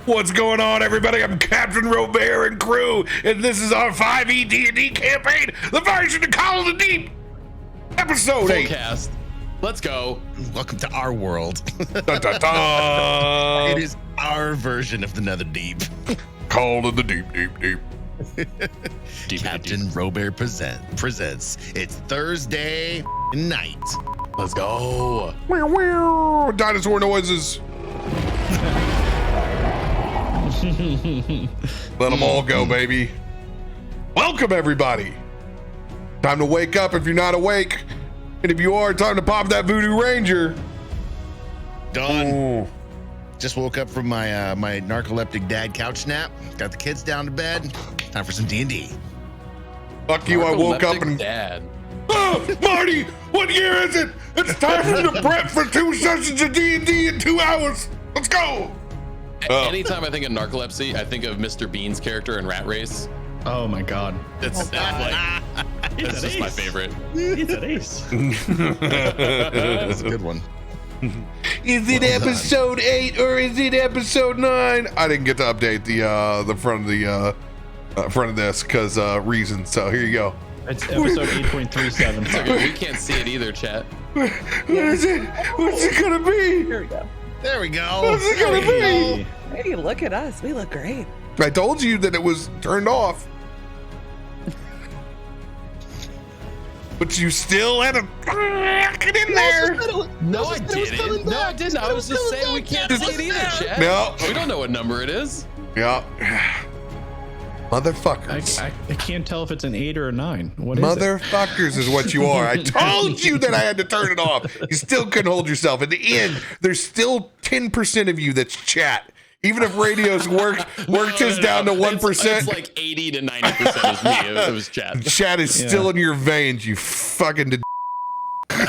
What's going on, everybody? I'm Captain RoBear and crew, and this is our 5e D&D campaign, the version of Call of the Deep, episode 8. Cast. Let's go. Welcome to our world. Dun, dun, dun. It is our version of the Netherdeep. Call of the Deep, deep, deep. Captain RoBear presents. It's Thursday night. Let's go. Meow, meow. Dinosaur noises. Let them all go, baby. Welcome, everybody. Time to wake up if you're not awake. And if you are, time to pop that Voodoo Ranger. Done. Ooh. Just woke up from my my narcoleptic dad couch nap. Got the kids down to bed. Time for some D&D. Fuck you, I woke up and... Dad. Oh, Marty, what year is it? It's time to prep for 2 sessions of D&D in 2 hours. Let's go. Anytime I think of narcolepsy, I think of Mr. Bean's character in Rat Race. Oh my god. It's just my favorite. It's an ace. That's a good one. Is it episode 8 or is it episode 9? I didn't get to update the front of this because reasons. So here you go. It's episode 8.37. It's okay, we can't see it either, chat. What is it? What's it gonna be? Here we go. There we go. What's it gonna be? Hey, look at us. We look great. I told you that it was turned off. But you still had to get in there. No, I didn't. No, I didn't. I was just saying we can't see it either, chat. No. We don't know what number it is. Yeah. Motherfuckers. I can't tell if it's an 8 or a 9. What is Motherfuckers is what you are. I told you that I had to turn it off. You still couldn't hold yourself. At the end, there's still 10% of you that's chat. Even if radio's worked his down to 1%. It's like 80 to 90% is me. It was chat. Chat is still in your veins, you fucking I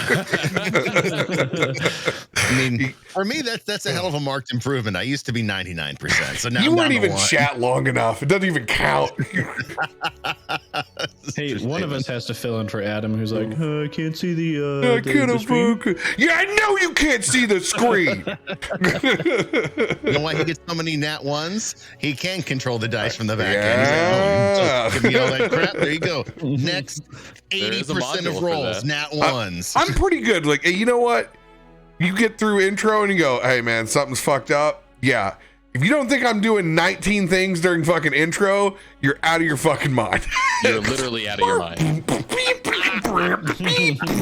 mean, for me, that's a hell of a marked improvement. I used to be 99%. So now you I'm weren't down to even 1. chat long enough. It doesn't even count. Hey, one of us has to fill in for Adam, who's like, I can't see the screen. Yeah, I know you can't see the screen. You know why he gets so many nat ones? He can control the dice from the back Yeah. end. So give me all that crap. There you go. Next, There's a 80% of module for rolls, that. nat ones. I'm pretty good. Like, you know what? You get through intro and you go, hey, man, something's fucked up. Yeah. If you don't think I'm doing 19 things during fucking intro, you're out of your fucking mind. You're literally out of your mind.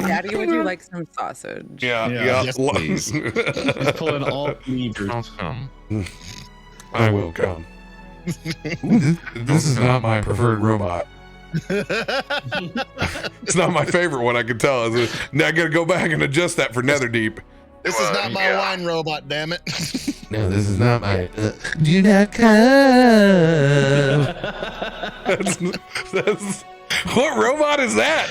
Daddy, would you like some sausage? Yeah. Yes, please. He's pulling all levers. I will come. This is not my preferred robot. It's not my favorite one, I can tell. Now I gotta go back and adjust that for Netherdeep. This is not my wine robot, damn it. No, this is not my. Do not come. That's what robot is that?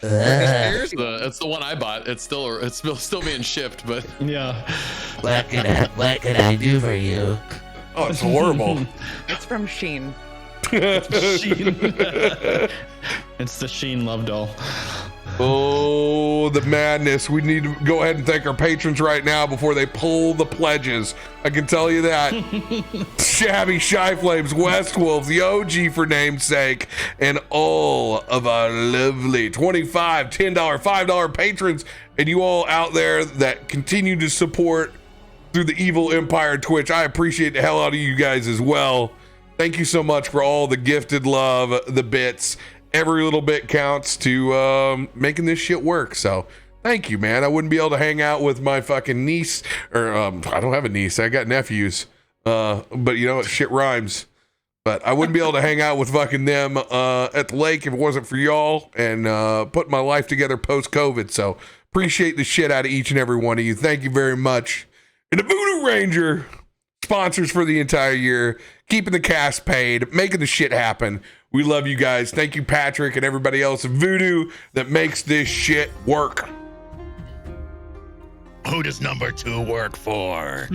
It's the one I bought. It's still being shipped, but Yeah. What can I do for you? Oh, it's horrible. It's from Sheen. Sheen. It's the Sheen love doll. Oh, the madness. We need to go ahead and thank our patrons right now before they pull the pledges. I can tell you that. Shabby Shy Flames, West Wolf, the OG for namesake, and all of our lovely $25, $10, $5 patrons, and you all out there that continue to support through the Evil Empire Twitch. I appreciate the hell out of you guys as well. Thank you so much for all the gifted love, the bits. Every little bit counts to making this shit work. So thank you, man. I wouldn't be able to hang out with my fucking niece, or I don't have a niece. I got nephews. But you know, shit rhymes. But I wouldn't be able to hang out with fucking them at the lake if it wasn't for y'all and putting my life together post-COVID. So appreciate the shit out of each and every one of you. Thank you very much. And the Voodoo Ranger, sponsors for the entire year, keeping the cast paid, making the shit happen. We love you guys. Thank you, Patrick, and everybody else at Voodoo that makes this shit work. Who does number 2 work for?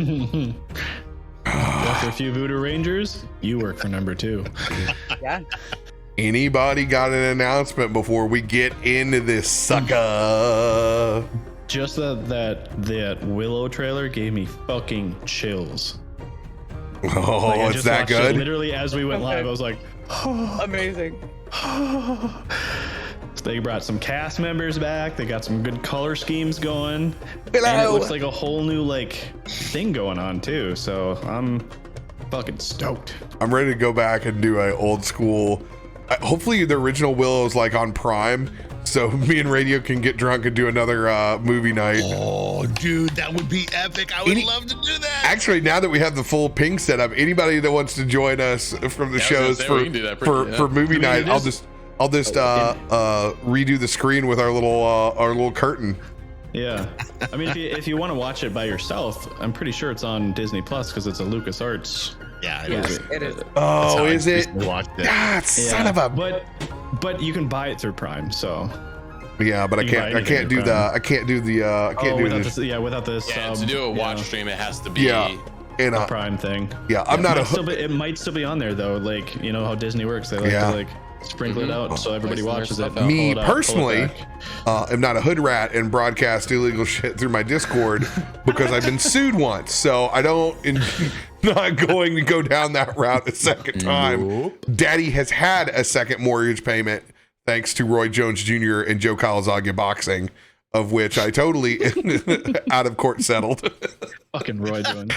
After a few Voodoo Rangers, you work for number 2. Yeah. Anybody got an announcement before we get into this sucker? Just that Willow trailer gave me fucking chills. Oh, Like, I it's just that watched it good. literally as we went live. I was like, Amazing. they brought some cast members back. They got some good color schemes going. And it Hello. looks like a whole new like thing going on too. So I'm fucking stoked. I'm ready to go back and do a old school. Hopefully, the original Willow's like on Prime, so me and Radio can get drunk and do another movie night. Oh, dude, that would be epic. I would love to do that. Actually, now that we have the full ping setup, anybody that wants to join us from the shows we can do that pretty- for movie night, it I'll is- just redo the screen with our little curtain. Yeah, I mean, if you want to watch it by yourself, I'm pretty sure it's on Disney Plus because it's a LucasArts. Yeah, it Yes, is. it is. That's Oh, how I is it? used to watch it. Ah, son of a. But you can buy it through Prime, so Yeah, but I you can buy can't. I can't anything do through the. Prime. I can't do the. I can't do without this. without the Yeah, sub, to do a watch yeah, stream, it has to be. Yeah, and Prime thing. yeah, I'm not a. It might still be on there though. Like, you know how Disney works. They like Yeah. to like sprinkle it out so everybody Nice, watches their it. stuff out. Me Pull it out, pull it personally, back. am not a hood rat and broadcast illegal shit through my Discord because I've been sued once. So I don't. Not going to go down that route a second time. Daddy has had a second mortgage payment thanks to Roy Jones Jr. and Joe Kawasaki boxing, of which I totally out of court settled. Fucking Roy Jones.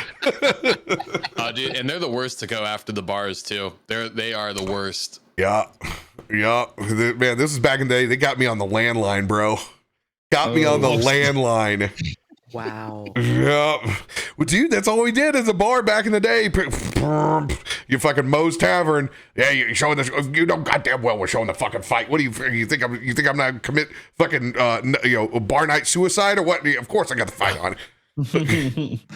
Dude, and they're the worst to go after the bars too. They are the worst. Yeah. Man, this is back in the day. They got me on the landline, bro. Got me on the landline. Wow. Yep. Well, dude, that's all we did as a bar back in the day. You fucking Moe's Tavern. Yeah, you're showing this. You know goddamn well we're showing the fucking fight. What do you think? You think I'm not commit fucking bar night suicide or what? Of course I got the fight on.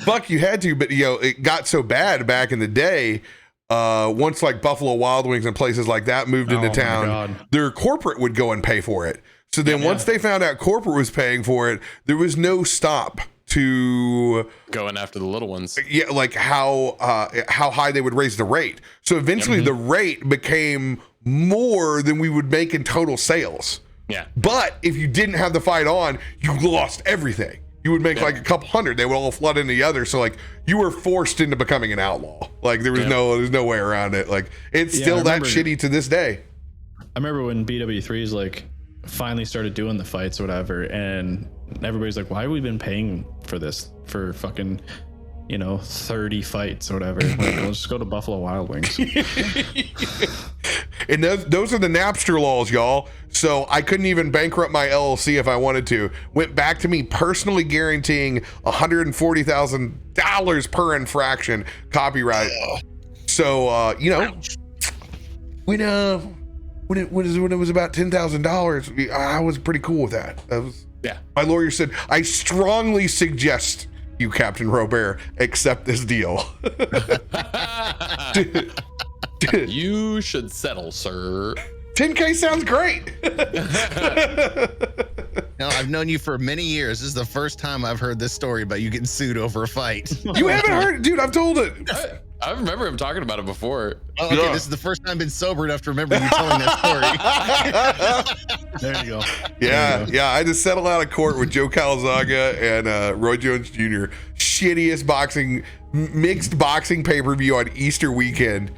Fuck, you had to, but it got so bad back in the day. Once like Buffalo Wild Wings and places like that moved into my town, God. their corporate would go and pay for it. So then once they found out corporate was paying for it, there was no stop to Going after the little ones. like how high they would raise the rate. So eventually the rate became more than we would make in total sales. Yeah. But if you didn't have the fight on, you lost everything. You would make like a couple hundred. They would all flood into the other. So like you were forced into becoming an outlaw. Like there's no way around it. Like it's Yeah, still I that remember- shitty to this day. I remember when BW3's like finally started doing the fights or whatever, and everybody's like, why have we been paying for this for fucking 30 fights or whatever? Like, let's just go to Buffalo Wild Wings. And those are the Napster laws, y'all. So I couldn't even bankrupt my LLC if I wanted to. Went back to me personally guaranteeing $140,000 per infraction copyright. So when it was about $10,000, I was pretty cool with that. Yeah. My lawyer said, I strongly suggest you, Captain RoBear, accept this deal. You should settle, sir. 10K sounds great. No, I've known you for many years. This is the first time I've heard this story about you getting sued over a fight. You haven't heard it, dude. I've told it. I remember him talking about it before. Oh, okay, Yeah. this is the first time I've been sober enough to remember you telling that story. There you go. Yeah. I just settled out of court with Joe Calzaga and Roy Jones Jr. Shittiest mixed boxing pay-per-view on Easter weekend.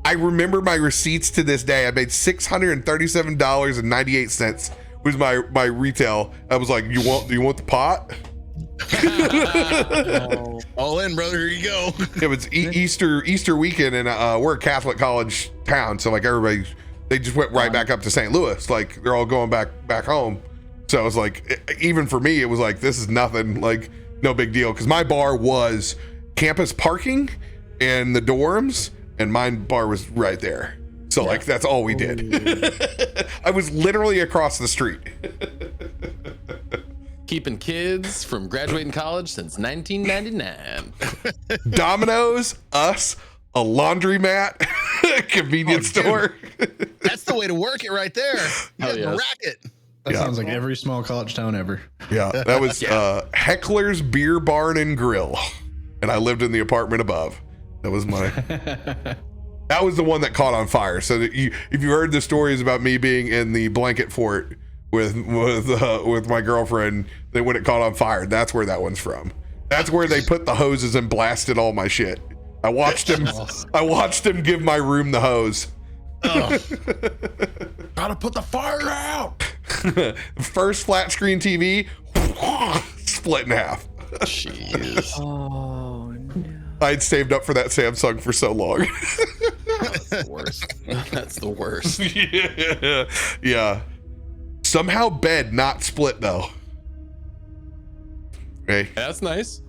I remember my receipts to this day. I made $637.98 was my retail. I was like, do you want the pot? All in, brother. Here you go. It was Easter weekend, and we're a Catholic college town, so like they just went right back up to St. Louis. Like they're all going back home. So it was like, even for me, it was like, this is nothing, like no big deal, because my bar was campus parking and the dorms, and my bar was right there. So like that's all we did. I was literally across the street. Keeping kids from graduating college since 1999. Domino's, us, a laundromat, a convenience store. That's the way to work it right there. You Hell got the yes. racket. That Yeah. sounds like every small college town ever. Yeah, that was Heckler's Beer Barn and Grill, and I lived in the apartment above. That was my. That was the one that caught on fire. So that if you heard the stories about me being in the blanket fort with my girlfriend, then when it caught on fire, that's where that one's from. That's where they put the hoses and blasted all my shit. I watched him give my room the hose. Gotta put the fire out. First flat screen TV, split in half. Jeez. Oh no. I'd saved up for that Samsung for so long. That's the worst. That's the worst. Yeah. Somehow bed not split though. Hey, That's nice.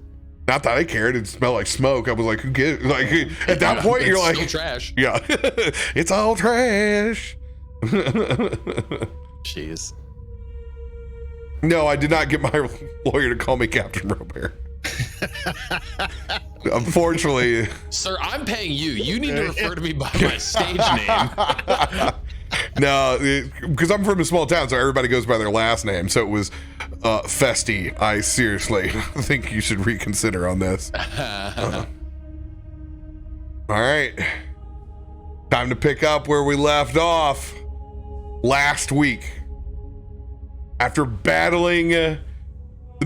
not that I cared. It smelled like smoke. I was like, who cares? Like at that point, you're It's like, still trash. yeah, it's all trash. Jeez. No, I did not get my lawyer to call me Captain RoBear. Unfortunately, Sir, I'm paying you. You need to refer to me by my stage name. no, because I'm from a small town, so everybody goes by their last name. So it was Feisty. I seriously think you should reconsider on this. All right. Time to pick up where we left off last week. After battling the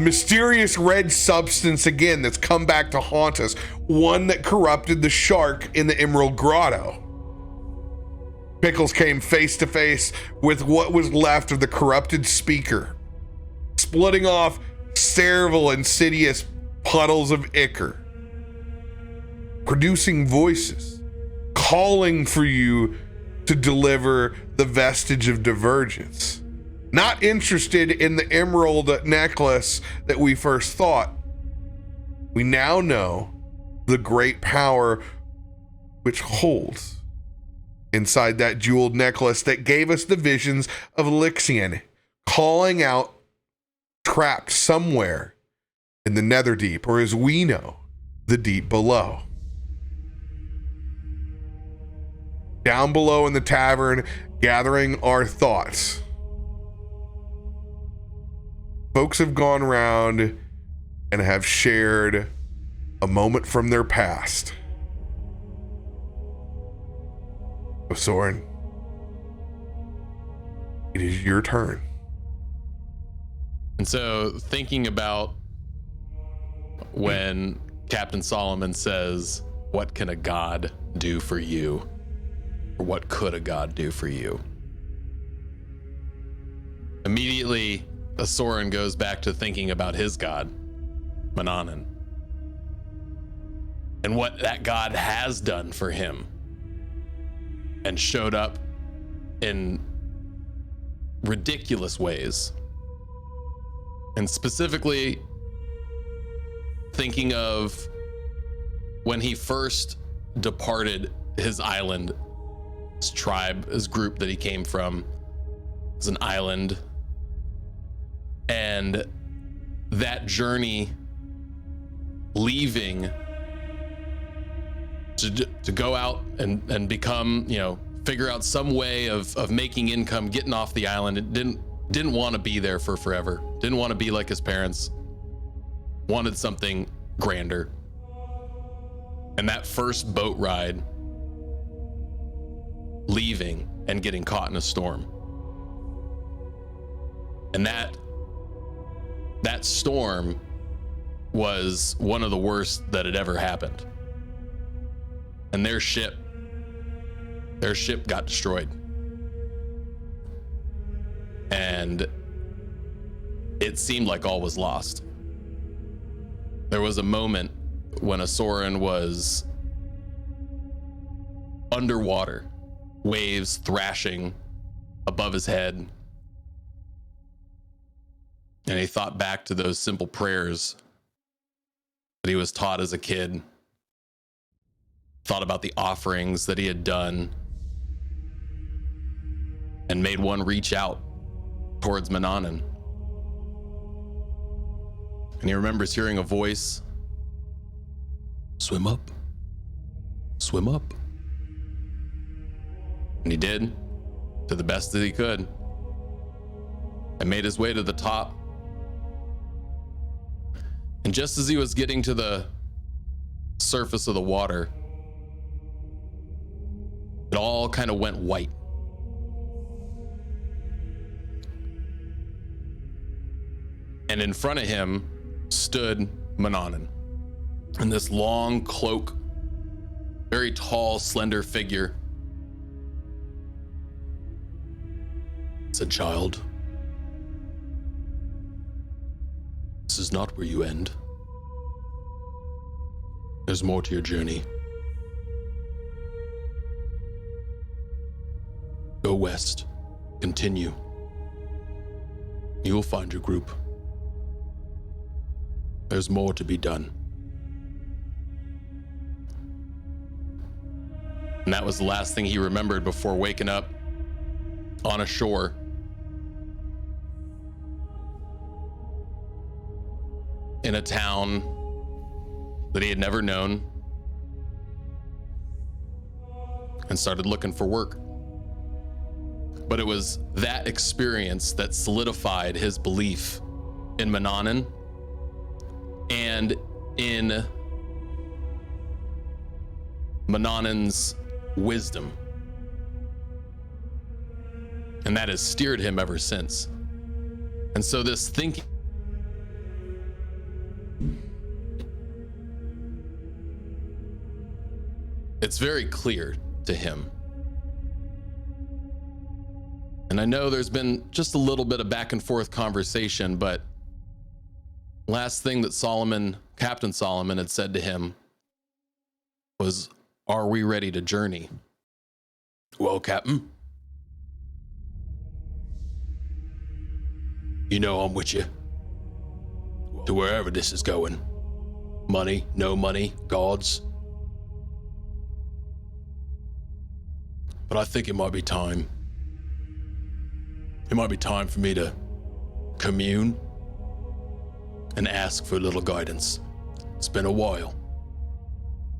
mysterious red substance again that's come back to haunt us, one that corrupted the shark in the Emerald Grotto. Pickles came face to face with what was left of the corrupted speaker, splitting off several insidious puddles of ichor, producing voices, calling for you to deliver the vestige of divergence. Not interested in the emerald necklace that we first thought. We now know the great power which holds inside that jeweled necklace that gave us the visions of Lixian calling out, trapped somewhere in the Netherdeep, or as we know, the deep below. Down below in the tavern, gathering our thoughts. Folks have gone around and have shared a moment from their past. Osorin, it is your turn. And so, thinking about when Captain Solomon says, "What can a god do for you?" Or what could a god do for you? Immediately, Osorin goes back to thinking about his god, Mannanan, and what that god has done for him, and showed up in ridiculous ways. And specifically thinking of when he first departed his island, his tribe, his group that he came from, was an island. And that journey leaving to go out and become, figure out some way of making income, getting off the island. It didn't want to be there for forever. Didn't want to be like his parents. Wanted something grander. And that first boat ride, leaving and getting caught in a storm. And that storm was one of the worst that had ever happened. And their ship got destroyed. And it seemed like all was lost. There was a moment when Osorin was underwater, waves thrashing above his head. And he thought back to those simple prayers that he was taught as a kid. Thought about the offerings that he had done. And made one reach out towards Mannanan. And he remembers hearing a voice. Swim up. Swim up. And he did, to the best that he could. And made his way to the top. And just as he was getting to the surface of the water, it all kind of went white. And in front of him stood Mannanan in this long cloak very tall, slender figure. Said, child, this is not where you end. There's more to your journey. Go west. Continue. You will find your group. There's more to be done. And that was the last thing he remembered before waking up on a shore. In a town that he had never known, and started looking for work. But it was that experience that solidified his belief in Mannanan and in Mannanan's wisdom. And that has steered him ever since. And so this thinking it's very clear to him. And I know there's been just a little bit of back and forth conversation, but last thing that Captain Solomon had said to him was, are we ready to journey? Well, Captain, you know I'm with you to wherever this is going. Money, no money, gods. But I think it might be time. It might be time for me to commune and ask for a little guidance. It's been a while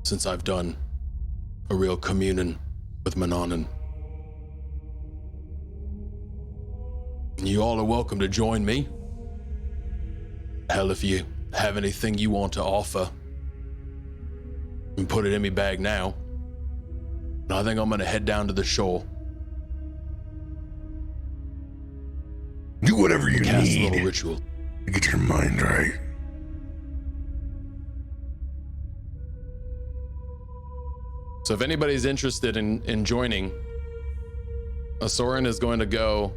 since I've done a real communing with Mannanan. You all are welcome to join me. Hell, if you have anything you want to offer, you can put it in me bag now. And I think I'm gonna head down to the shore. Do whatever you Cast a need little ritual. to get your mind right. So if anybody's interested in joining, Osorin is going to go,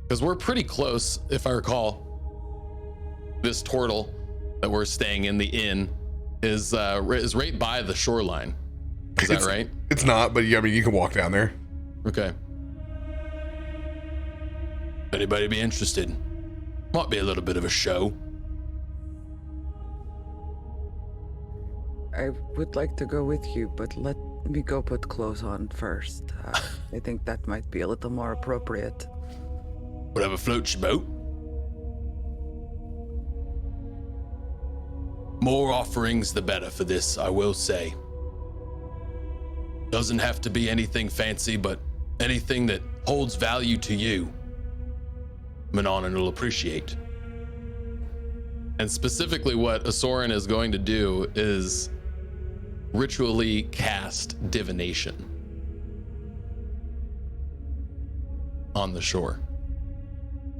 because we're pretty close, if I recall. This turtle that we're staying in the inn is right by the shoreline. Is that right? It's not, but yeah, I mean, you can walk down there. Okay. Anybody be interested? Might be a little bit of a show. I would like to go with you, but let me go put clothes on first. I think that might be a little more appropriate. Whatever floats your boat. More offerings, the better for this, I will say. Doesn't have to be anything fancy, but anything that holds value to you, Mannanan will appreciate. And specifically what Osorin is going to do is ritually cast divination on the shore,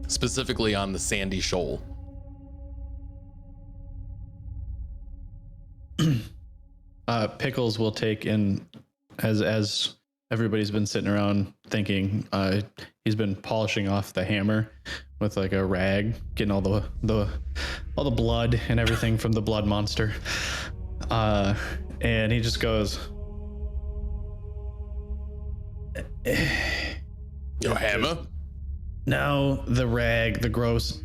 specifically on the sandy shoal. Pickles will take in, as everybody's been sitting around thinking, he's been polishing off the hammer with like a rag, getting all the blood and everything from the blood monster. And he just goes, Your hammer? no, the rag, the gross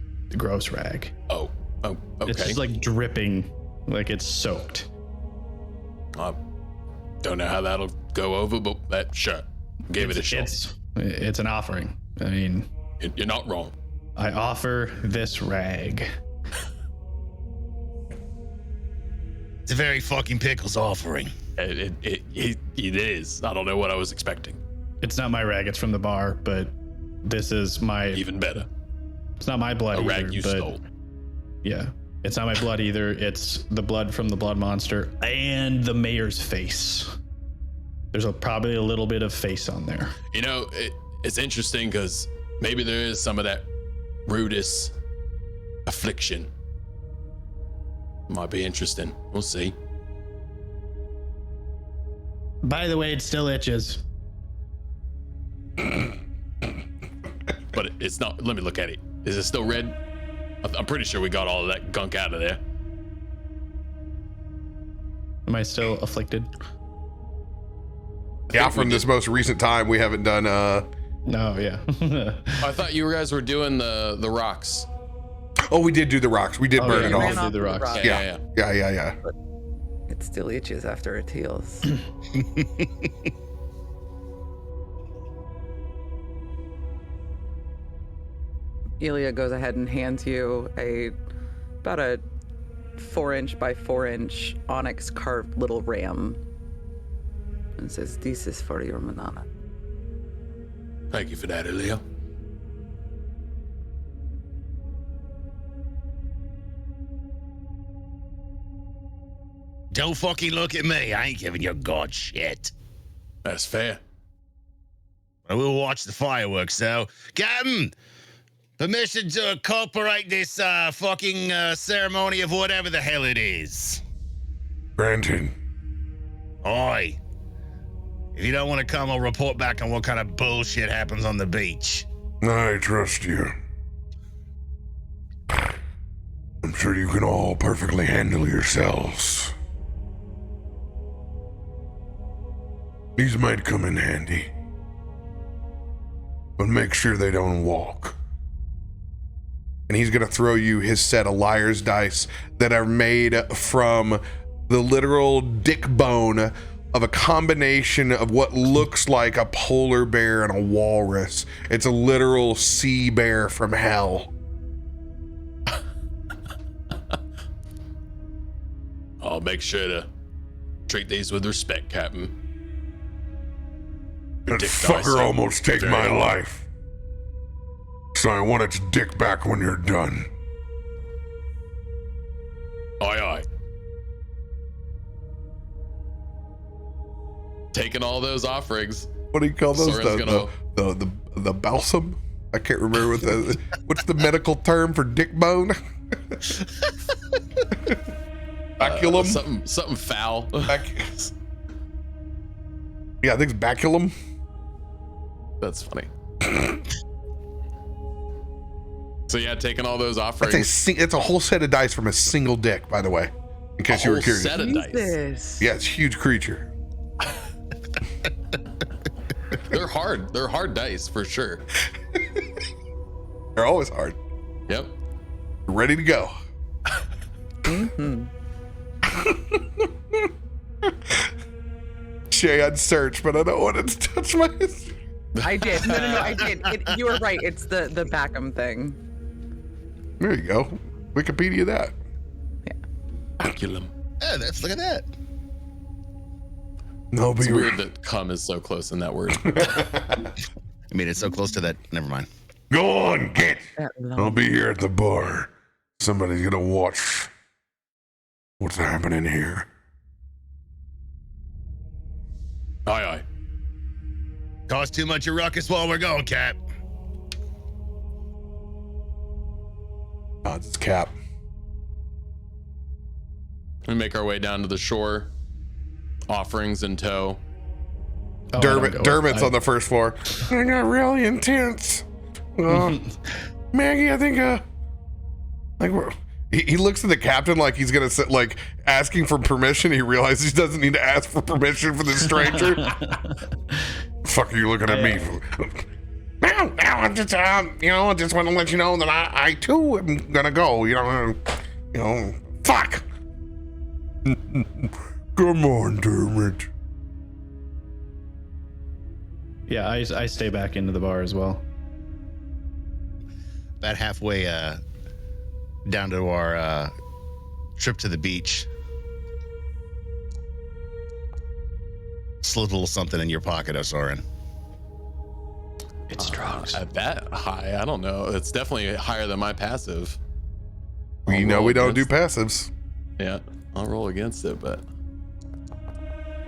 rag. Oh, okay. It's just like dripping, like it's soaked. Don't know how that'll go over, but sure. Give it a shot. It's an offering. I mean, You're not wrong. I offer this rag. It's a very fucking Pickles offering. It is. I don't know what I was expecting. It's not my rag, it's from the bar, but this is my... Even better. It's not my blood A either, rag you but stole. yeah. It's not my blood either. It's the blood from the blood monster and the mayor's face. There's probably a little bit of face on there. You know, it's interesting because maybe there is some of that rudest affliction. Might be interesting. We'll see. By the way, it still itches. But it's not. Let me look at it. Is it still red? I'm pretty sure we got all of that gunk out of there. Am I still afflicted? Yeah, from this most recent time, we haven't done. No, yeah. I thought you guys were doing the rocks. Oh, we did do the rocks. We did burn yeah, it we off. did the rocks. Yeah. It still itches after it heals. Illia goes ahead and hands you about a 4-inch by 4-inch onyx carved little ram and says, "This is for your manana." Thank you for that, Illia. Don't fucking look at me. I ain't giving you god shit. That's fair. I will watch the fireworks, though. Captain, permission to incorporate this fucking ceremony of whatever the hell it is. Granted. Oi. If you don't want to come, I'll report back on what kind of bullshit happens on the beach. I trust you. I'm sure you can all perfectly handle yourselves. These might come in handy. But make sure they don't walk. And he's gonna throw you his set of liar's dice that are made from the literal dick bone of a combination of what looks like a polar bear and a walrus. It's a literal sea bear from hell. I'll make sure to treat these with respect, Captain. That Dick fucker dice. almost take Very my well. life. So I want its dick back when you're done. Aye, aye. Taking all those offerings. What do you call those? Soren's The balsam? I can't remember what the what's the medical term for dick bone? Baculum? Something foul. Yeah, I think it's baculum. That's funny. So yeah, taking all those offerings. It's a whole set of dice from a single dick, by the way. In case you were curious. Set of dice. Jesus. Yeah, it's a huge creature. They're hard. They're hard dice for sure. They're always hard. Yep. You're ready to go. Shay, I'd search, but I don't want it to touch my history. I did. No, I did. You were right. It's the Backham thing. There you go. Wikipedia that. Baculum. Yeah, look at that. No, but It's you're weird that cum is so close in that word. I mean, it's so close to that. Never mind. Go on, get. That long- I'll be here at the bar. Somebody's gonna watch what's happening here. Aye, aye. Cause too much a ruckus while we're going, Cap. Odds it's Cap. We make our way down to the shore. Offerings in tow. Oh, I don't go with- Dermot's I- on the first floor. I got really intense. Maggie, I think he looks at the captain like he's gonna sit, like asking for permission. He realizes he doesn't need to ask for permission for this stranger. Fuck are you looking at me? No, I just I just want to let you know that I too am gonna go. Fuck. Come on, Dermot. Yeah, I stay back into the bar as well. About halfway down to our trip to the beach. Slip a little something in your pocket, Osorin. It's drugs. At that high, I don't know. It's definitely higher than my passive. We I'll know roll we don't do against- passives. Yeah, I'll roll against it, but.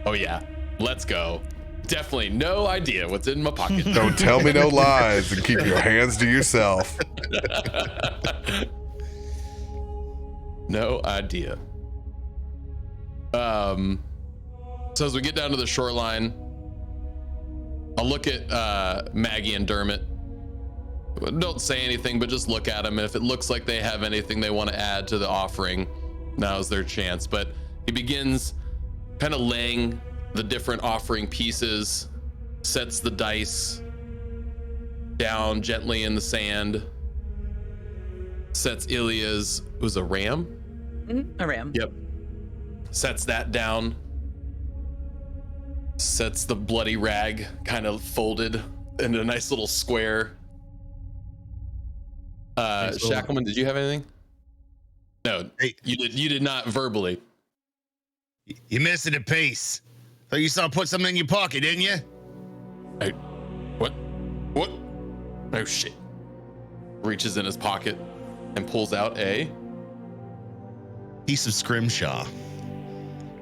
Oh, yeah. Let's go. Definitely no idea what's in my pocket. Don't tell me no lies and keep your hands to yourself. No idea. So as we get down to the shoreline, I'll look at Maggie and Dermot. Don't say anything, but just look at them. And if it looks like they have anything they want to add to the offering, now's their chance. But he begins kind of laying the different offering pieces, sets the dice down gently in the sand, sets Illia's, it was a ram? Mm-hmm. A ram. Yep. Sets that down, sets the bloody rag kind of folded into a nice little square. Shackleman, did you have anything? No, Hey. you did not verbally. You're missing a piece. Thought you saw put something in your pocket, didn't you? Hey, what? Oh shit. Reaches in his pocket and pulls out a Piece of scrimshaw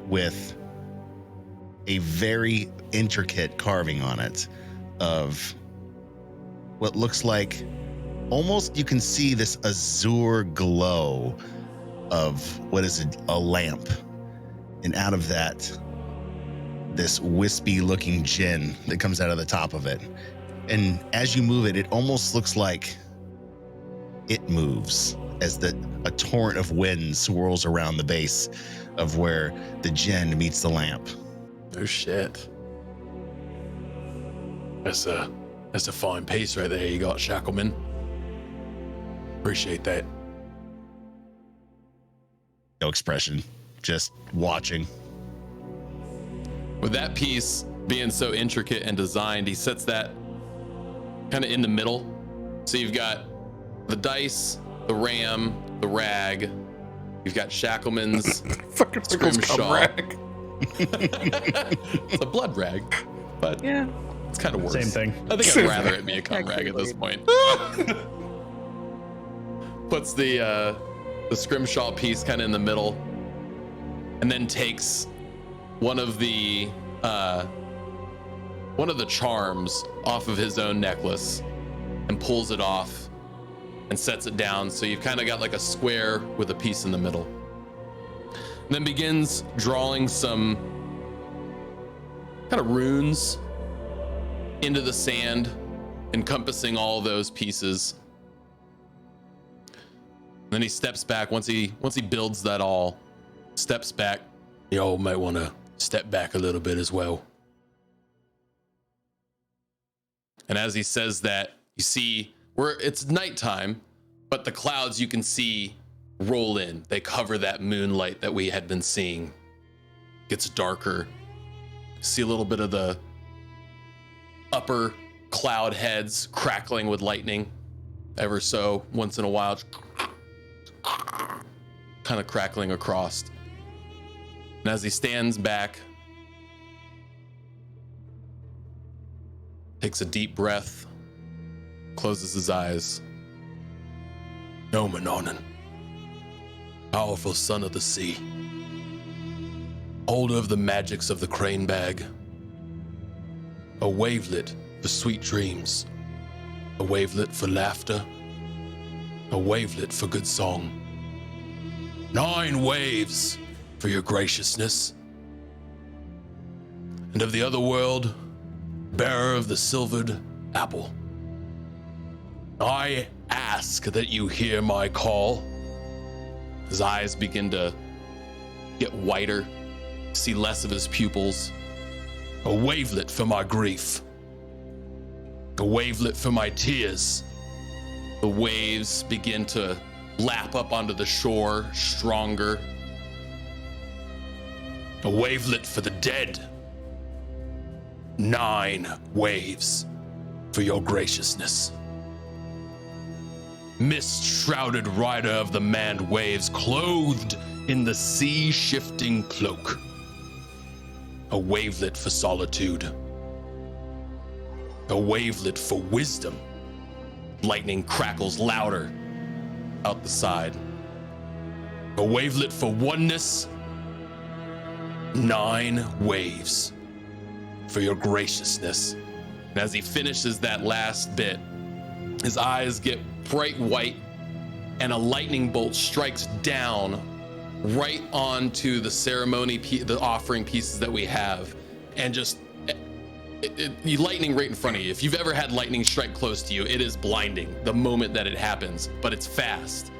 with a very intricate carving on it of what looks like almost you can see this azure glow of what is it, a lamp, and out of that this wispy looking djinn that comes out of the top of it, and as you move it, it almost looks like it moves as a torrent of wind swirls around the base of where the djinn meets the lamp. oh shit. That's a fine piece right there you got, Shackleman. Appreciate that. No expression, just watching. With that piece being so intricate and designed, he sets that kind of in the middle. So you've got the dice, the ram, the rag. You've got Shackleman's Fucking Pickles cum scrimshaw. rag. It's a blood rag, but Yeah. it's kind of worse. Same thing. I think Same I'd rather thing. it be a cum rag at this point. Ah! Puts the scrimshaw piece kind of in the middle, and then takes one of the charms off of his own necklace and pulls it off and sets it down. So you've kind of got like a square with a piece in the middle. And then begins drawing some kind of runes into the sand, encompassing all those pieces. Then he steps back once he builds that all, steps back. Y'all might want to step back a little bit as well. And as he says that, you see where it's nighttime, but the clouds you can see roll in. They cover that moonlight that we had been seeing. Gets darker. See a little bit of the upper cloud heads crackling with lightning ever so once in a while, kind of crackling across. And as he stands back, takes a deep breath, closes his eyes. Nominonin, powerful son of the sea, holder of the magics of the crane bag, a wavelet for sweet dreams, a wavelet for laughter, a wavelet for good song. 9 waves for your graciousness. And of the other world, bearer of the silvered apple, I ask that you hear my call. His eyes begin to get whiter, see less of his pupils. A wavelet for my grief, a wavelet for my tears. The waves begin to lap up onto the shore, stronger. A wavelet for the dead. 9 waves for your graciousness. Mist-shrouded rider of the manned waves, clothed in the sea-shifting cloak. A wavelet for solitude. A wavelet for wisdom. Lightning crackles louder out the side. A wavelet for oneness. 9 waves for your graciousness. And as he finishes that last bit, his eyes get bright white and a lightning bolt strikes down right onto the ceremony, the offering pieces that we have, and just you lightning right in front of you. If you've ever had lightning strike close to you, it is blinding the moment that it happens, but it's fast.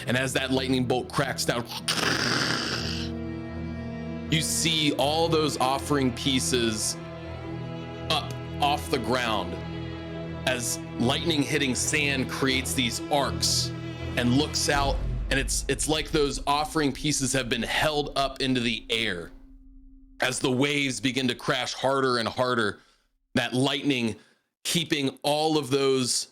And as that lightning bolt cracks down, you see all those offering pieces up off the ground as lightning hitting sand creates these arcs and looks out, and it's like those offering pieces have been held up into the air as the waves begin to crash harder and harder. That lightning keeping all of those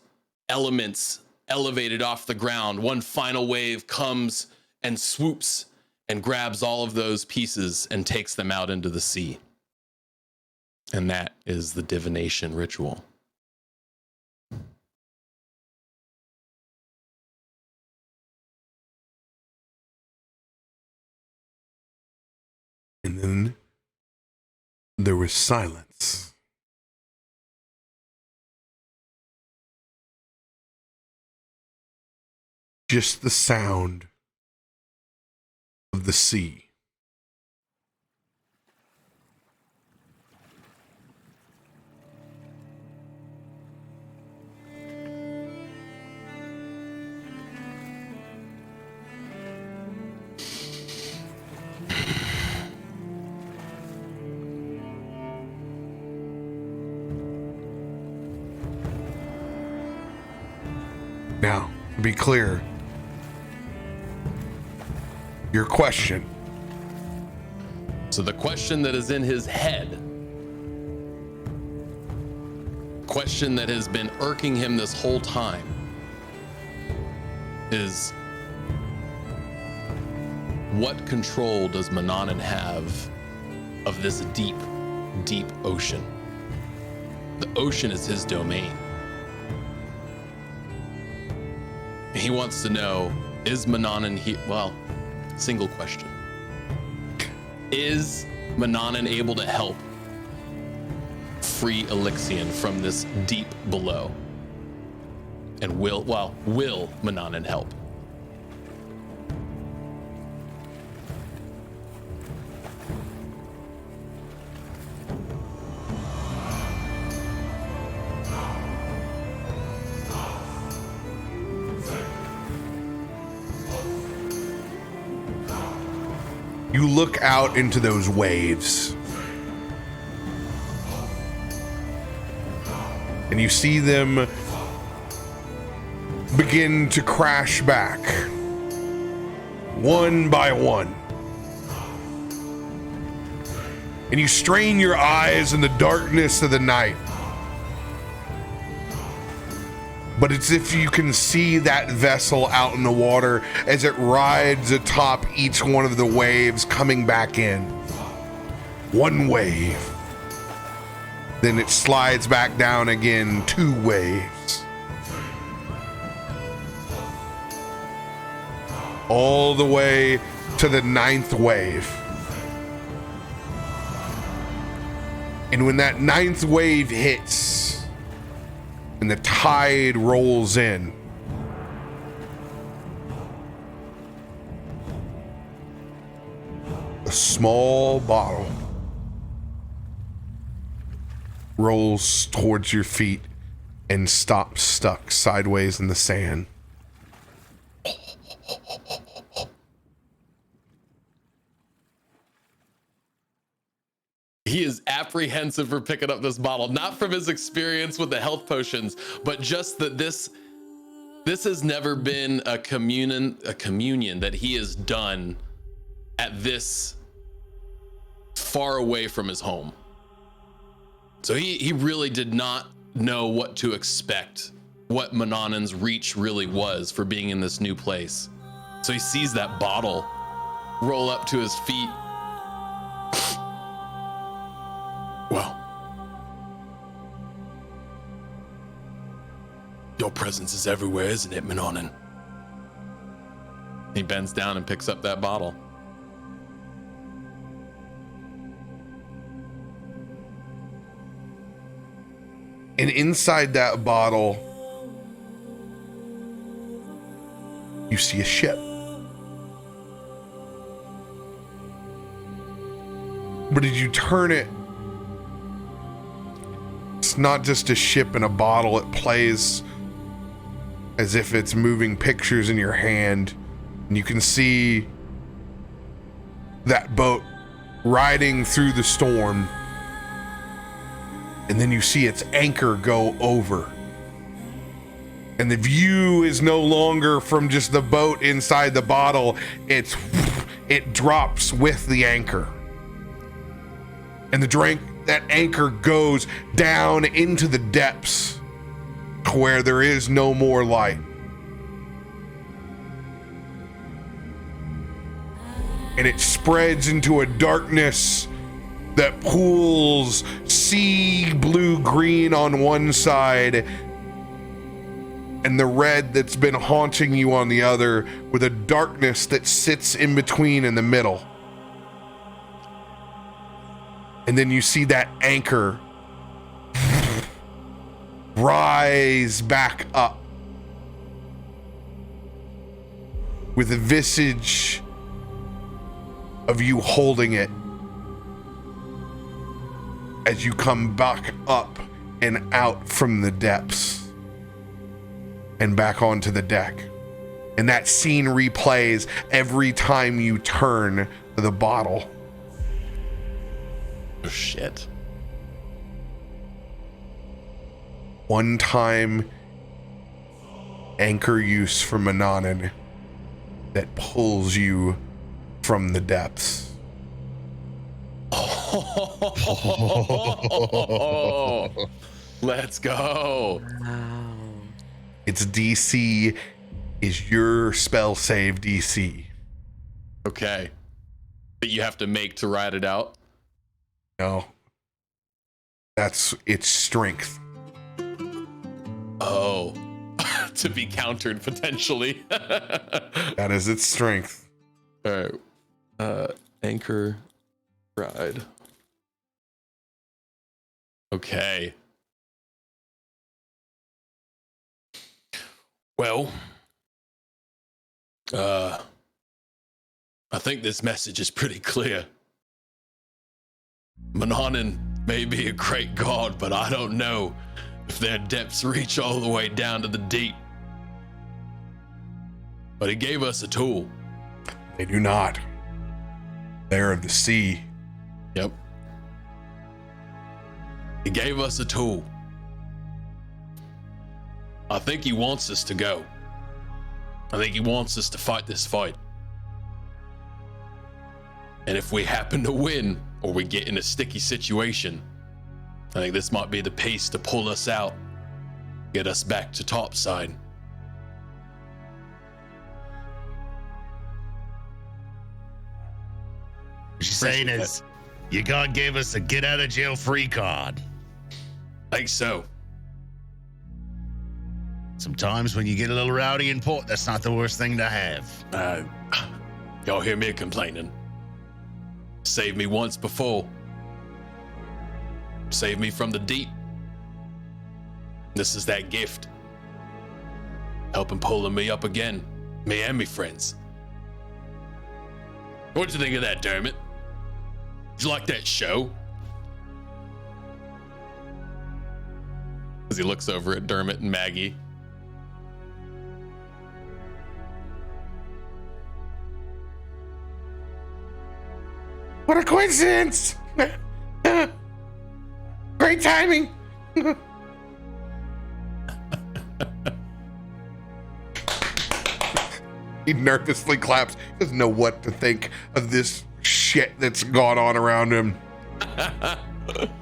elements elevated off the ground. One final wave comes and swoops and grabs all of those pieces and takes them out into the sea. And that is the divination ritual. And then there was silence. Just the sound of the sea. Now, to be clear, your question. So the question that is in his head, question that has been irking him this whole time, is what control does Mannanan have of this deep, deep ocean? The ocean is his domain. He wants to know, is Mannanan here? Well, single question. Is Mannanan able to help free Elixion from this deep below? And will Mannanan help? You look out into those waves and you see them begin to crash back one by one. And you strain your eyes in the darkness of the night. But it's if you can see that vessel out in the water as it rides atop each one of the waves coming back in. One wave. Then it slides back down again, 2 waves. All the way to the 9th wave. And when that 9th wave hits, and the tide rolls in, a small bottle rolls towards your feet and stops stuck sideways in the sand. He is apprehensive for picking up this bottle, not from his experience with the health potions, but just that this has never been a communion that he has done at this far away from his home. So he really did not know what to expect, what Mannanan's reach really was for being in this new place. So he sees that bottle roll up to his feet. Well, your presence is everywhere, isn't it, Mannanan? He bends down and picks up that bottle. And inside that bottle, you see a ship. But as you turn it, it's not just a ship in a bottle. It plays as if it's moving pictures in your hand. And you can see that boat riding through the storm. And then you see its anchor go over. And the view is no longer from just the boat inside the bottle. It drops with the anchor. And that anchor goes down into the depths to where there is no more light. And it spreads into a darkness that pools sea blue-green on one side and the red that's been haunting you on the other, with a darkness that sits in between in the middle. And then you see that anchor rise back up with a visage of you holding it as you come back up and out from the depths and back onto the deck. And that scene replays every time you turn the bottle. Oh, shit. One time anchor use for Mananan that pulls you from the depths. Oh, let's go. Wow. Its DC is your spell save DC. Okay. That you have to make to ride it out? No. That's its strength. Oh. To be countered potentially. That is its strength. All right. Anchor ride. Okay. Well, I think this message is pretty clear. Mananan may be a great god, but I don't know if their depths reach all the way down to the deep. But he gave us a tool. They do not. They're of the sea. Yep. He gave us a tool. I think he wants us to go. I think he wants us to fight this fight. And if we happen to win, or we get in a sticky situation, I think this might be the piece to pull us out, get us back to topside. What she's saying is, your god gave us a get out of jail free card. Think so. Sometimes when you get a little rowdy in port, that's not the worst thing to have. Y'all hear me complaining? Saved me once before. Saved me from the deep. This is that gift. Helping pulling me up again. Me and me friends. What'd you think of that, Dermot? Did you like that show? As he looks over at Dermot and Maggie. What a coincidence! Great timing! He nervously claps. He doesn't know what to think of this shit that's gone on around him. I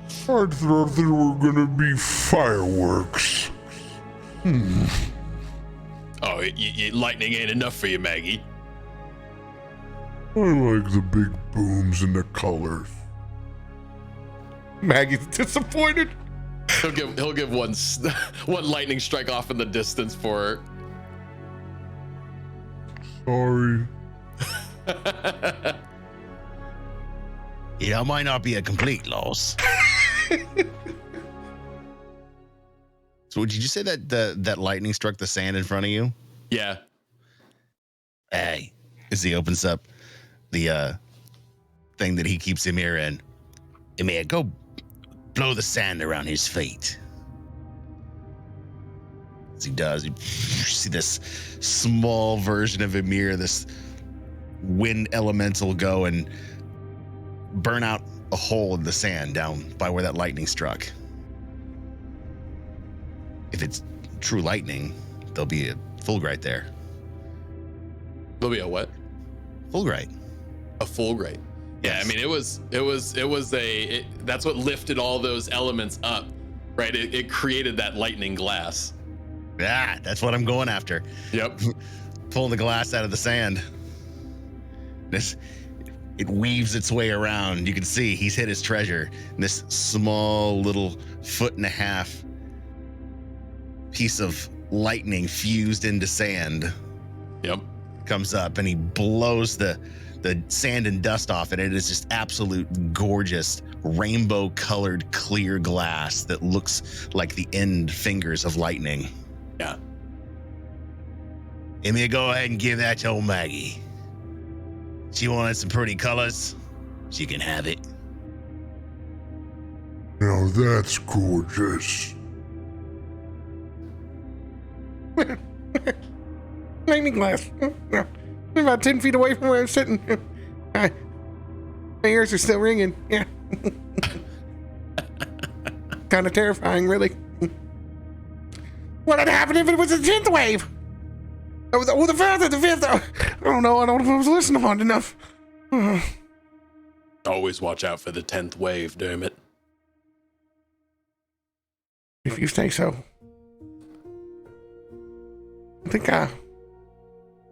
thought there were gonna be fireworks. Oh, lightning ain't enough for you, Maggie. I like the big booms and the colors. Maggie's disappointed. He'll give one lightning strike off in the distance for her. Sorry. It might not be a complete loss. So did you say that that lightning struck the sand in front of you? Yeah. Hey, as he opens up the thing that he keeps him here in. Emir, go blow the sand around his feet. As he does, you see this small version of Emir, this wind elemental, go and burn out a hole in the sand down by where that lightning struck. If it's true lightning, there'll be a Fulgright there. There'll be a what? Fulgright. A Fulgright. Yeah, Yes. I mean, that's what lifted all those elements up, right? It created that lightning glass. Yeah, that's what I'm going after. Yep. Pulling the glass out of the sand. It weaves its way around. You can see he's hit his treasure. And this small little 1.5 foot piece of lightning fused into sand Yep. comes up, and he blows the sand and dust off, and it is just absolute gorgeous rainbow colored clear glass that looks like the end fingers of lightning. Yeah. Emir, go ahead and give that to old Maggie. She wanted some pretty colors. She can have it. Now that's gorgeous. Lightning glass. About 10 feet away from where I'm sitting. My ears are still ringing. Yeah. Kind of terrifying, really. What would happen if it was a 10th wave? Oh, the 5th. I don't know. I don't know if I was listening hard enough. Always watch out for the 10th wave, damn it. If you say so. I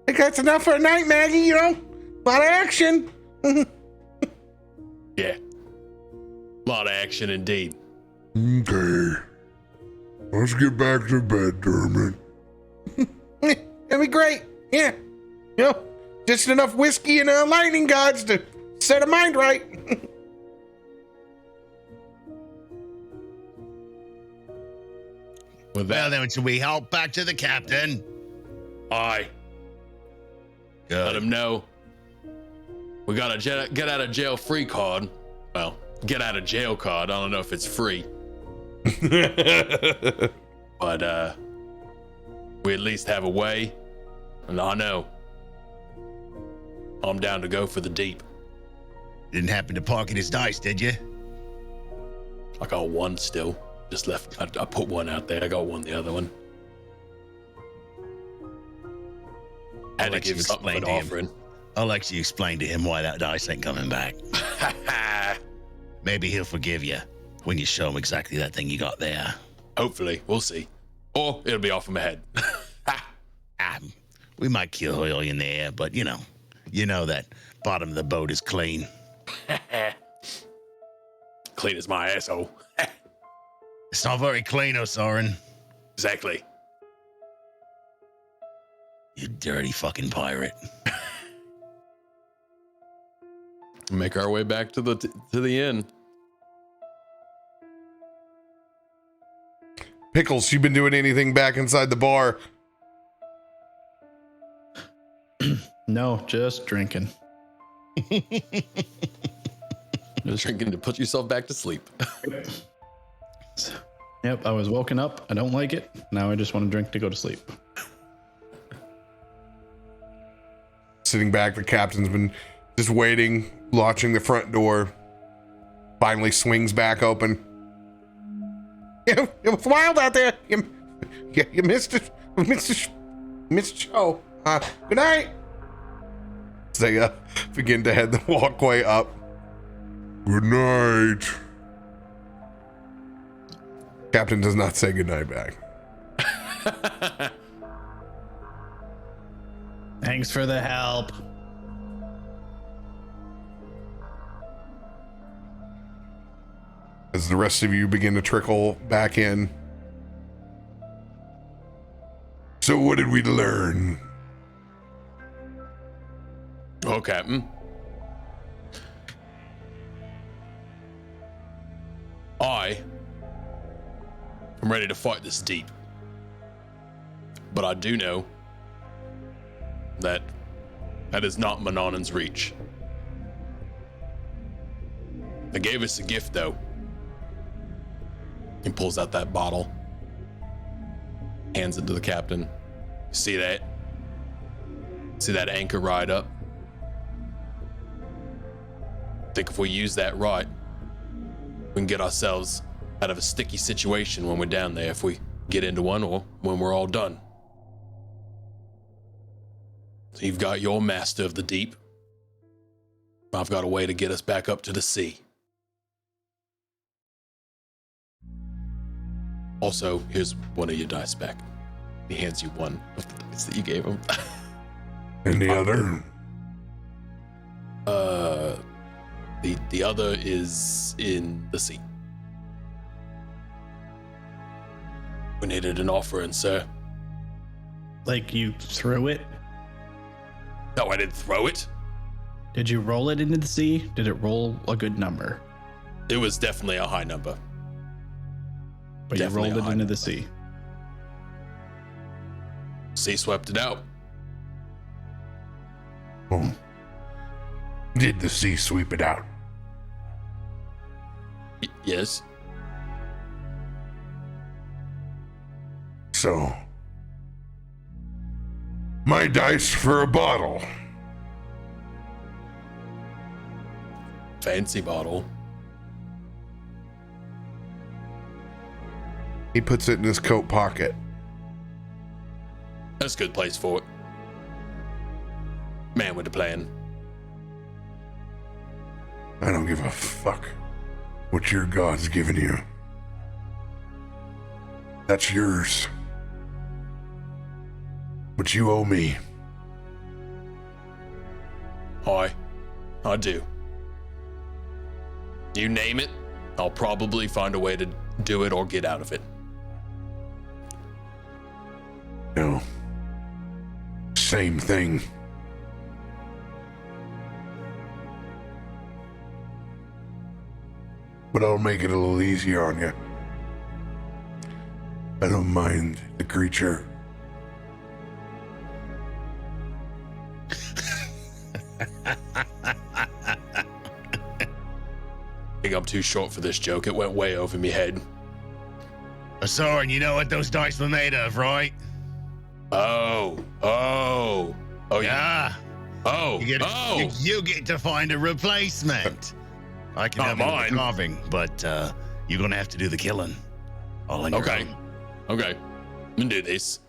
think that's enough for a night, Maggie, you know? A lot of action. Yeah. A lot of action indeed. Okay. Let's get back to bed, Dermot. That'd be great. Yeah. You know, just enough whiskey and lightning gods to set a mind right. With Well, that, then, should we help back to the captain? aye. Let Good. him know. We got a get out of jail free card. Well, get out of jail card. I don't know if it's free, but we at least have a way. And I know I'm down to go for the deep. Didn't happen to pocket his dice, did you? I got one still. Just left. I put one out there. I got one. The other one. Had to let you give something explain an to him. offering. I'll let you explain to him why that dice ain't coming back. Maybe he'll forgive you when you show him exactly that thing you got there. Hopefully, we'll see. Or it'll be off of my head. Ah, we might kill Illia in the air, but you know that bottom of the boat is clean. Clean as my asshole. It's not very clean, Osorin. Exactly. You dirty fucking pirate. Make our way back to the inn. Pickles, you been doing anything back inside the bar? No, just drinking. Just drinking to put yourself back to sleep. Yep, I was woken up. I don't like it. Now I just want to drink to go to sleep. Sitting back, the captain's been just waiting, watching the front door. Finally swings back open. Yeah, it was wild out there. You missed it. Missed the show. Good night. They begin to head the walkway up. Good night. Captain does not say goodnight back. Thanks for the help. As the rest of you begin to trickle back in. So what did we learn? Oh, Captain. I am ready to fight this deep. But I do know that is not Manonan's reach. They gave us a gift, though. He pulls out that bottle, hands it to the captain. See that? See that anchor right up? Think if we use that right, we can get ourselves out of a sticky situation when we're down there, if we get into one or when we're all done. So you've got your master of the deep. I've got a way to get us back up to the sea. Also, here's one of your dice back. He hands you one of the dice that you gave him. And the other? The other is in the sea. We needed an offering, sir. Like you threw it? No, I didn't throw it. Did you roll it into the sea? Did it roll a good number? It was definitely a high number. But Definitely you rolled a it into high the sea. Sea swept it out. Oh. Did the sea sweep it out? Yes. So, my dice for a bottle. Fancy bottle. He puts it in his coat pocket. That's a good place for it. Man with a plan. I don't give a fuck what your God's given you. That's yours. But you owe me. I do. You name it, I'll probably find a way to do it or get out of it. No. Same thing. But I'll make it a little easier on you. I don't mind the creature. I think I'm too short for this joke. It went way over me head. Osorin, you know what those dice were made of, right? Oh, Yeah. Oh, You get to find a replacement. I can Not help you with mine. the carving, but you're gonna have to do the killing. All on your Okay. own. Okay. We can do this.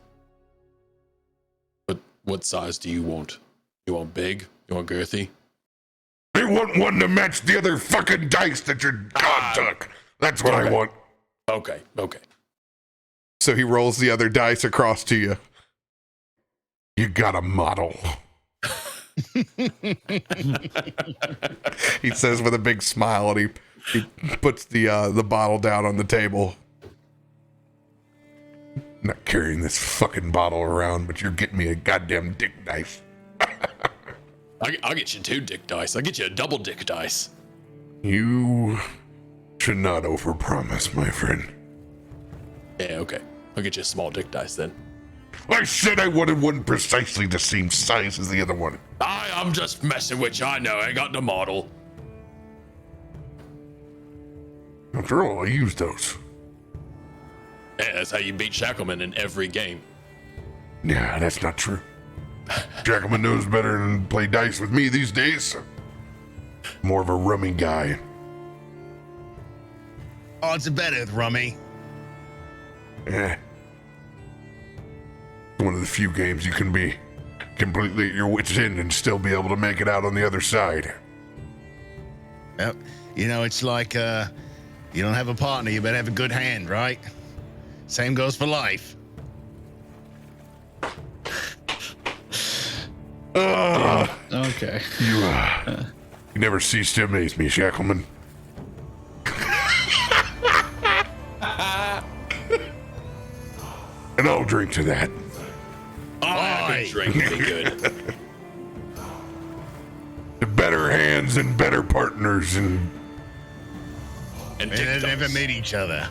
But what size do you want? You want big? You want girthy? I want one to match the other fucking dice that your God took. That's what I Okay. want. Okay. So he rolls the other dice across to you. You got a model. He says with a big smile, and he puts the bottle down on the table. Not carrying this fucking bottle around, but you're getting me a goddamn dick dice. I'll get you 2 dick dice. I'll get you a double dick dice. You should not overpromise, my friend. Yeah, okay. I'll get you a small dick dice then. I said I wanted one precisely the same size as the other one. I'm just messing with you. I know. I got the model. After all, I used those. Yeah, that's how you beat Shackleman in every game. Yeah, that's not true. Shackleman knows better than play dice with me these days. More of a rummy guy. Odds are better with rummy. Eh. One of the few games you can be completely at your wit's end and still be able to make it out on the other side. Yep. You know, it's like you don't have a partner, you better have a good hand, right? Same goes for life. Okay. You never cease to amaze me, Shackleman. And I'll drink to that. I can drink pretty good. To better hands and better partners and And They dick never dice. meet each other.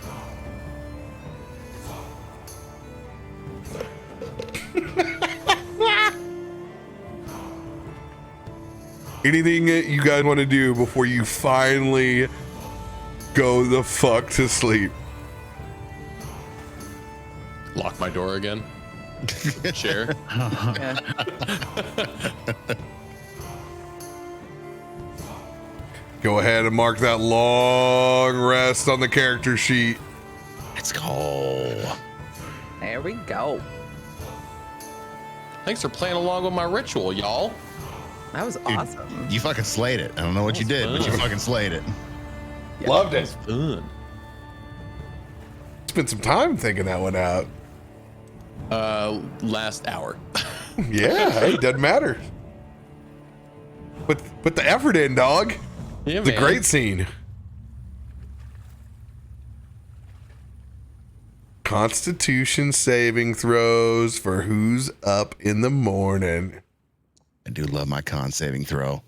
Anything that you guys want to do before you finally go the fuck to sleep. Lock my door again. Chair. Yeah. Go ahead and mark that long rest on the character sheet. Let's go. There we go. Thanks for playing along with my ritual, y'all. That was awesome. You fucking slayed it. I don't know what you did, but you fucking slayed it. Loved it. Fun. Spent some time thinking that one out. Last hour. Yeah, hey, doesn't matter. Put the effort in, dog. Yeah, It's a great scene. Constitution saving throws for who's up in the morning. I do love my con saving throw.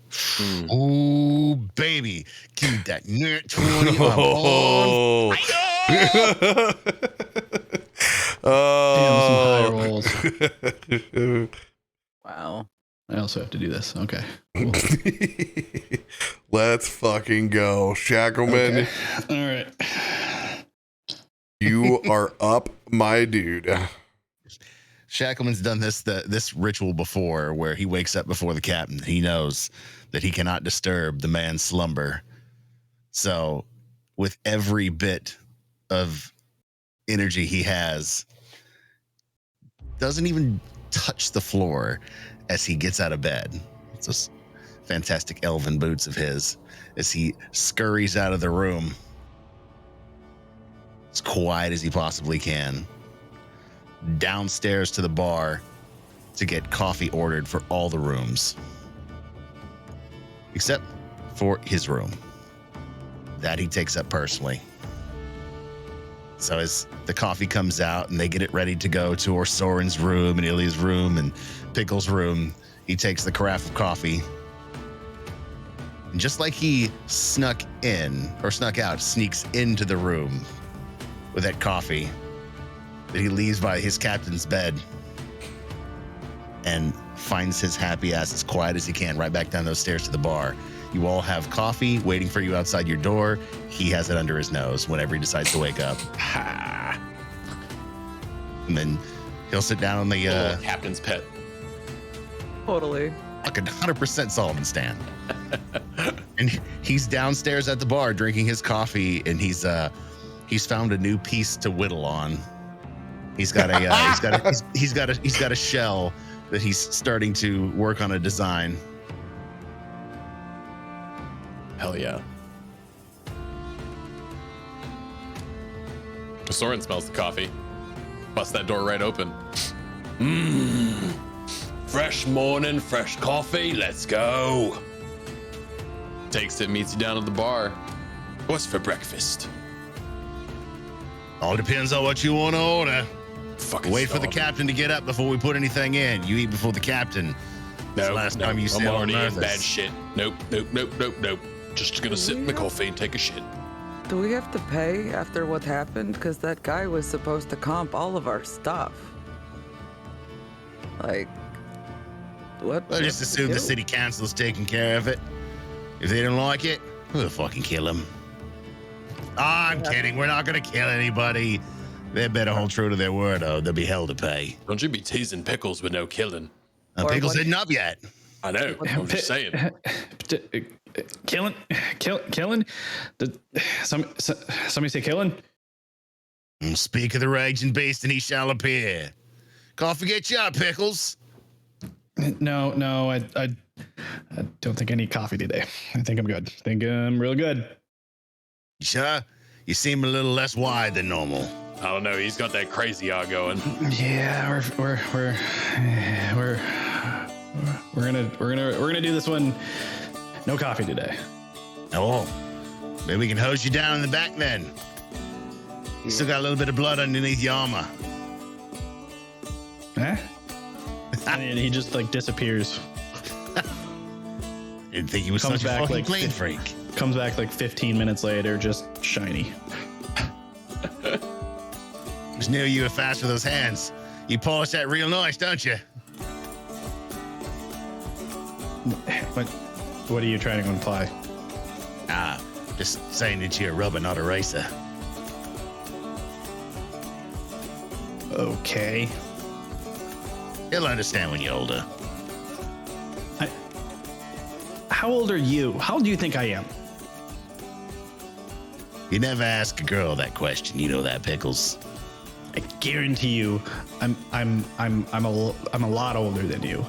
Ooh, baby. Keep that net 20 on. Damn, some high rolls. Wow. I also have to do this. Okay. Cool. Let's fucking go. Shackleman, Okay. All right. you are up, my dude. Shackleman's done this ritual before where he wakes up before the captain. He knows that he cannot disturb the man's slumber. So with every bit of energy he has, doesn't even touch the floor as he gets out of bed. It's those fantastic elven boots of his as he scurries out of the room as quiet as he possibly can, downstairs to the bar to get coffee ordered for all the rooms except for his room that he takes up personally. So as the coffee comes out and they get it ready to go to Osorin's room and Illia's room and Pickles' room, he takes the carafe of coffee. And just like he snuck out, sneaks into the room with that coffee that he leaves by his captain's bed and finds his happy ass as quiet as he can right back down those stairs to the bar. You all have coffee waiting for you outside your door. He has it under his nose whenever he decides to wake up. Ha! And then he'll sit down on the Captain's pet. Totally. like a 100% Sullivan stand. And he's downstairs at the bar drinking his coffee, and he's found a new piece to whittle on. He's got a shell that he's starting to work on a design. Hell yeah. Osorin smells the coffee. Bust that door right open. Fresh morning, fresh coffee. Let's go. Takes it, meets you down at the bar. What's for breakfast? All depends on what you want to order. Fucking Wait for the starving. captain to get up before we put anything in. You eat before the captain. No, last time you I'm said already on in Earth bad is- shit. Nope. Just gonna sit in my coffee and take a shit. Do we have to pay after what happened? Because that guy was supposed to comp all of our stuff. Like, what? I just assume the city council is taking care of it. If they don't like it, we'll fucking kill them. I'm kidding. We're not going to kill anybody. They better hold true to their word, or they'll be hell to pay. Don't you be teasing Pickles with no killing. Or Pickles what- isn't up yet. I know. I'm just saying. Killing. Somebody say killing. Speak of the raging beast, and he shall appear. Can't forget you, Pickles. No, I don't think I need coffee today. I think I'm good. I think I'm real good. You sure? You seem a little less wide than normal. I don't know. He's got that crazy eye going. Yeah, we're gonna do this one. No coffee today. Oh, maybe we can hose you down in the back then. You still got a little bit of blood underneath your armor. Huh? And he just like disappears. Didn't think he was Comes such a back fucking like clean freak. Comes back like 15 minutes later, just shiny. Just knew you were fast with those hands. You polish that real nice, don't you? What are you trying to imply? Just saying that you're a rubber, not a racer. Okay. You'll understand when you're older. How old are you? How old do you think I am? You never ask a girl that question. You know that, Pickles. I guarantee you, I'm a lot older than you.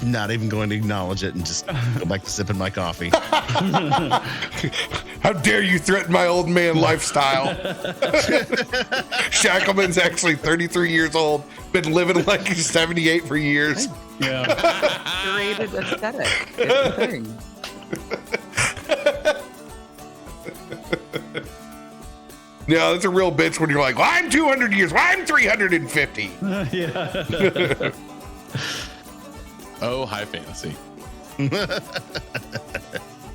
Not even going to acknowledge it and just go back to sipping my coffee. How dare you threaten my old man lifestyle? Shackleman's actually 33 years old, been living like he's 78 for years. Yeah. Curated aesthetic. It's a thing. No, that's a real bitch when you're like, well, I'm 200 years, well, I'm 350. Yeah. Oh, high fantasy.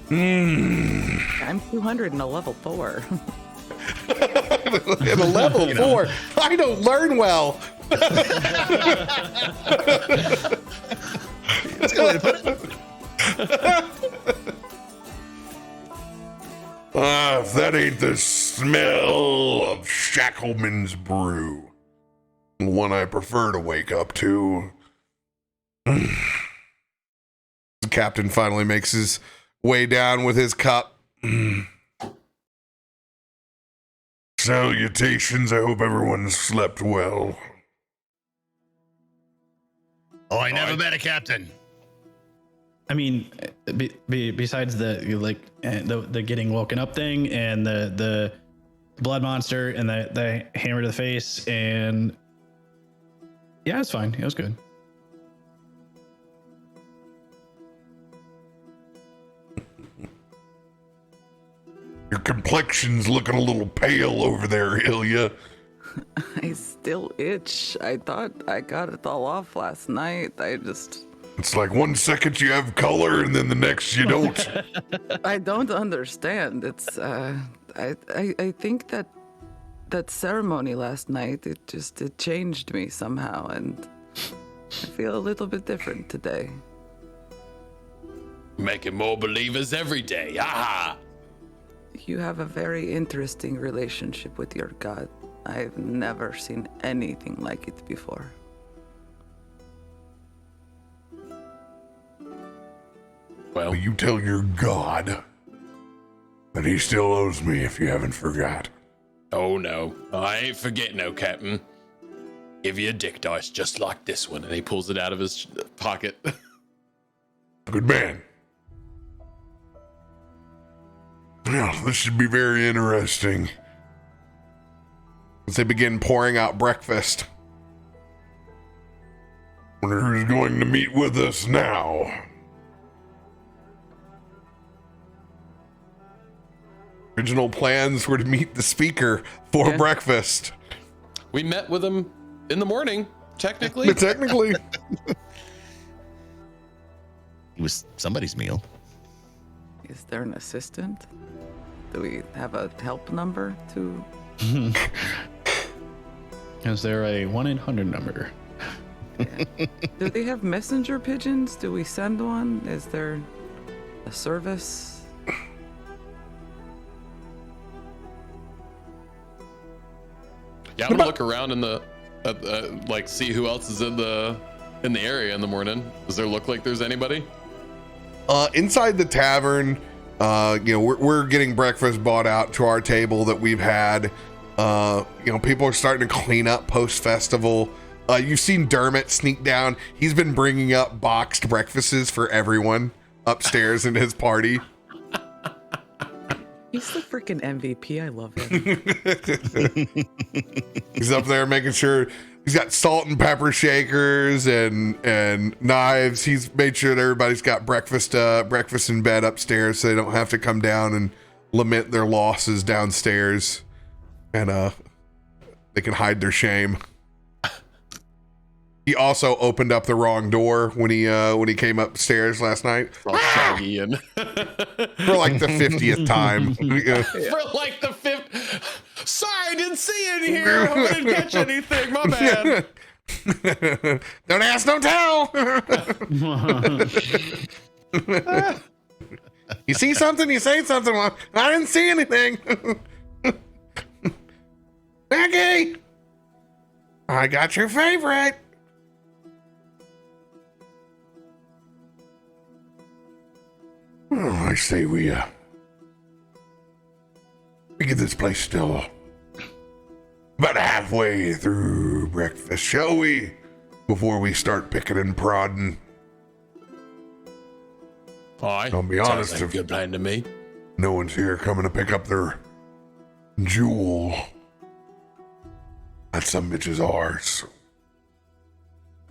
I'm 200 and a level 4. At a level 4, I don't learn well. That's a good way to put it. If that ain't the smell of Shackleman's brew, the one I prefer to wake up to. The captain finally makes his way down with his cup. Salutations, I hope everyone slept well. Oh, I never met a captain. I mean, besides the getting woken up thing and the blood monster and the hammer to the face, and yeah, it's fine. It was good. Your complexion's looking a little pale over there, Illia. I still itch. I thought I got it all off last night. It's like 1 second you have color and then the next you don't. I don't understand. It's I think that ceremony last night, it changed me somehow, and I feel a little bit different today. Making more believers every day. Aha! You have a very interesting relationship with your god. I've never seen anything like it before. Well, You tell your god that he still owes me if you haven't forgot. oh no, I ain't forgetting, no, Captain. Give you a dick dice just like this one, and he pulls it out of his pocket. Good man. Well, this should be very interesting. As they begin pouring out breakfast. Wonder who's going to meet with us now. Original plans were to meet the speaker for breakfast. We met with him in the morning, technically. But technically, It was somebody's meal. Is there an assistant? Do we have a help number to? Is there a 1-800 number? Do they have messenger pigeons? Do we send one? Is there a service? Yeah, I'm gonna look around in the, like, see who else is in the area in the morning. Does there look like there's anybody? inside the tavern, we're getting breakfast bought out to our table that we've had. People are starting to clean up post festival. You've seen Dermot sneak down. He's been bringing up boxed breakfasts for everyone upstairs in his party. He's the freaking MVP. I love him. He's up there making sure he's got salt and pepper shakers and knives. He's made sure that everybody's got breakfast in bed upstairs, so they don't have to come down and lament their losses downstairs, and they can hide their shame. He also opened up the wrong door when he came upstairs last night. All shaggy and For like the 50th time. for like the 50th. Sorry, I didn't see it in here. I didn't catch anything. My bad. Don't ask, don't tell. You see something, you say something. Well, I didn't see anything. Becky, I got your favorite. Oh, I say we get this place still about halfway through breakfast, shall we? Before we start picking and prodding. Aye. I'll be Sounds honest, like a good plan to me. no one's here coming to pick up their jewel. That some bitch is ours.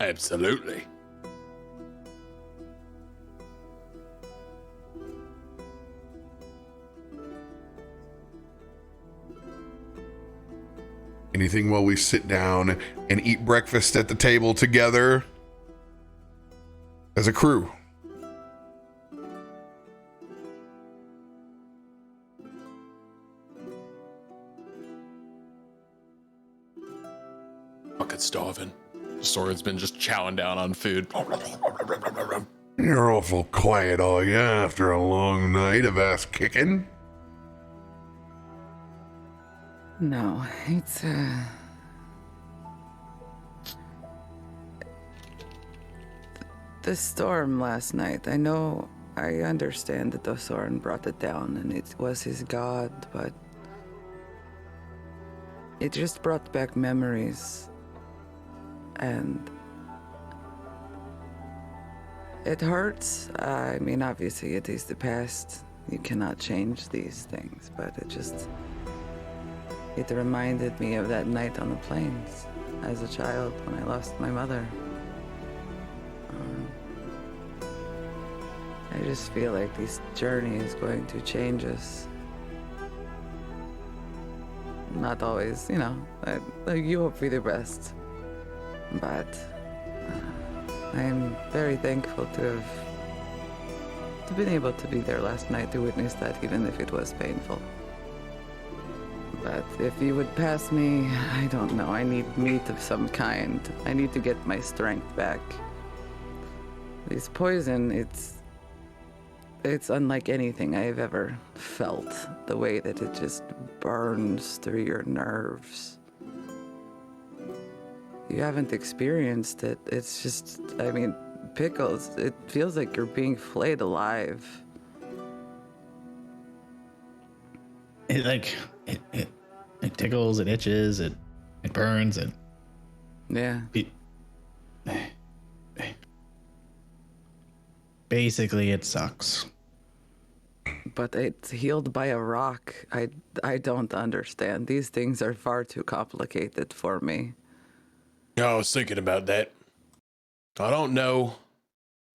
Absolutely. Anything while we sit down and eat breakfast at the table together as a crew? Fucking starving. Soren's been just chowing down on food. You're awful quiet, all ya, after a long night of ass kicking. No, it's the storm last night. I understand that Osorin brought it down and it was his god, but it just brought back memories. And it hurts. I mean, obviously it is the past. You cannot change these things, but it reminded me of that night on the plains as a child when I lost my mother. I just feel like this journey is going to change us. Not always, you hope for the best. But I am very thankful to have been able to be there last night to witness that, even if it was painful. But if you would pass me, I don't know, I need meat of some kind. I need to get my strength back. This poison, it's unlike anything I've ever felt. The way that it just burns through your nerves. You haven't experienced it. It's just, Pickles, it feels like you're being flayed alive. It tickles, it itches, it burns, Yeah. Basically it sucks. But it's healed by a rock. I don't understand. These things are far too complicated for me. I was thinking about that. I don't know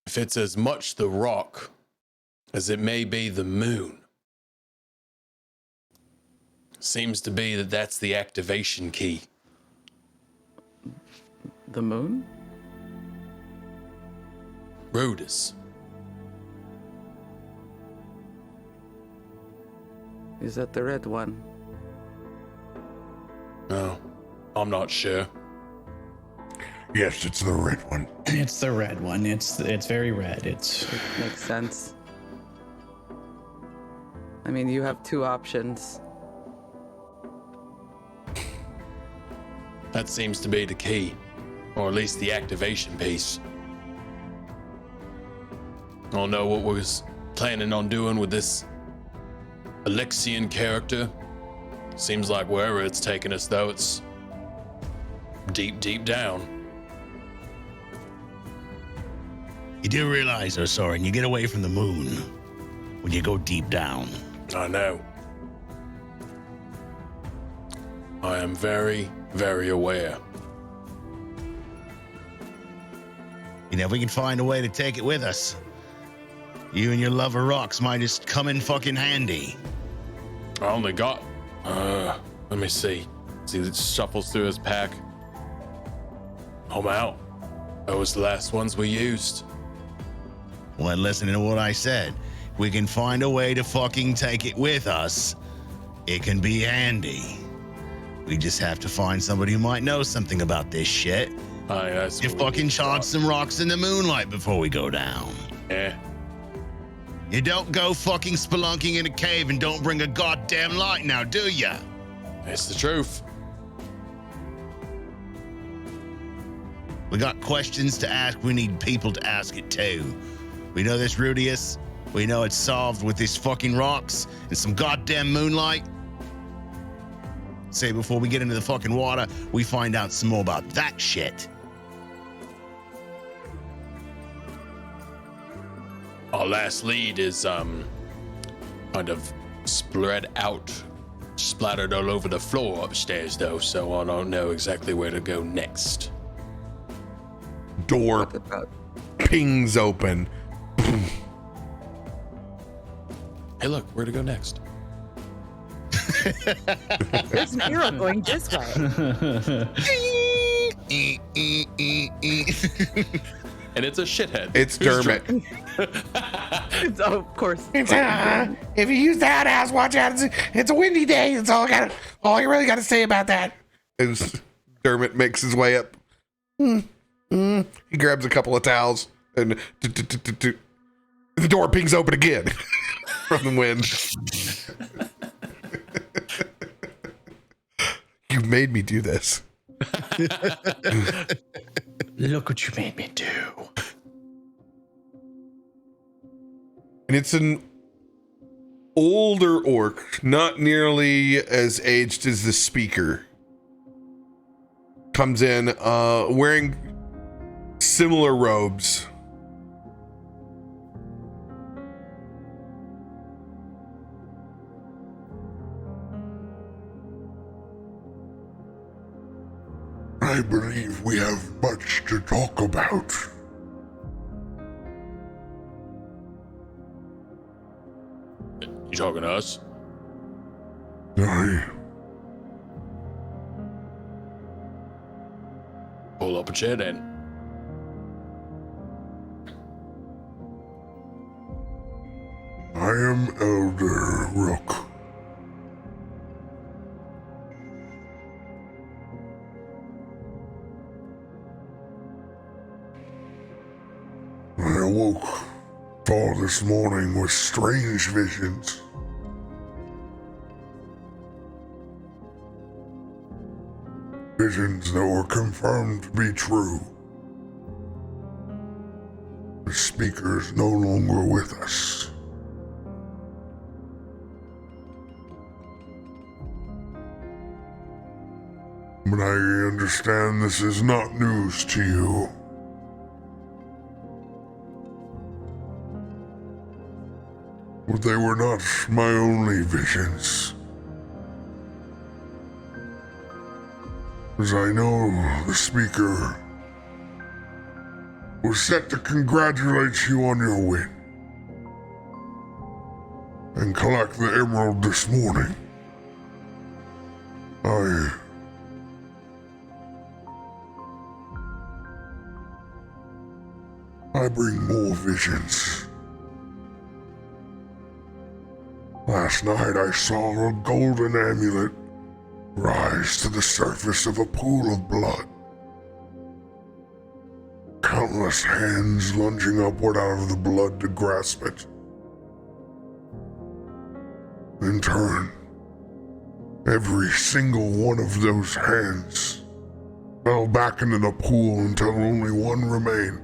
if it's as much the rock as it may be the moon. Seems to be that that's the activation key. The moon? Rhodus. Is that the red one? No, I'm not sure. Yes, it's the red one. It's the red one. It's very red. It makes sense. I mean, you have two options. That seems to be the key, or at least the activation piece. I don't know what we was planning on doing with this Alexian character. Seems like wherever it's taking us, though, it's deep, deep down. You do realize, Osorin, you get away from the moon when you go deep down. I know. I am very, very aware. You know, if we can find a way to take it with us, you and your love of rocks might just come in fucking handy. I only got, let me see. See, it shuffles through his pack. I'm out. That was the last ones we used. Well, then listen to what I said. We can find a way to fucking take it with us. It can be handy. We just have to find somebody who might know something about this shit. Aye, that's You what we fucking need. charge some rocks in the moonlight before we go down. Yeah. You don't go fucking spelunking in a cave and don't bring a goddamn light now, do ya? It's the truth. We got questions to ask. We need people to ask it too. We know this Rudius. We know it's solved with these fucking rocks and some goddamn moonlight. Say before we get into the fucking water, we find out some more about that shit. Our last lead is kind of spread out, splattered all over the floor upstairs though, so I don't know exactly where to go next. Door pings open. Hey, look, where to go next? There's an arrow going this way. And it's a shithead. It's who's Dermot. drunk. Oh, of course. It's if you use that ass, watch out. It's a windy day. That's all all you really got to say about that. As Dermot makes his way up, he grabs a couple of towels and the door pings open again from the wind. You made me do this. Look what you made me do. And it's an older orc, not nearly as aged as the speaker. Comes in wearing similar robes. I believe we have much to talk about. You talking to us? I Pull up a chair then. am Elder Rook. I awoke all this morning with strange visions. Visions that were confirmed to be true. The speaker is no longer with us. But I understand this is not news to you. But they were not my only visions. As I know, the speaker was set to congratulate you on your win and collect the emerald this morning. I bring more visions. Last night I saw a golden amulet rise to the surface of a pool of blood. Countless hands lunging upward out of the blood to grasp it. In turn, every single one of those hands fell back into the pool until only one remained.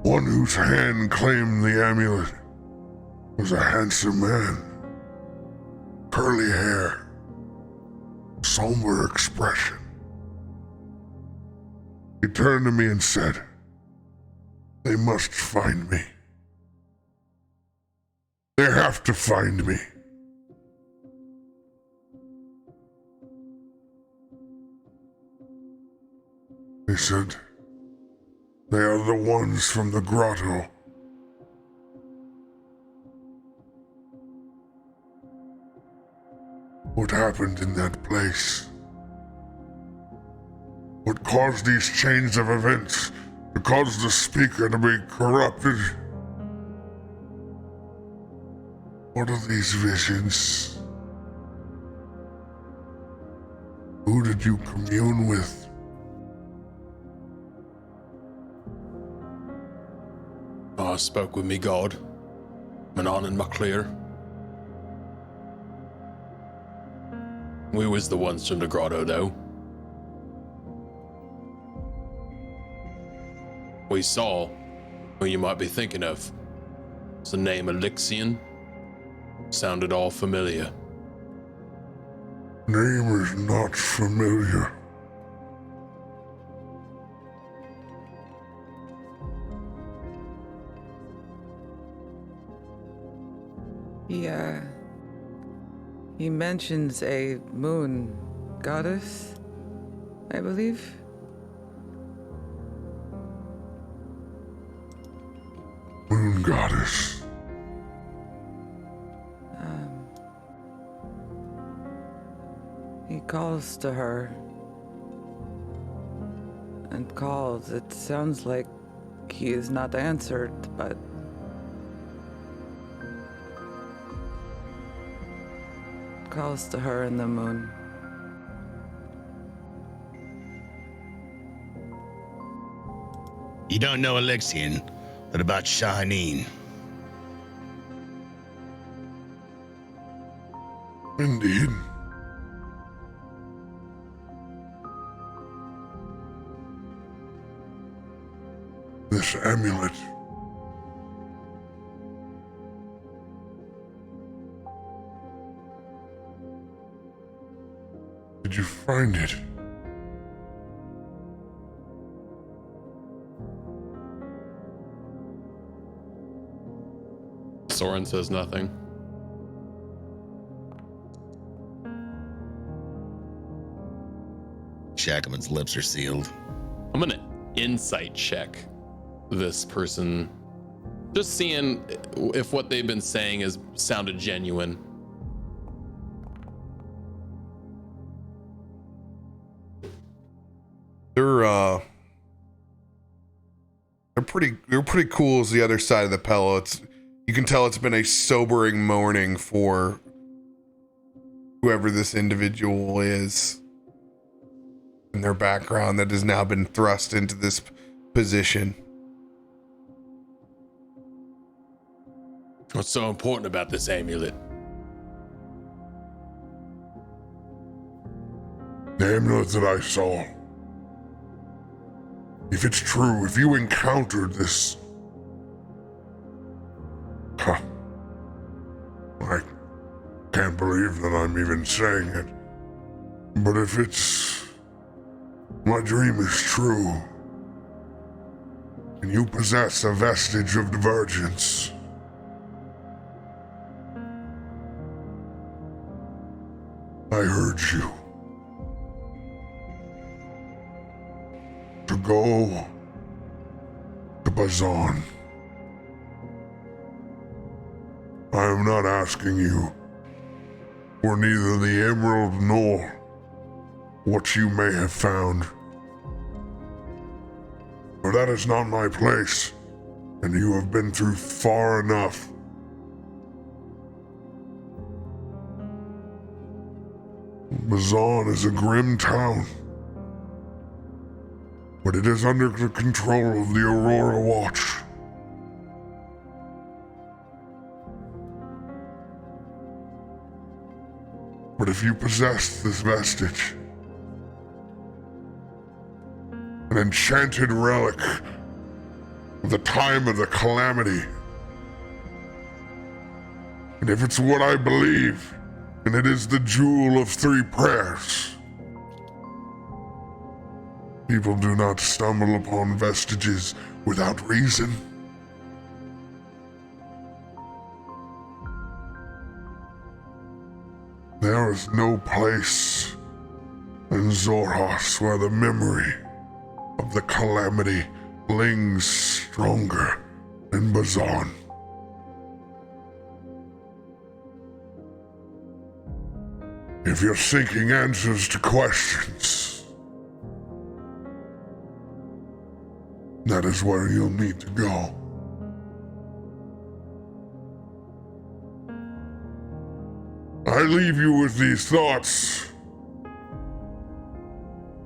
One whose hand claimed the amulet was a handsome man. Curly hair, somber expression. He turned to me and said, "They must find me. They have to find me." He said, "They are the ones from the grotto." What happened in that place? What caused these chains of events to cause the speaker to be corrupted? What are these visions? Who did you commune with? spoke with me god, Manon and Maclear. We was the ones from the grotto, though. We saw who you might be thinking of. It's the name Elixion. Sounded all familiar. Name is not familiar. Yeah. He mentions a moon goddess, I believe. Moon goddess. He calls to her. And calls. It sounds like he is not answered, but calls to her in the moon. You don't know Elixion, but about Shahaneen. Indeed. This amulet. Did you find it? Soren says nothing. Shackleman's lips are sealed. I'm gonna insight check this person. Just seeing if what they've been saying has sounded genuine. They're pretty cool as the other side of the pillow. You can tell it's been a sobering morning for whoever this individual is in their background that has now been thrust into this position. What's so important about this amulet? The amulet that I saw. If it's true, if you encountered this... Huh. I can't believe that I'm even saying it. But if it's... my dream is true, and you possess a vestige of divergence, I urge you to go to Bazan. I am not asking you for neither the emerald nor what you may have found. For that is not my place, and you have been through far enough. Bazan is a grim town, but it is under the control of the Aurora Watch. But if you possess this vestige, an enchanted relic of the time of the calamity, and if it's what I believe, and it is the jewel of 3 prayers, people do not stumble upon vestiges without reason. There is no place in Zorhas where the memory of the calamity lings stronger than Bazan. If you're seeking answers to questions, that is where you'll need to go. I leave you with these thoughts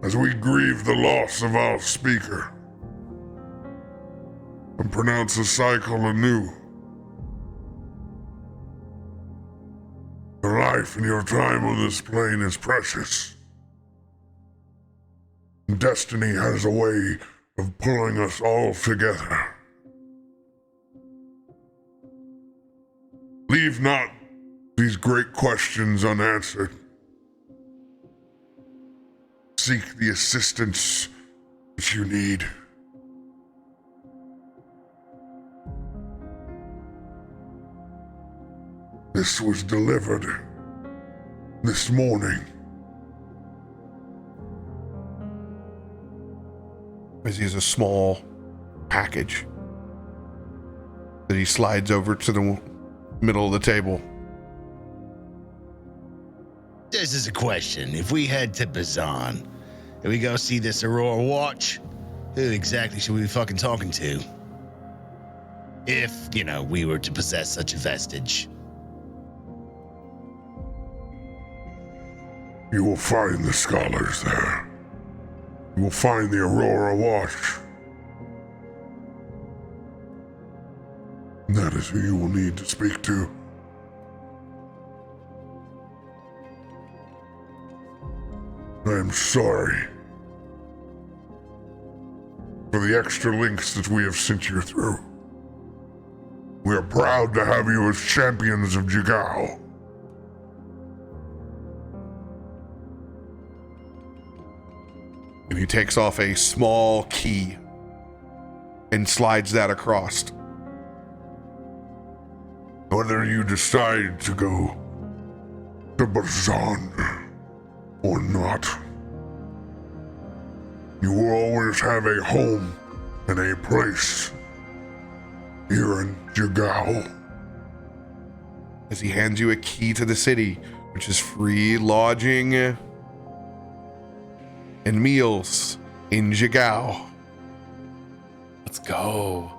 as we grieve the loss of our speaker. and pronounce the cycle anew. Your life and your time on this plane is precious. Destiny has a way of pulling us all together. Leave not these great questions unanswered. Seek the assistance that you need. This was delivered this morning. As he has a small package that he slides over to the middle of the table. This is a question. If we head to Bazan and we go see this Aurora Watch, who exactly should we be fucking talking to? If, we were to possess such a vestige. You will find the scholars there. You will find the Aurora Watch. That is who you will need to speak to. I am sorry for the extra links that we have sent you through. We are proud to have you as champions of Jigao. And he takes off a small key and slides that across. Whether you decide to go to Bazan or not, you will always have a home and a place here in Jigao. As he hands you a key to the city, which is free lodging and meals in Jigao. Let's go.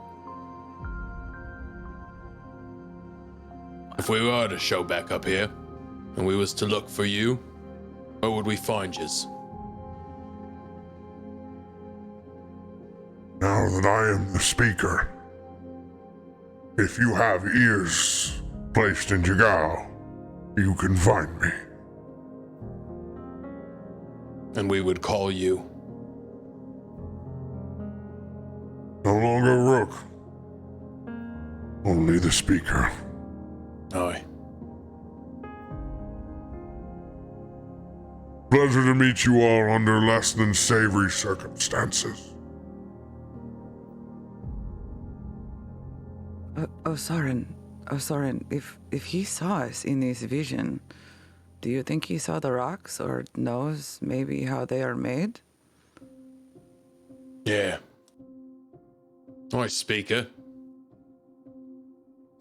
If we were to show back up here, and we was to look for you, where would we find yous? Now that I am the speaker, if you have ears placed in Jigao, you can find me. And we would call you. No longer Rook, only the speaker. Aye. Pleasure to meet you all under less than savory circumstances. Osorin, if he saw us in this vision, do you think he saw the rocks or knows maybe how they are made? Yeah. Aye, speaker.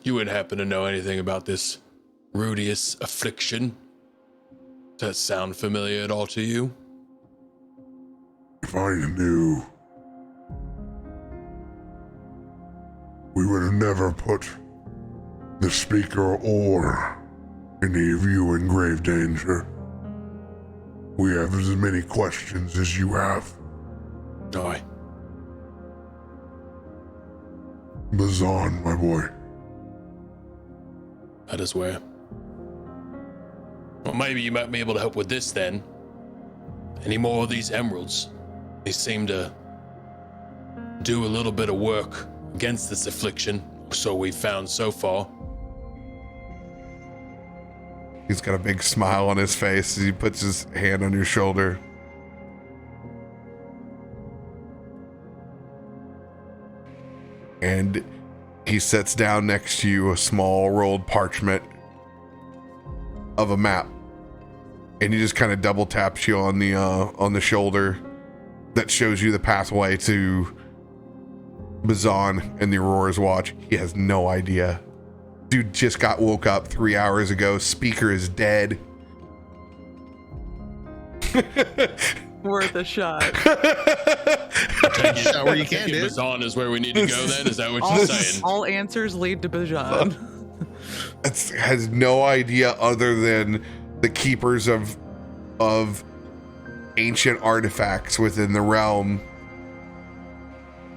You wouldn't happen to know anything about this Rudius affliction? Does that sound familiar at all to you? If I knew, we would have never put the speaker or any of you in grave danger. We have as many questions as you have. Aye. Bazan, my boy. That is where. Well, maybe you might be able to help with this then. Any more of these emeralds? They seem to do a little bit of work against this affliction, so we've found so far. He's got a big smile on his face as he puts his hand on your shoulder. And he sets down next to you a small rolled parchment of a map. And he just kind of double taps you on the shoulder that shows you the pathway to Bazan and the Aurora's Watch. He has no idea. Dude just got woke up 3 hours ago. Speaker is dead. Worth a shot. Take a shot where you can, dude. Bazan is where we need to go then? Is that what you're saying? All answers lead to Bajan. Has no idea other than the keepers of ancient artifacts within the realm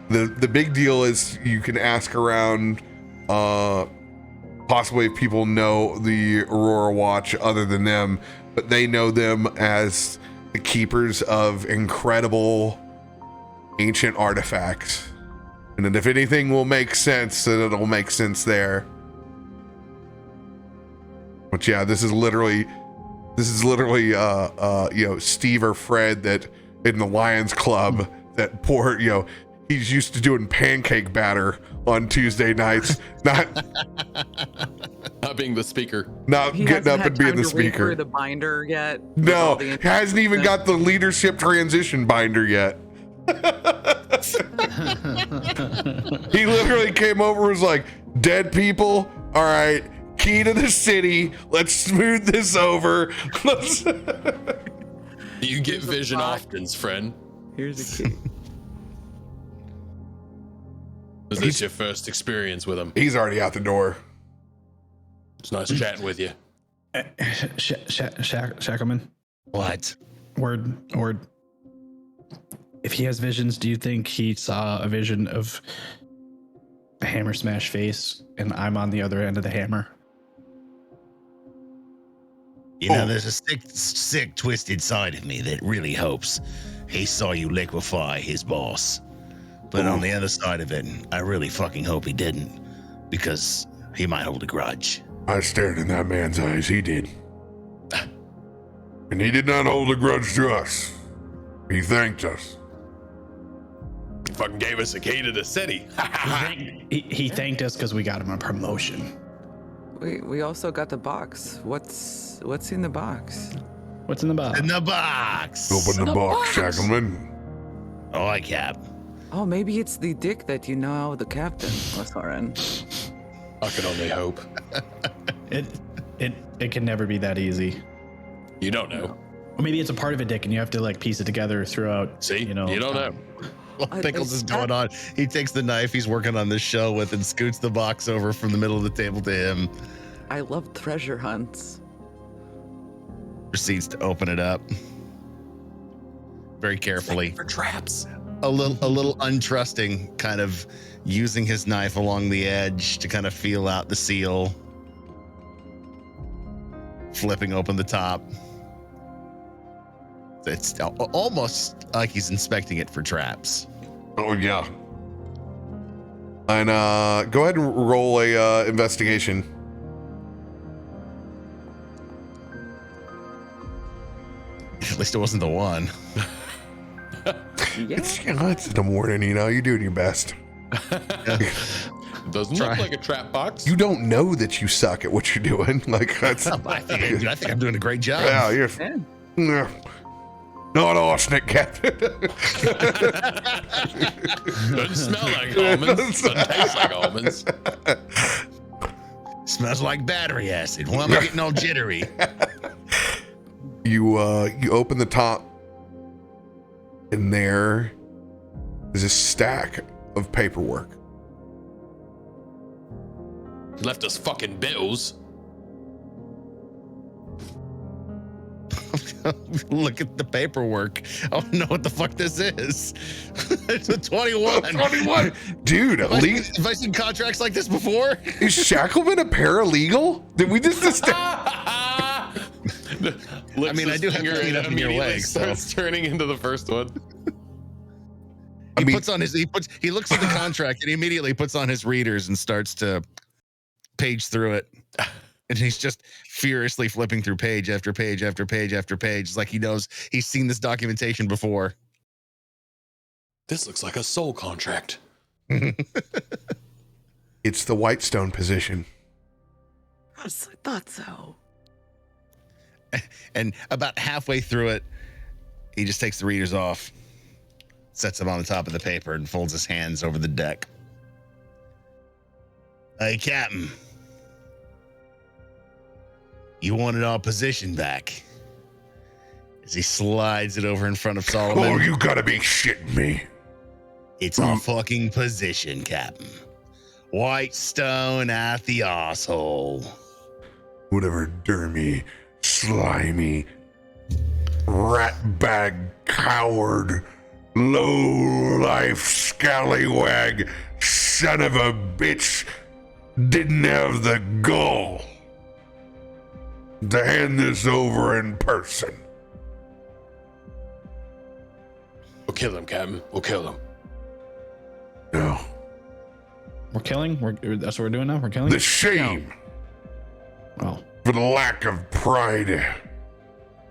The big deal is you can ask around, possibly if people know the Aurora Watch other than them, but they know them as the keepers of incredible ancient artifacts. And then if anything will make sense, then it'll make sense there. But yeah, this is literally, Steve or Fred that in the Lions Club that poor, he's used to doing pancake batter on Tuesday nights, not being the speaker. Not He getting hasn't up had and being time the to read speaker. through the binder yet. No, hasn't even got the leadership transition binder yet. He literally came over and was like, dead people, all right, key to the city, let's smooth this over. You get Here's a vision box. often, friend. Here's a key. Is this your first experience with him? He's already out the door. It's nice chatting with you. Shackleman, What? word. If he has visions, do you think he saw a vision of a hammer smash face and I'm on the other end of the hammer? You know, there's a sick, twisted side of me that really hopes he saw you liquefy his boss. But on the other side of it, I really fucking hope he didn't, because he might hold a grudge. I stared in that man's eyes. He did. And he did not hold a grudge to us. He thanked us. He fucking gave us a key to the city. He thanked us because we got him a promotion. We also got the box. What's in the box? What's in the box? In the box! Open the box, Shackleman. Oh, I cap. Oh, maybe it's the dick that you know the captain, Osorin. I can only hope. It can never be that easy. You don't know. Or maybe it's a part of a dick and you have to like piece it together throughout. See? you don't know. While Pickles is going on, he takes the knife he's working on this show with and scoots the box over from the middle of the table to him. I love treasure hunts. Proceeds to open it up very carefully. For traps. A little untrusting, kind of using his knife along the edge to kind of feel out the seal. Flipping open the top. It's almost like he's inspecting it for traps. Oh yeah. And go ahead and roll a investigation. At least it wasn't the one. Yeah. It's in the morning, you're doing your best. Doesn't look like a trap box. You don't know that you suck at what you're doing. Like that's I think I'm doing a great job. yeah, you're Yeah. not arsenic, Captain. Doesn't smell like almonds. Doesn't taste like almonds. Smells like battery acid. Why am I getting all jittery? You open the top, and there is a stack of paperwork. Left us fucking bills. Look at the paperwork. I don't know what the fuck this is. It's a 21. 21, dude. Have I seen contracts like this before? Is Shackleman a paralegal? Did we just I mean, I do have to clean up in your legs. So. Starts turning into the first one. He looks at the contract and he immediately puts on his readers and starts to page through it. And he's just furiously flipping through page after page after page after page. It's like he knows he's seen this documentation before. This looks like a soul contract. It's the Whitestone position. I thought so. And about halfway through it, he just takes the readers off, sets them on the top of the paper, and folds his hands over the deck. Hey, Captain. You wanted our position back. As he slides it over in front of Solomon. Oh, you gotta be shitting me. It's our fucking position, Captain. Whitestone at the asshole. Whatever dermy, slimy, rat bag coward low-life scallywag son of a bitch didn't have the gall to hand this over in person. We'll kill him, Captain. We'll kill him. No. We're killing? That's what we're doing now? We're killing? The shame Oh. for the lack of pride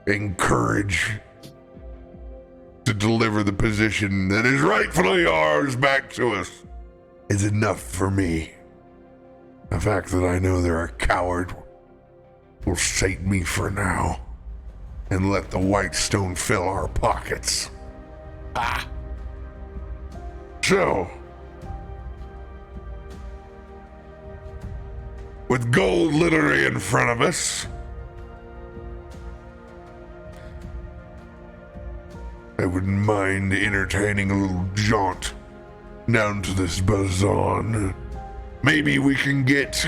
and courage to deliver the position that is rightfully ours back to us is enough for me. The fact that I know they're a coward will sate me for now and let the white stone fill our pockets. Ah! So, with gold literally in front of us, I wouldn't mind entertaining a little jaunt down to this bazaar. Maybe we can get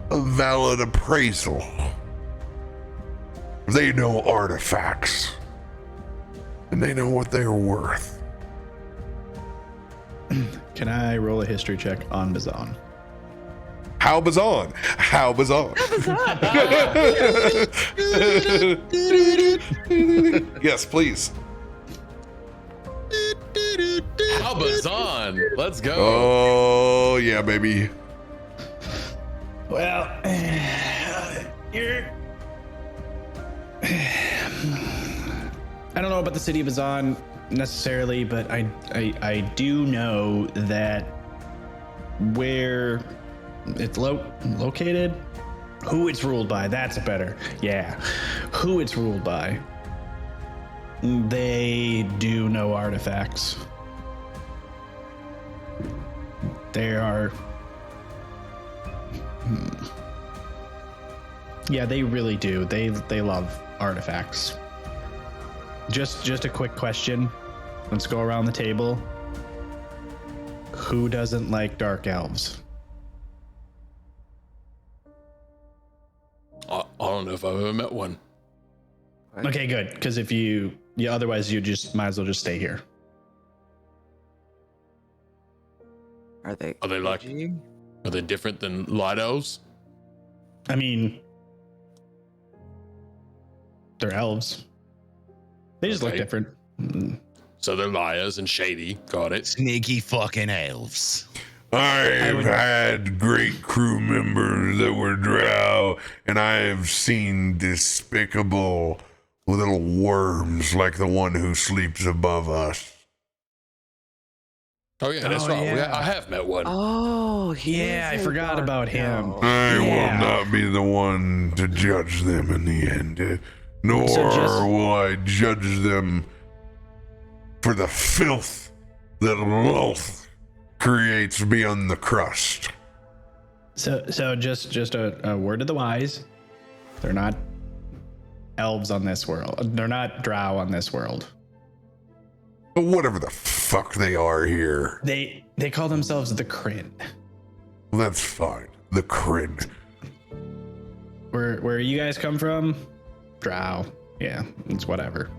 a valid appraisal. They know artifacts, and they know what they're worth. Can I roll a history check on Bazan? How Bazan? How Bazan? Yes, please. How Bazan? Let's go. Oh, yeah, baby. Well, you're. I don't know about the city of Bazan necessarily, but I do know that where it's located, who it's ruled by, that's better. Yeah, who it's ruled by. They do know artifacts. They are. Yeah, they really do. They love artifacts. Just a quick question. Let's go around the table. Who doesn't like dark elves? I don't know if I've ever met one. Okay, good. Because if otherwise you just might as well just stay here. Are they? Are they like? Are they different than light elves? I mean, they're elves. They just look Okay. different. So they're liars and shady. Got it. Sneaky fucking elves. I've had great crew members that were drow, and I've seen despicable little worms like the one who sleeps above us. Oh yeah, that's Oh, right. yeah. I have met one. Oh, Yeah, I forgot about him. I Yeah. will not be the one to judge them in the end, nor So just- will I judge them for the filth that Loth creates beyond the crust. So just a word of the wise. They're not elves on this world. They're not drow on this world. But whatever the fuck they are here, They call themselves the Kryn. that's fine. The Kryn. Where you guys come from? Drow. Yeah, it's whatever.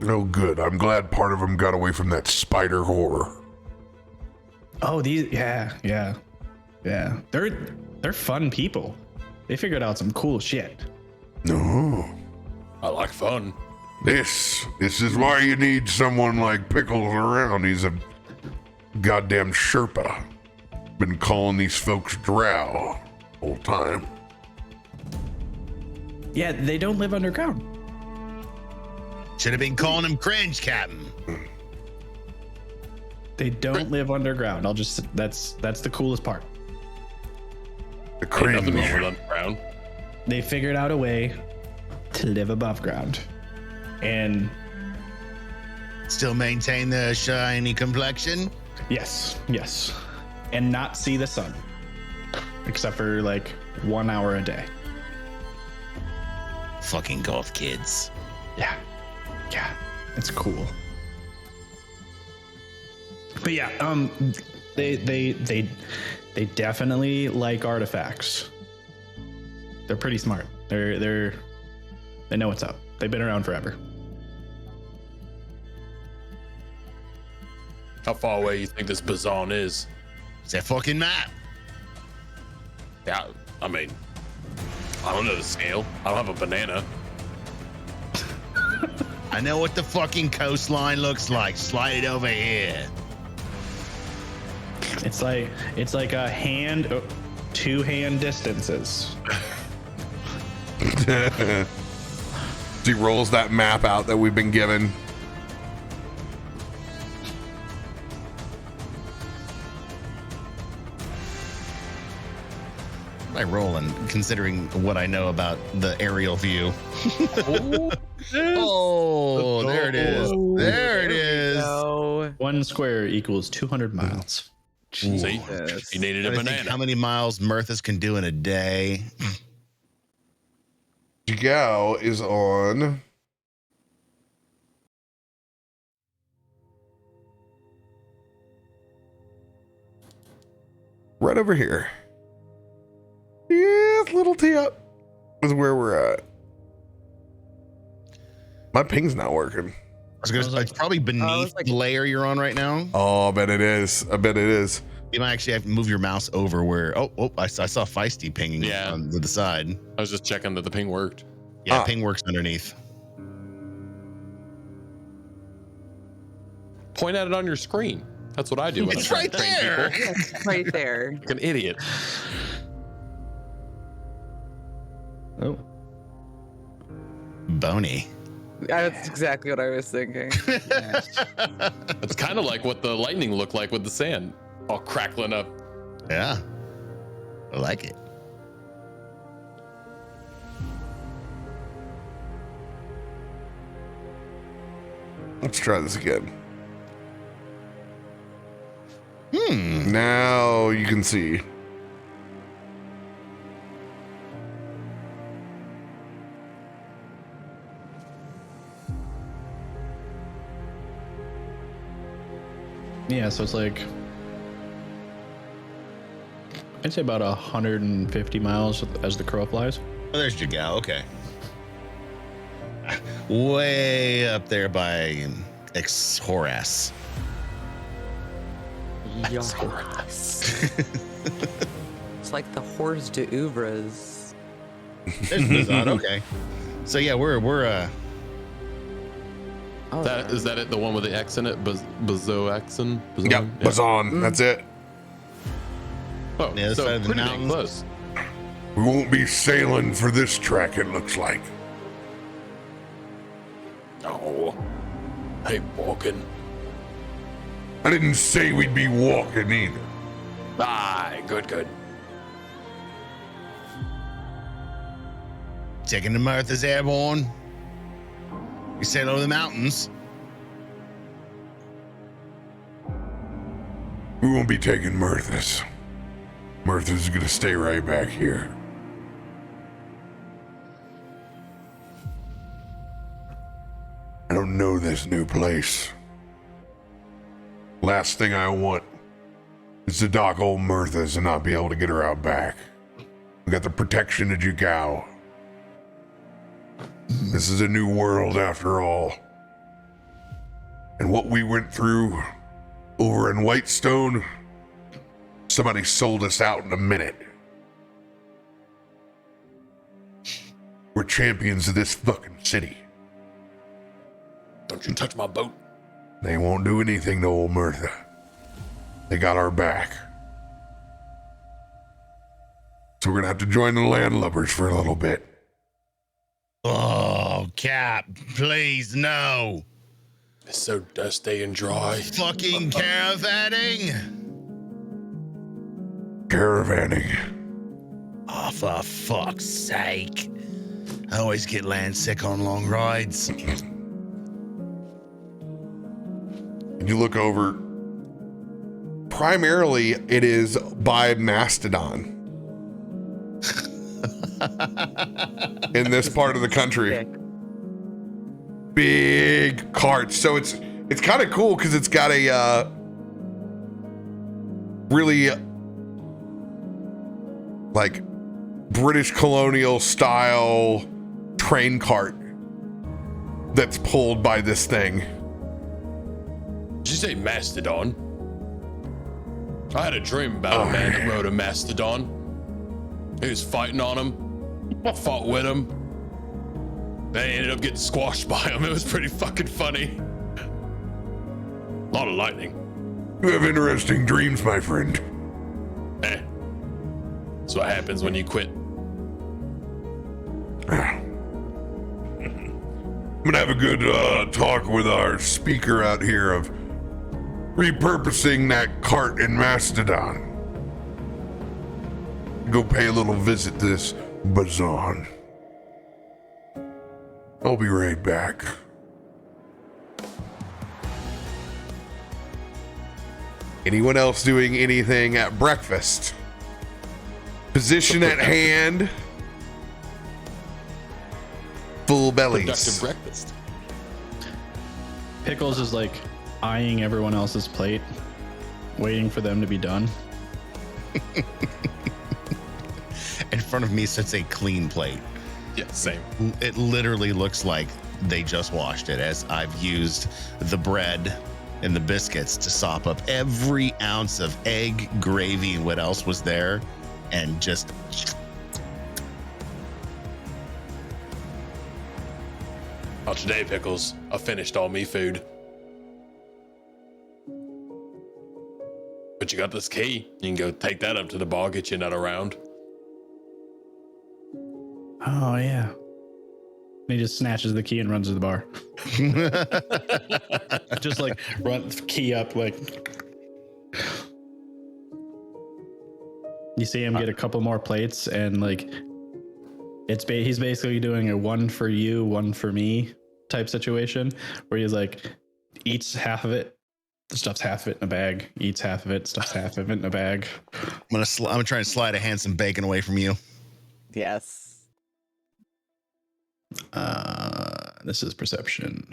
Oh, good. I'm glad part of them got away from that spider horror. Oh, yeah. They're fun people. They figured out some cool shit. No. I like fun. This is why you need someone like Pickles around. He's a goddamn Sherpa. Been calling these folks drow whole time. Yeah, they don't live underground. Should have been calling him cringe, Captain. They don't live underground. That's the coolest part. The Ain't nothing cringe. wrong with underground. They figured out a way to live above ground. And Still maintain the shiny complexion. yes. And not see the sun. Except for like 1 hour a day. Fucking goth kids. Yeah, it's cool. But yeah, they definitely like artifacts. They're pretty smart. They know what's up. They've been around forever. How far away you think this Bazan is? It's that fucking map. Yeah, I mean, I don't know the scale. I don't have a banana. I know what the fucking coastline looks like. Slide it over here. It's like a hand, 2 hand distances. He rolls that map out that we've been given. I rolling, considering what I know about the aerial view. Oh, there it is. There it is. No. 1 square equals 200 miles. See, you needed a I think banana. how many miles Mirthas can do in a day. Jigao is on. Right over here. Yeah, little tee up is where we're at. My ping's not working. I was gonna say, it's probably beneath the layer you're on right now. Oh, I bet it is. I bet it is. You might actually have to move your mouse over where. Oh, I saw Feisty pinging on the side. I was just checking that the ping worked. Yeah, ping works underneath. Point at it on your screen. That's what I do. When It's I'm right trying to train there. people. Right there. Like an idiot. Oh, Bony. That's exactly what I was thinking. It's kind of like what the lightning looked like with the sand all crackling up. Yeah, I like it. Let's try this again. Hmm. Now you can see. yeah. So it's like, I'd say about 150 miles as the crow flies. Oh, there's Jigao. Okay. Way up there by Horace. It's like the Hors d'oeuvres. There's Bazan. Okay. So yeah, we're Oh, Is that it? The one with the X in it? Bazoaxon? Yep, Bazan. That's it. Oh, the other so side of the pretty dang mountains. close. We won't be sailing for this track, it looks like. Oh, hey, walking. I didn't say we'd be walking either. Aye, good. taking the Martha's Airborne. We sail over the mountains. We won't be taking Mirthas. Mirthas is gonna stay right back here. I don't know this new place. Last thing I want is to dock old Mirthas and not be able to get her out back. We got the protection of Jigao. This is a new world after all. And what we went through over in Whitestone, somebody sold us out in a minute. We're champions of this fucking city. Don't you touch my boat. They won't do anything to old Mirtha. They got our back. So we're gonna have to join the landlubbers for a little bit. Oh, Cap, please, no. It's so dusty and dry. Fucking caravanning. Caravanning. Oh, for fuck's sake. I always get land sick on long rides. And you look over. Primarily, it is by Mastodon. In this part of the country. Big carts. So it's kind of cool because it's got a really like British colonial style train cart that's pulled by this thing. you say mastodon? I had a dream about a man that rode a mastodon. He was fighting on him. I fought with him. They ended up getting squashed by him. It was pretty fucking funny. A lot of lightning. You have interesting dreams, my friend. That's what happens when you quit. I'm gonna have a good talk with our speaker out here of repurposing that cart in Mastodon. Go pay a little visit to this bazaar. I'll be right back. Anyone else doing anything at breakfast? Position at hand. Full bellies. Productive breakfast. Pickles is like eyeing everyone else's plate, waiting for them to be done. In front of me sits a clean plate. Yeah, same. It literally looks like they just washed it, as I've used the bread and the biscuits to sop up every ounce of egg, gravy, and what else was there, and just Not today, Pickles. I finished all me food. But you got this key. You can go take that up to the bar, get you another round. Oh yeah. And he just snatches the key and runs to the bar. Just like run key up, like you see him get a couple more plates, and like he's basically doing a one for you, one for me type situation, where he's like eats half of it, stuffs half of it in a bag, eats half of it, stuffs half of it in a bag. I'm gonna try and slide a handsome bacon away from you. Yes. This is perception.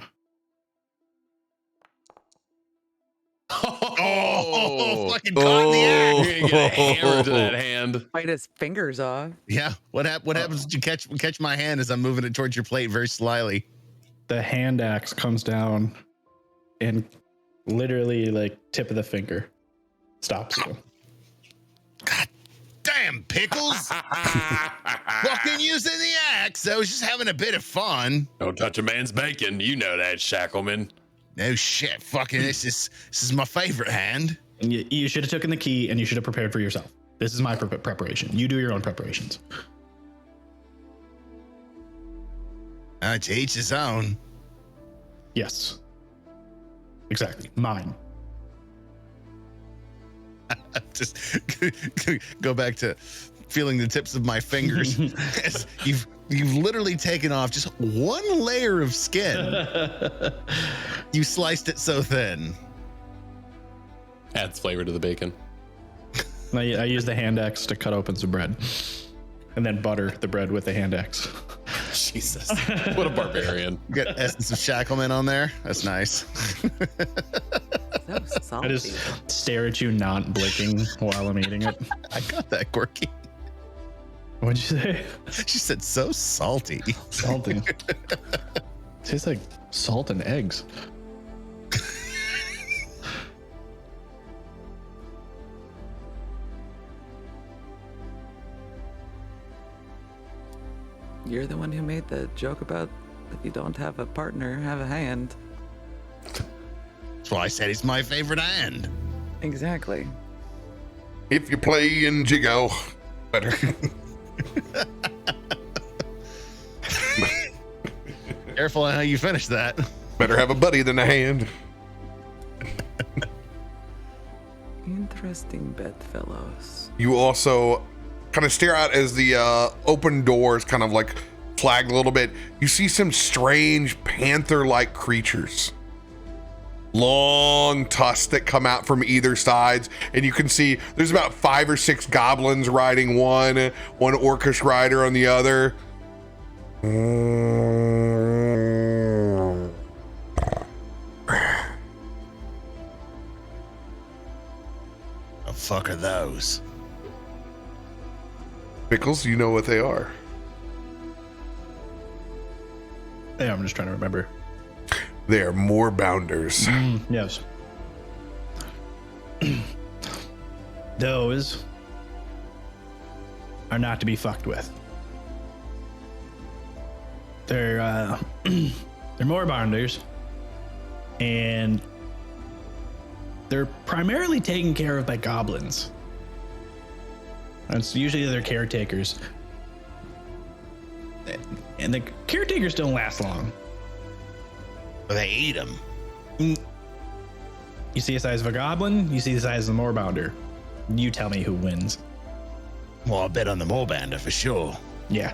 Oh, Fucking caught in the act. you're gonna get a hammer to that hand. Bite his fingers off. Yeah. What happens? Did you catch my hand as I'm moving it towards your plate very slyly? The hand axe comes down and literally like tip of the finger stops you. God damn, Pickles! Fucking using the axe. I was just having a bit of fun. Don't touch a man's bacon. You know that, Shackleman. No shit. Fucking this is my favorite hand. And you should have taken the key, and you should have prepared for yourself. This is my preparation. You do your own preparations. To each his own. Yes. Exactly. Mine. Just go back to feeling the tips of my fingers. As you've literally taken off just one layer of skin. You sliced it so thin. Adds flavor to the bacon. I use the hand axe to cut open some bread, and then butter the bread with the hand axe. Jesus, what a barbarian. You got essence of Shackleman on there. That's nice. So salty. I just stare at you, not blinking while I'm eating it. I got that, Quirky. What'd you say? She said so salty. Salty. Tastes like salt and eggs. You're the one who made the joke about if you don't have a partner, have a hand. That's why I said it's my favorite hand. Exactly. If you play in Jigo, better. Careful on how you finish that. Better have a buddy than a hand. Interesting bedfellows. You also kind of stare out as the open doors kind of like flag a little bit. You see some strange panther-like creatures. Long tusks that come out from either sides, and you can see there's about 5 or 6 goblins riding one orcish rider on the other. The fuck are those? Pickles, you know what they are. Yeah, I'm just trying to remember. They are more bounders. Yes. those are not to be fucked with. They're they're moorbounders, and they're primarily taken care of by goblins. That's usually their caretakers. And the caretakers don't last long. But they eat them. You see the size of a goblin, you see the size of the moorbounder. You tell me who wins. Well, I'll bet on the moorbounder for sure. Yeah.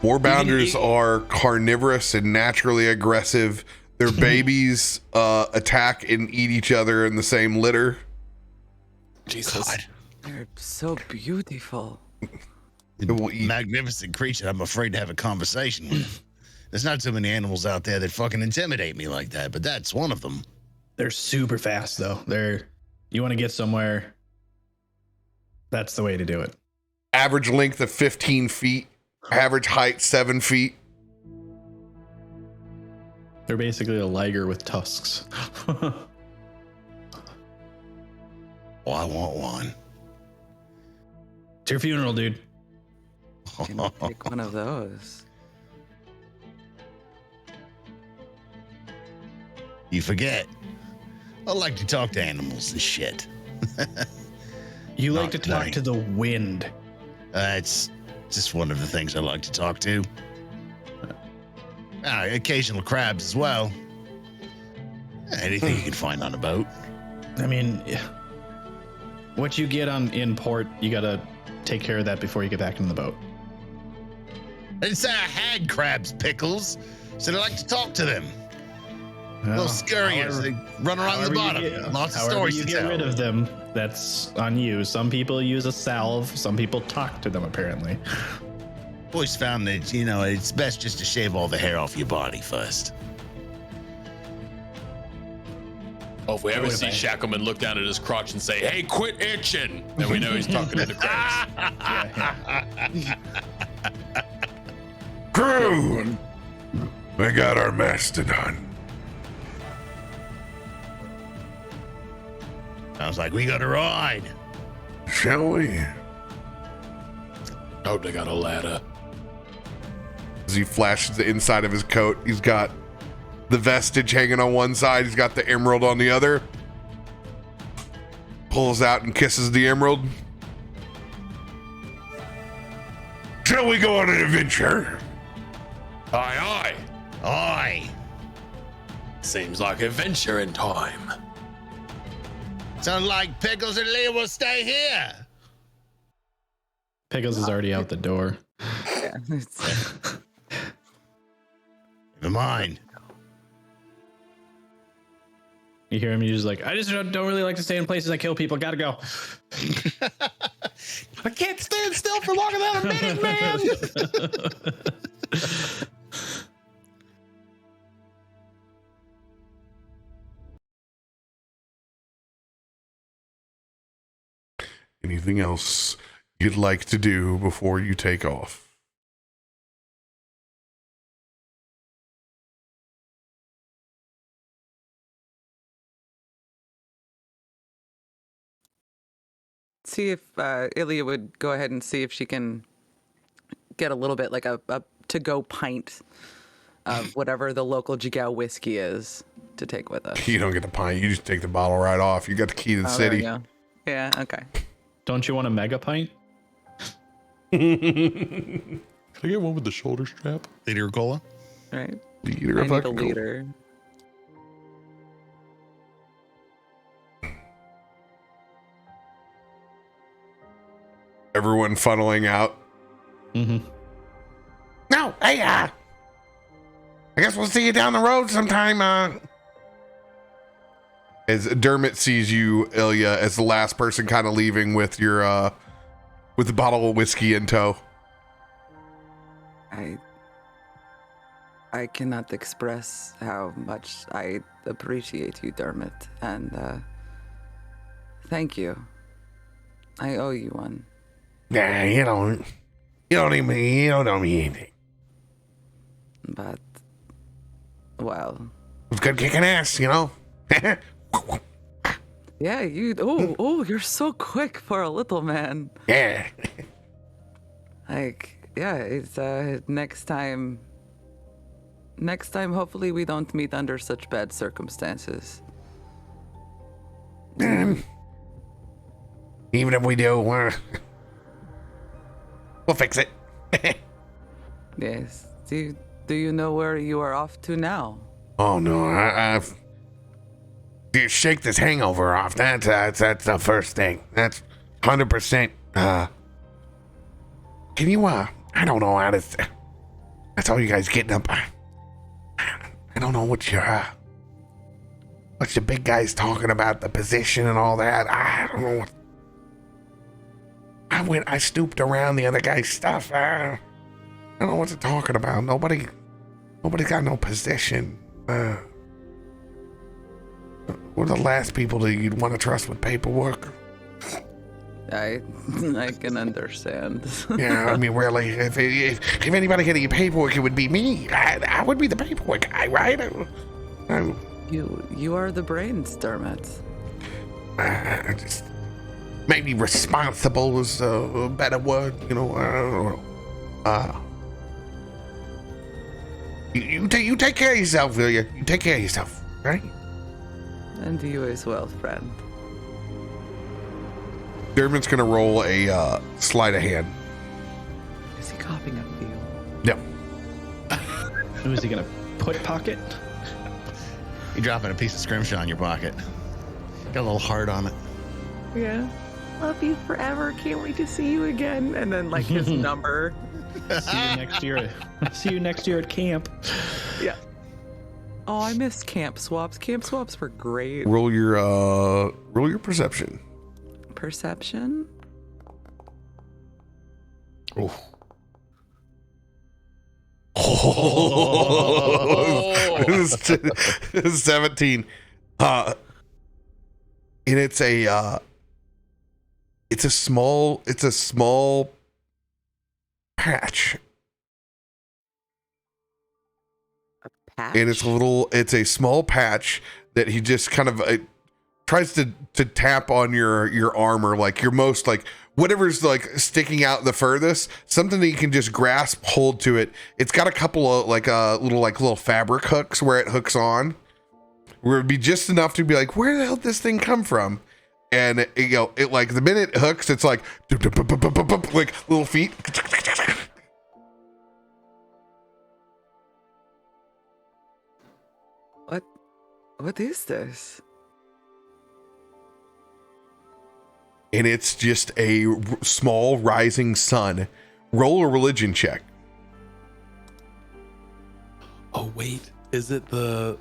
Warbounders are carnivorous and naturally aggressive. Their babies attack and eat each other in the same litter. Jesus. God. They're so beautiful. Magnificent creature I'm afraid to have a conversation with. There's not too many animals out there that fucking intimidate me like that, but that's one of them. They're super fast though. You want to get somewhere, that's the way to do it. Average length of 15 feet. Average height 7 feet. They're basically a liger with tusks. Oh, I want one. It's your funeral, dude. Can I take one of those? You forget. I like to talk to animals and shit. You like Not to talk today. to the wind. It's just one of the things I like to talk to. Occasional crabs as well. Anything you can find on a boat. I mean, what you get in port, you gotta take care of that before you get back in the boat. I didn't say I had crabs, Pickles. Said I like to talk to them. A little scurriers. They run around the bottom. Lots of stories you to get tell. rid of them, that's on you. Some people use a salve. Some people talk to them, apparently. Always found that, it's best just to shave all the hair off your body first. Oh, if we ever see Shackleman look down at his crotch and say, "Hey, quit itching," then we know he's talking to the crabs. Crew! We got our mastodon. Sounds like we got a ride. Shall we? Hope they got a ladder. As he flashes the inside of his coat, he's got the vestige hanging on one side. He's got the emerald on the other. Pulls out and kisses the emerald. Shall we go on an adventure? Aye, aye. Aye. Seems like adventuring time. Sounds like Pickles and Illia will stay here. Pickles is already out the door. Yeah. It's, Never mind. You hear him, he's just like, I just don't really like to stay in places that kill people. Gotta go. I can't stand still for longer than a minute, man. Anything else you'd like to do before you take off? see if Illia would go ahead and see if she can get a little bit like a to-go pint of whatever the local Jigao whiskey is to take with us. You don't get the pint. You just take the bottle right off. You got the key to the Oh, there we city. go. Yeah, okay. Don't you want a mega pint? Can I get one with the shoulder strap? Liter of cola? Right. Leader I of need a fucking gold. leader. Everyone funneling out. Mm-hmm. No, hey, I guess we'll see you down the road sometime. As Dermot sees you, Illia, as the last person kind of leaving with your, with the bottle of whiskey in tow. I cannot express how much I appreciate you, Dermot, and thank you. I owe you one. Nah, you don't owe me anything. But, well, It was good kicking ass, you know? Yeah, you're so quick for a little man. Yeah. Like, yeah, it's next time, hopefully we don't meet under such bad circumstances. Even if we do, we'll fix it. Yes. Do you know where you are off to now? Oh no, I've you shake this hangover off. That's the first thing. That's 100%. Can you I don't know how to. That's all you guys getting up. I don't know what the big guys talking about, the position and all that. I don't know what. I stooped around the other guy's stuff. I don't know what they're talking about. Nobody got no position. We're the last people that you'd want to trust with paperwork. I can understand. Yeah, I mean, really, if anybody getting your paperwork, it would be me. I would be the paperwork guy, right? You are the brains, Dermot. Just maybe responsible is a better word, I don't know. You take care of yourself, Illia. You take care of yourself, right? And you as well, friend. Dermot's gonna roll a sleight of hand. Is he coughing up you? No. Who is he gonna put pocket? You're dropping a piece of scrimshaw in your pocket. Got a little heart on it. Yeah. Love you forever. Can't wait to see you again. And then like his number. See you next year. See you next year at camp. Yeah. Oh, I missed camp swaps. Camp swaps were great. Roll your perception. Perception? Oh. This is 17. And it's a small patch. Patch? And it's a small patch that he just kind of tries to tap on your armor, like your most, like whatever's like sticking out the furthest, something that you can just grasp, hold to it. It's got a couple of little fabric hooks where it hooks on, where it'd be just enough to be like, where the hell did this thing come from? And it like the minute it hooks, it's like little feet. What is this? And it's just a small rising sun. Roll a religion check. Oh wait, is it the?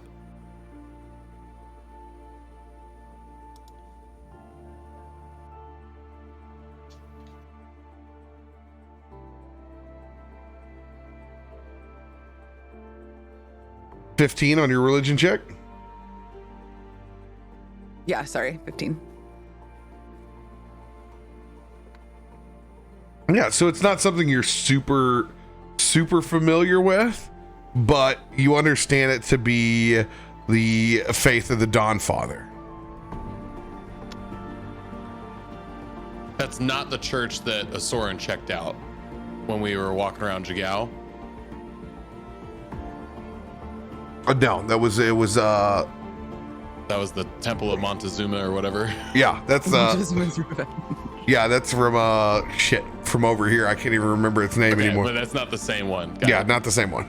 $15 on your religion check. Yeah, sorry, 15. Yeah, so it's not something you're super familiar with, but you understand it to be the faith of the Dawn Father. That's not the church that Osorin checked out when we were walking around Jigao. No, that was That was the Temple of Montezuma or whatever. yeah, that's yeah, that's from over here. I can't even remember its name Okay, anymore. but that's not the same one. Got Yeah, it. not the same one.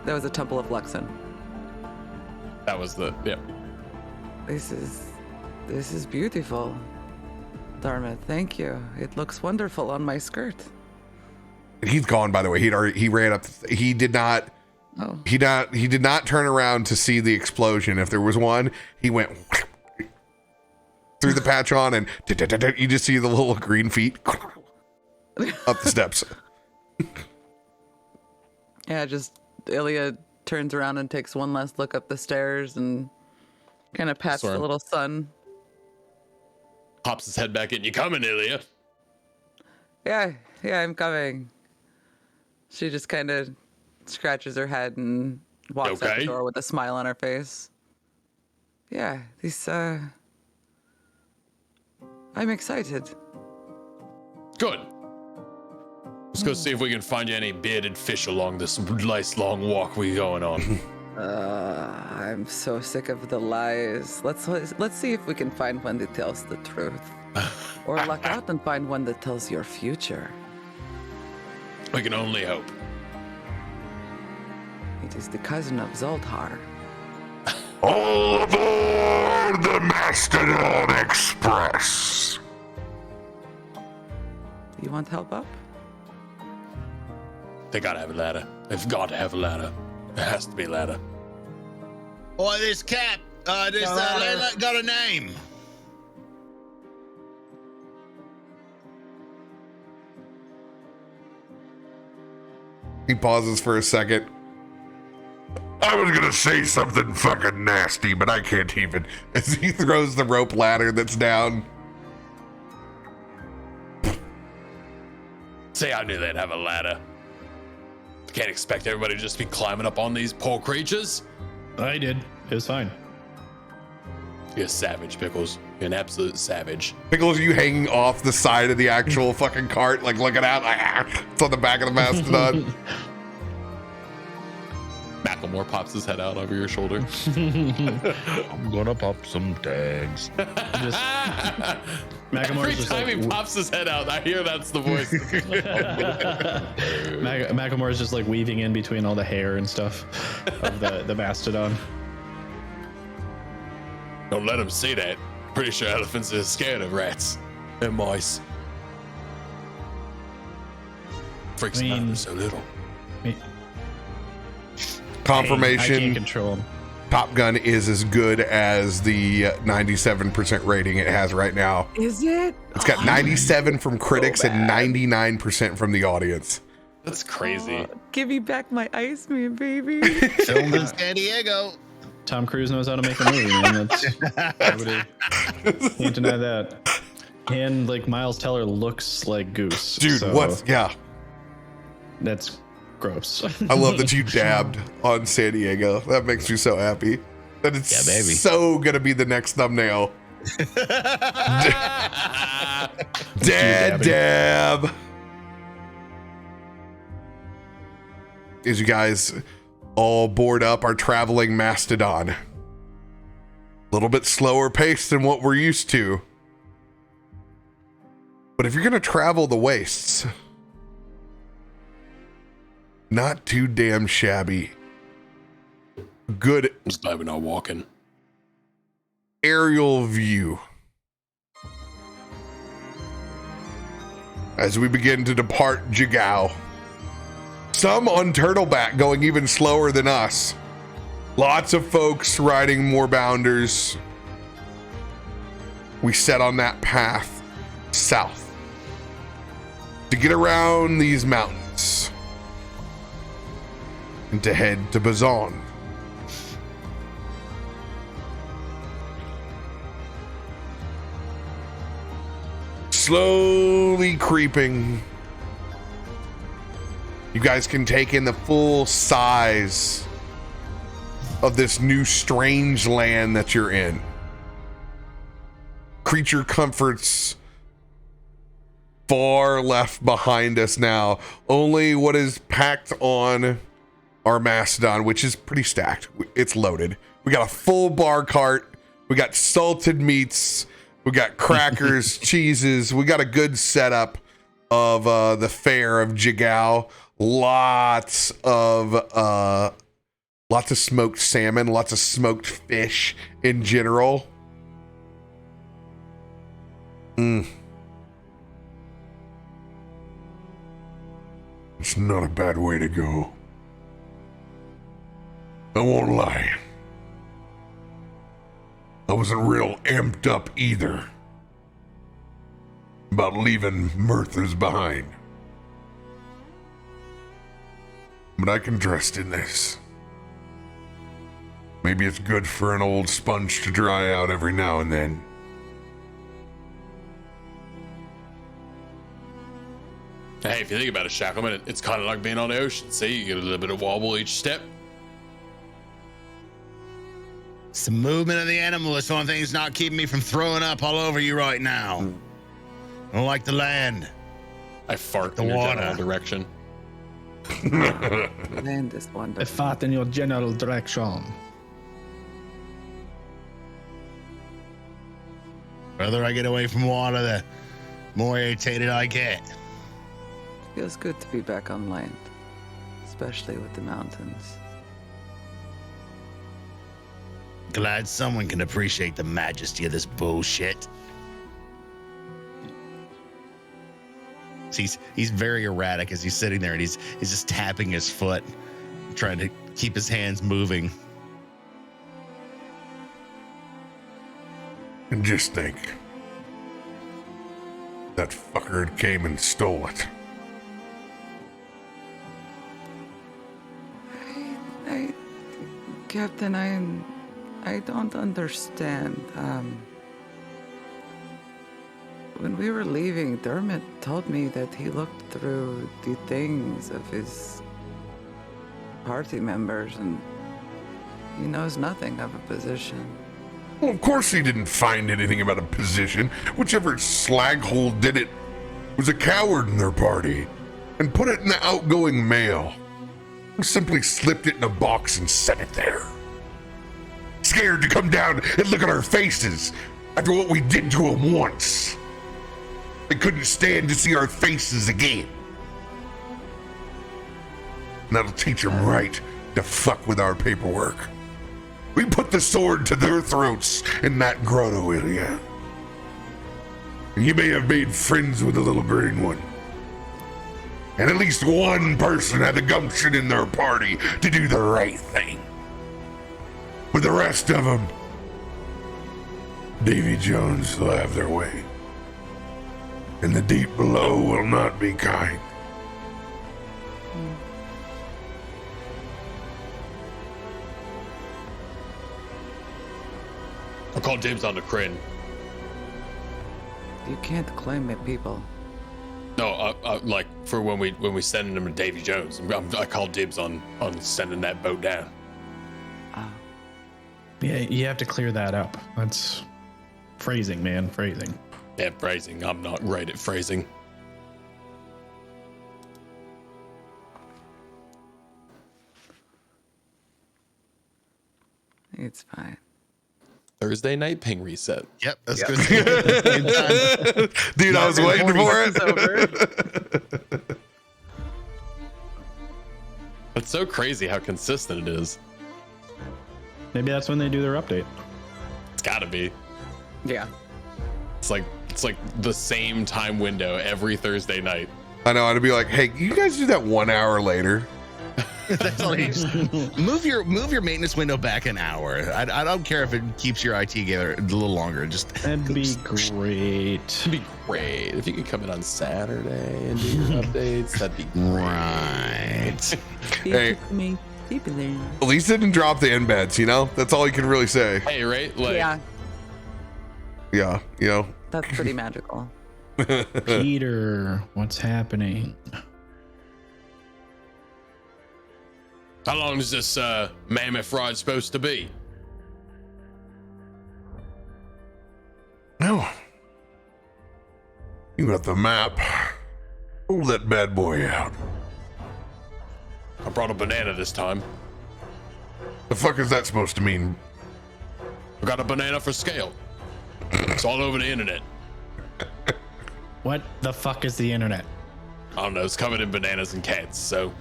That was a Temple of Luxon. That was the This is beautiful. Dharma, thank you. It looks wonderful on my skirt. He's gone, by the way. He ran up. He did not. Oh. He did not turn around to see the explosion. If there was one, he went threw the patch on, and you just see the little green feet up the steps. Yeah, just Illia turns around and takes one last look up the stairs and kind of pats the Sorry. little sun. pops his head back in. You coming, Illia? Yeah, I'm coming. She just kind of scratches her head and walks out Okay. the door with a smile on her face. Yeah, I'm excited. Good. Let's go see if we can find you any bearded fish along this nice long walk we going on. I'm so sick of the lies. Let's see if we can find one that tells the truth. Or luck out and find one that tells your future. We can only hope. It is the cousin of Zoltar. All aboard the Mastodon Express. Do you want help up? They gotta have a ladder. They've got to have a ladder. There has to be a ladder. Boy, this cat, got a name. He pauses for a second. I was gonna say something fucking nasty, but I can't even. As he throws the rope ladder that's down. Say I knew they'd have a ladder. Can't expect everybody to just be climbing up on these poor creatures. I did. It was fine. You're a savage, Pickles. You're an absolute savage. Pickles, are you hanging off the side of the actual fucking cart, like looking out, like it's on the back of the Mastodon? Macklemore pops his head out over your shoulder. I'm gonna pop some tags. Just Every Macklemore's just time like, he pops his head out, I hear that's the voice. Macklemore's just like weaving in between all the hair and stuff of the mastodon. Don't let him see that. Pretty sure elephants are scared of rats and mice. Freaks I them out, mean- they're so little. Confirmation. I can't control him. Top Gun is as good as the 97% rating it has right now. Is it? It's got 97 from critics and 99% from the audience. That's crazy. Give me back my Iceman, baby. Filmed in San Diego. Tom Cruise knows how to make a movie, man. That's nobody can't deny that. And like Miles Teller looks like Goose. Dude, so what? Yeah. That's gross. I love that you dabbed on San Diego. That makes me so happy. That it's Yeah, baby. so gonna be the next thumbnail. Dad dab. As you guys all board up our traveling Mastodon. A little bit slower pace than what we're used to. But if you're gonna travel the wastes, not too damn shabby. Good Just glad we're not walking. aerial view. As we begin to depart Jigao. Some on Turtleback going even slower than us. Lots of folks riding more bounders. We set on that path south to get around these mountains and to head to Bazan. Slowly creeping. You guys can take in the full size of this new strange land that you're in. Creature comforts far left behind us now. Only what is packed on our Mastodon, which is pretty stacked. It's loaded. We got a full bar cart. We got salted meats. We got crackers, cheeses. We got a good setup of the fair of Jigao. Lots of smoked salmon, lots of smoked fish in general. It's not a bad way to go. I won't lie. I wasn't real amped up either about leaving Mirthas behind. But I can trust in this. Maybe it's good for an old sponge to dry out every now and then. Hey, if you think about it, Shackleman, it's kind of like being on the ocean. See, you get a little bit of wobble each step. It's the movement of the animal. It's the only thing that's not keeping me from throwing up all over you right now. I don't like the land. I fart The in your water. general direction. Land is I wonderful. fought in your general direction. The further I get away from water, the more irritated I get. Feels good to be back on land, especially with the mountains. Glad someone can appreciate the majesty of this bullshit. He's very erratic as he's sitting there, and he's just tapping his foot, trying to keep his hands moving. And just think, that fucker came and stole it. Captain, I don't understand. When we were leaving, Dermot told me that he looked through the things of his party members and he knows nothing of a position. Well, of course he didn't find anything about a position. Whichever slaghole did it was a coward in their party and put it in the outgoing mail. Or simply slipped it in a box and set it there. Scared to come down and look at our faces after what we did to him once. They couldn't stand to see our faces again. And that'll teach them right to fuck with our paperwork. We put the sword to their throats in that grotto, Illia. And you may have made friends with the little green one. And at least one person had the gumption in their party to do the right thing. But the rest of them, Davy Jones will have their way. And the deep below will not be kind. I call dibs on the Kryn. You can't claim it, people. No, like for when we send them to Davy Jones, I call dibs on sending that boat down. Yeah, you have to clear that up. That's phrasing, man. Phrasing. Yeah, phrasing. I'm not great at phrasing. It's fine. Thursday night ping reset. Yep, that's good. Good time. Dude, I was waiting for it. It's so crazy how consistent it is. Maybe that's when they do their update. It's gotta be. Yeah. It's like the same time window every Thursday night. I know. I'd be like, hey, you guys do that 1 hour later. That's all you just move your maintenance window back an hour. I don't care if it keeps your IT together a little longer. Just That'd be great. It'd be great if you could come in on Saturday and do your updates. That'd be great. right. Hey. Me. Keep it there. At least they didn't drop the embeds, you know? That's all you can really say. Hey, right? Like, Yeah, Yeah, you know? that's pretty magical. Peter, what's happening? how long is this mammoth ride supposed to be? No. You got the map. Pull that bad boy out. I brought a banana this time. The fuck is that supposed to mean? I got a banana for scale. It's all over the internet. What the fuck is the internet? I don't know. It's covered in bananas and cats. So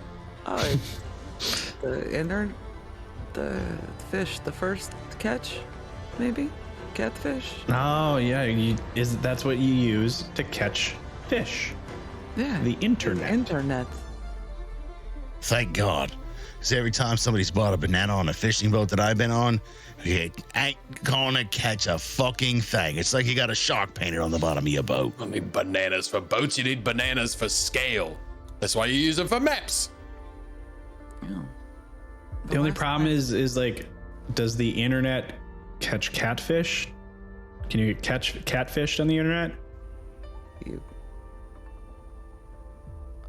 Oh, the fish, the first catch, maybe? Catfish? Oh yeah, that's what you use to catch fish. Yeah. The internet. Internet. Thank God. Because every time somebody's bought a banana on a fishing boat that I've been on, you ain't gonna catch a fucking thing. It's like you got a shark painted on the bottom of your boat. I need bananas for boats. You need bananas for scale. That's why you use them for maps. Yeah. The only problem is like, does the internet catch catfish? Can you catch catfish on the internet? You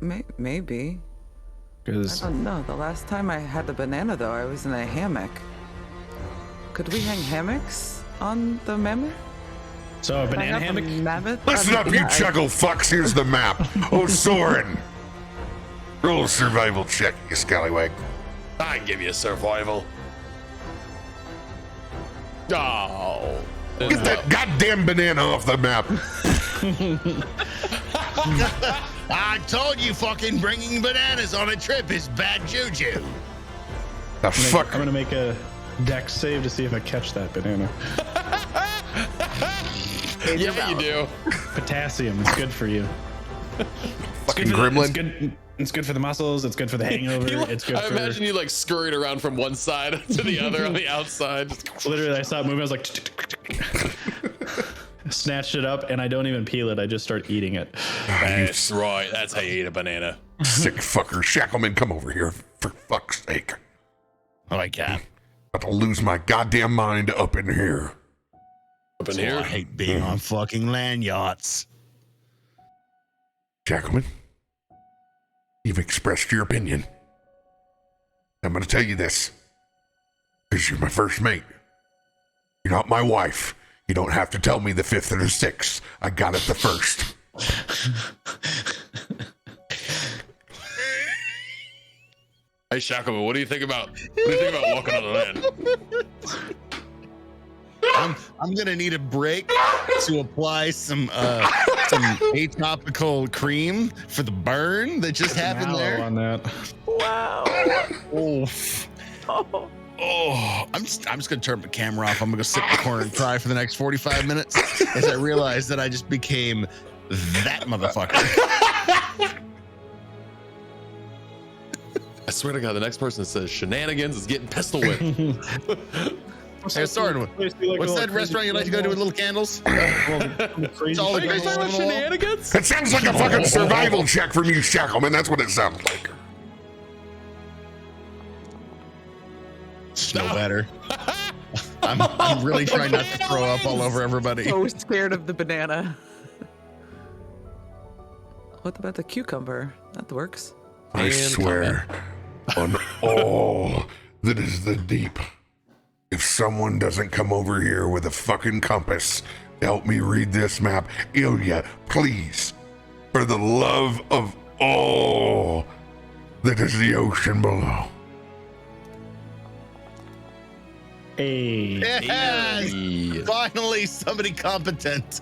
Maybe. I Because don't know. The last time I had the banana, though, I was in a hammock. Could we hang hammocks on the mammoth? so a Could I banana have a hammock. mammoth? Listen up, you yeah, chuckle fucks. Here's the map. Osorin. Roll a survival check, you scallywag. I can give you a survival. Oh. Get that goddamn banana off the map. I told you, fucking bringing bananas on a trip is bad juju. The fuck? I'm gonna make a dex save to see if I catch that banana. Yeah, you do. Potassium is good for you. Fucking It's gremlin. good. It's good for the muscles. It's good for the hangover. It's good I for. imagine you like scurried around from one side to the other on the outside. Literally, I saw it moving. I was like, snatched it up, and I don't even peel it. I just start eating it. That's right. That's how you eat a banana. Sick fucker. Shackleman, come over here, for fuck's sake. Oh, I can't. About to lose my goddamn mind up in here. Up in So here. I hate being on fucking land yachts. Shackleman, you've expressed your opinion. I'm going to tell you this. Because you're my first mate. You're not my wife. You don't have to tell me the fifth or the sixth. I got it the first. Hey Shackleman, what do you think about walking on the land? I'm gonna need a break to apply some atopical cream for the burn that just happened Mallow there. on that. Wow. Oof. Oh. Oh, I'm just gonna turn the camera off. I'm gonna go sit in the corner and cry for the next 45 minutes as I realize that I just became that motherfucker. I swear to God, the next person that says shenanigans is getting pistol whipped. Hey, Soren, what's that restaurant you like to go to with little candles? It's all the Are you guys talking about shenanigans? It sounds like a fucking survival check from you, Shackleman. That's what it sounds like. No better. I'm really trying not to throw up all over everybody. So scared of the banana. What about the cucumber? That works. I And swear on all that is the deep. If someone doesn't come over here with a fucking compass to help me read this map, Illia, please, for the love of all that is the ocean below. Hey. Yes! Hey. Finally, somebody competent.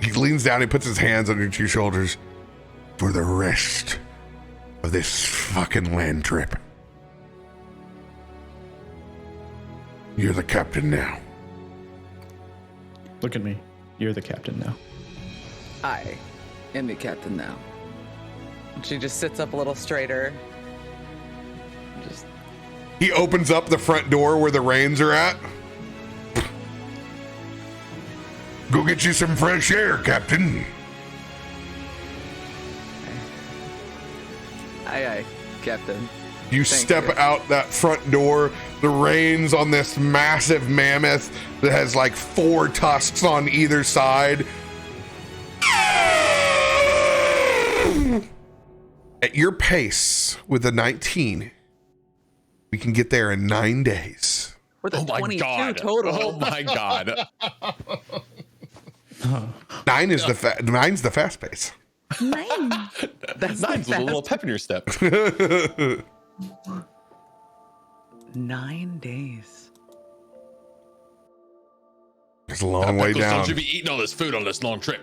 He leans down, he puts his hands on your two shoulders. For the rest of this fucking land trip, you're the captain now. Look at me. You're the captain now. I am the captain now. And she just sits up a little straighter. Just He opens up the front door where the reins are at. Go get you some fresh air, Captain. aye, Captain. You Thank step you. out that front door, the reins on this massive mammoth that has like 4 tusks on either side. At your pace with a 19, we can get there in 9 days. We're the Oh my 22 God. total. Oh my God. 9 is nine's the fast pace. 9. That's Nine's with a little pep in your step. 9 days. It's a long way Pickles, down. Don't you be eating all this food on this long trip.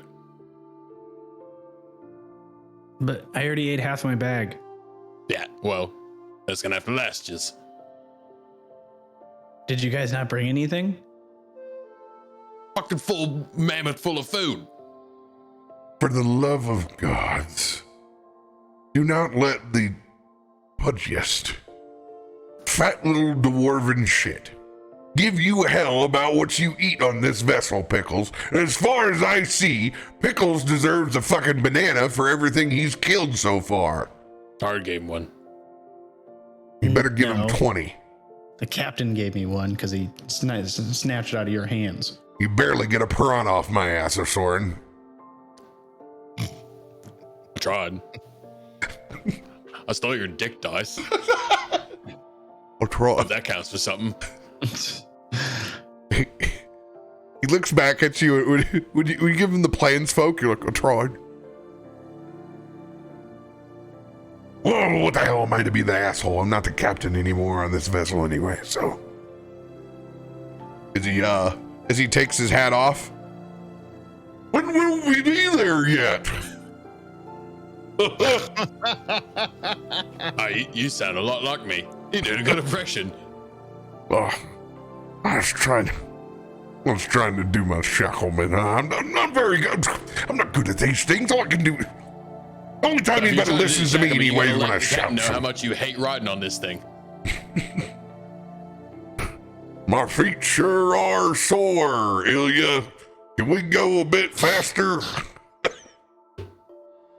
But I already ate half my bag. Yeah, well, that's gonna have to last just. Did you guys not bring anything? Fucking full mammoth full of food. For the love of gods, do not let the pudgiest, fat little dwarven shit give you hell about what you eat on this vessel, Pickles. And as far as I see, Pickles deserves a fucking banana for everything he's killed so far. Hard game one. You better give him No. 20. The captain gave me one because he snatched it out of your hands. You barely get a piranha off my ass, Osorin. tried. I stole your dick dice. I'll try. If that counts for something. He looks back at you. Would you give him the plains folk? You're like, I tried. Well, what the hell am I to be the asshole? I'm not the captain anymore on this vessel anyway, so. As he takes his hat off. When will we be there yet? You sound a lot like me. You did a good impression. I was trying to do my Shackleman. I'm not very good. I'm not good at these things. All I can do. The only time anybody listens to me anyway is when I shout. Know how much you hate riding on this thing. My feet sure are sore, Illia. Can we go a bit faster?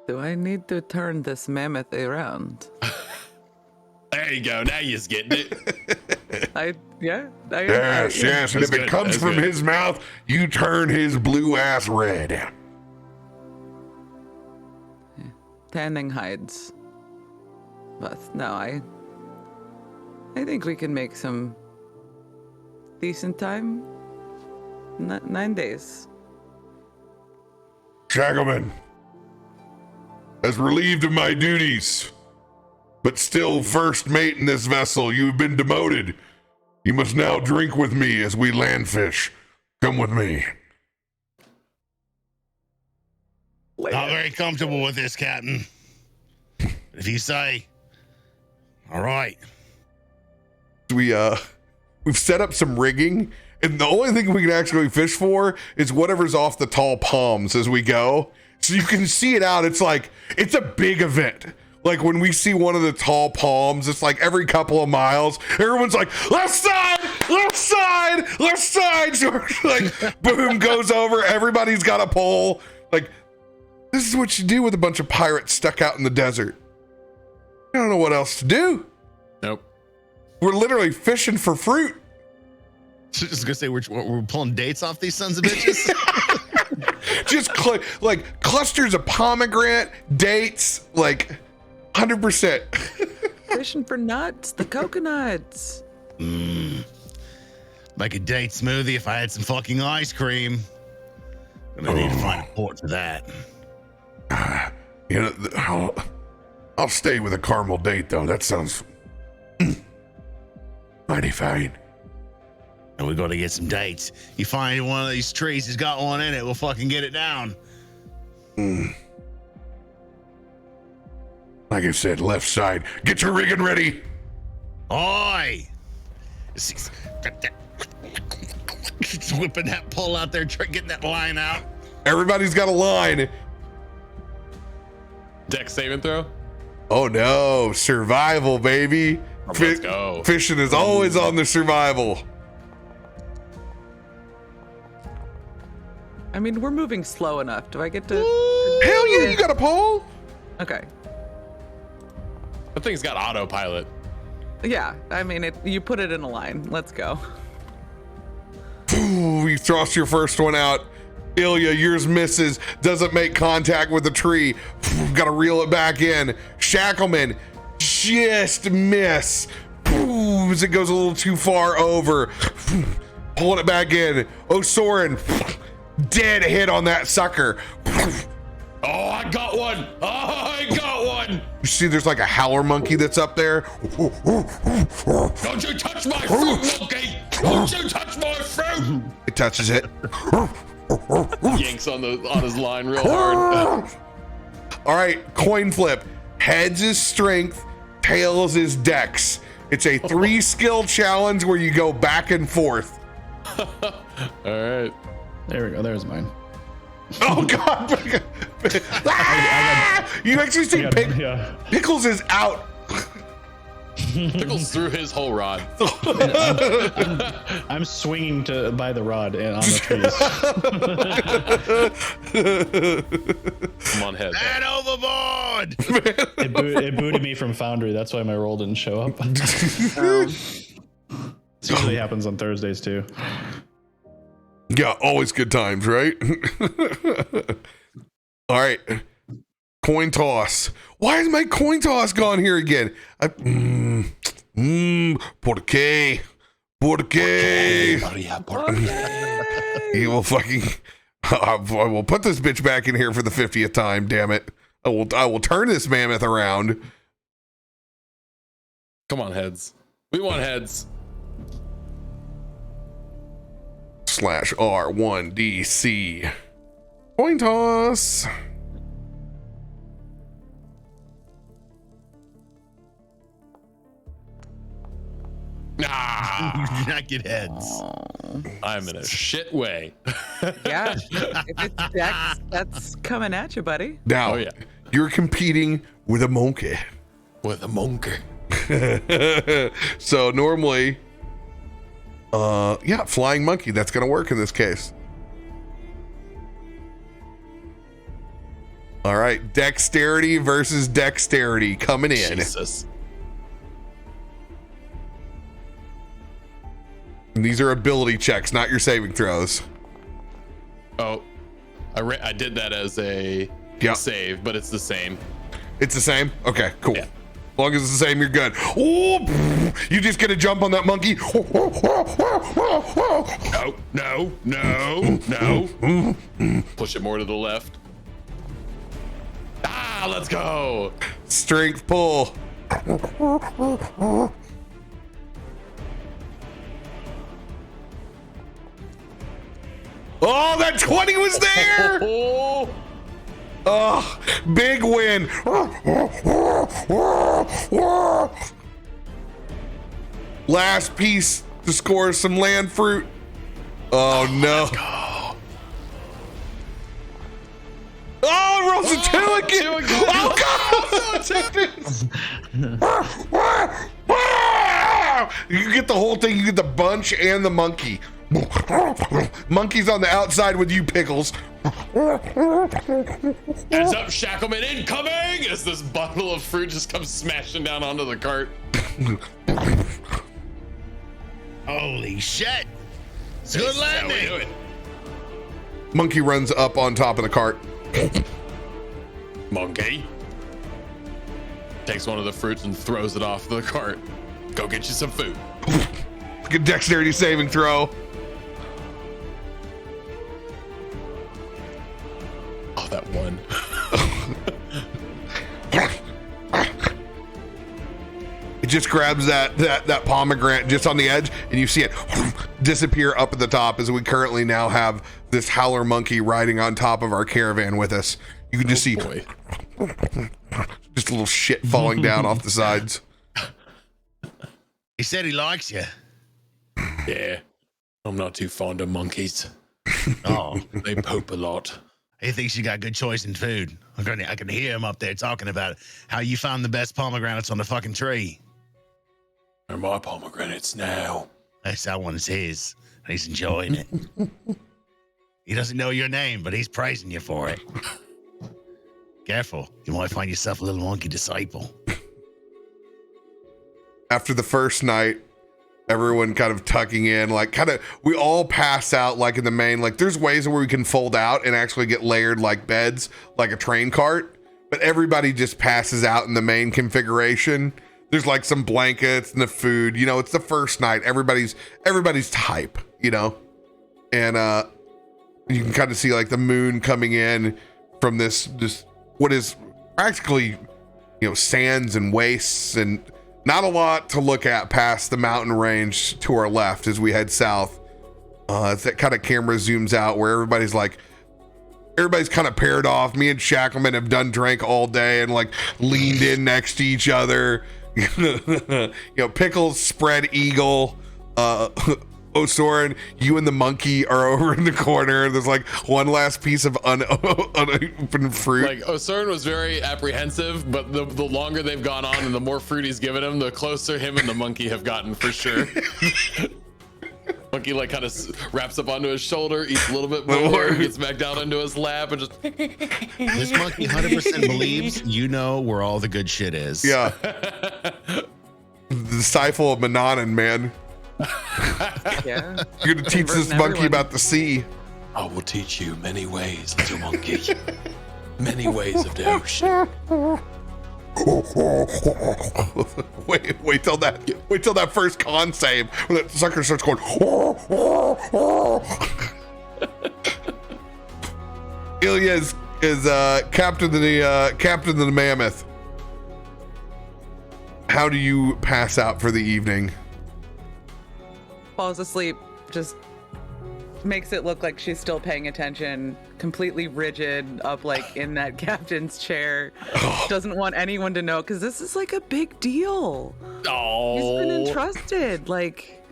Do I need to turn this mammoth around? There you go. Now you're getting it. Yes. And if it comes from his mouth, you turn his blue ass red. Tanning hides. But no, I think we can make some decent time. 9 days. Shackleman, as relieved of my duties, but still first mate in this vessel, you have been demoted. You must now drink with me as we land fish. Come with me. Not very comfortable with this, Captain. If you say, all right. We've set up some rigging, and the only thing we can actually fish for is whatever's off the tall palms as we go. So you can see it out. It's like, it's a big event. Like when we see one of the tall palms, it's like every couple of miles, everyone's like, left side, left side, left side. So like, boom, goes over. Everybody's got a pole. Like, this is what you do with a bunch of pirates stuck out in the desert. I don't know what else to do. Nope. We're literally fishing for fruit. Just gonna say we're pulling dates off these sons of bitches. Just like clusters of pomegranate, dates, like 100%. Fishing for nuts, the coconuts. Make a date smoothie if I had some fucking ice cream. Gonna need to find a port for that. You know, I'll stay with a caramel date though. That sounds mighty fine. And we gotta get some dates. You find one of these trees has got one in it, we'll fucking get it down. Like I said, left side. Get your rigging ready. Oi! Just whipping that pole out there, getting that line out. Everybody's got a line. Dex saving throw? Oh no, survival, baby. Let's go. Fishing is always on the survival. I mean, we're moving slow enough. Do I get to? Hell yeah, you got a pole? Okay. That thing's got autopilot. Yeah, I mean, you put it in a line. Let's go. Ooh, you thrust your first one out. Illia, yours misses, doesn't make contact with the tree. Got to reel it back in. Shackleman, just miss. As it goes a little too far over. Pulling it back in. Osorin, dead hit on that sucker. Oh, I got one. Oh, I got one. You see there's like a howler monkey that's up there. Don't you touch my fruit, monkey. Don't you touch my fruit. It touches it. Yanks on his line real hard. All right, coin flip. Heads is strength, tails is dex. It's a 3 skill challenge where you go back and forth. All right. There we go. There's mine. Oh God! You actually see Pickles is out. Pickles through his whole rod. I'm swinging by the rod and on the trees. Come on, head. And overboard! It booted me from Foundry. That's why my roll didn't show up. This usually happens on Thursdays too. Yeah, always good times, right? All right. Coin toss. Why is my coin toss gone here again? Por qué? You will fucking. I will put this bitch back in here for the 50th time. Damn it! I will turn this mammoth around. Come on, heads. We want heads. /R1DC. Coin toss. Nah, You do not get heads. I'm in a shit way. Yeah. If it's dex, that's coming at you, buddy. Now, Oh, yeah. you're competing with a monkey. With a monkey. So normally, flying monkey. That's gonna work in this case. All right, dexterity versus dexterity coming in. Jesus. And these are ability checks, not your saving throws. Oh, I did that as a Yep. save, but it's the same. It's the same? Okay, cool. Yeah. As long as it's the same, you're good. Oh, you just gonna jump on that monkey? No. Push it more to the left. Ah, let's go. Strength pull. Oh, that 20 was there. Oh, Oh, big win. Last piece to score some land fruit. Oh, no. Oh, rolls a 2 again. two again. Oh, God. You get the whole thing. You get the bunch and the monkey. Monkey's on the outside with you, Pickles. Heads up, Shackleman incoming! As this bundle of fruit just comes smashing down onto the cart. Holy shit! It's good That's how we do landing. it. Monkey runs up on top of the cart. Monkey takes one of the fruits and throws it off the cart. Go get you some food. Good dexterity saving throw. Oh, that one. It just grabs that pomegranate just on the edge, and you see it disappear up at the top. As we currently now have this howler monkey riding on top of our caravan with us. You can just see Boy. just a little shit falling down off the sides. He said he likes you. Yeah. I'm not too fond of monkeys. Oh, They poop a lot. he thinks you got good choice in food. I can hear him up there talking about how you found the best pomegranates on the fucking tree. They're my pomegranates now. That one's his. And he's enjoying it. He doesn't know your name, but he's praising you for it. Careful. You might find yourself a little monkey disciple. After the first night, everyone kind of tucking in, we all pass out like in the main, like there's ways where we can fold out and actually get layered like beds, like a train cart, but everybody just passes out in the main configuration. There's like some blankets and the food, it's the first night. Everybody's type, and you can kind of see like the moon coming in from this what is practically, sands and wastes, and not a lot to look at past the mountain range to our left as we head south. As that kind of camera zooms out where everybody's kind of paired off. Me and Shackleman have done drank all day and like leaned in next to each other. Pickles, spread eagle, Osorin, you and the monkey are over in the corner. There's like one last piece of unopened fruit. Like, Osorin was very apprehensive, but the longer they've gone on and the more fruit he's given him, the closer him and the monkey have gotten for sure. Monkey like kind of wraps up onto his shoulder, eats a little bit more, gets back down into his lap, and just. This monkey 100% believes you know where all the good shit is. Yeah. The disciple of Mananan, man. Yeah. You're gonna teach this Converting monkey everyone. about the sea. I will teach you many ways, little monkey. Many ways of the ocean. wait till that first con save when that sucker starts going. Illia is captain of the mammoth. How do you pass out for the evening? Falls asleep, just makes it look like she's still paying attention, completely rigid up like in that captain's chair. Doesn't want anyone to know because this is like a big deal. Oh, He's been entrusted, like,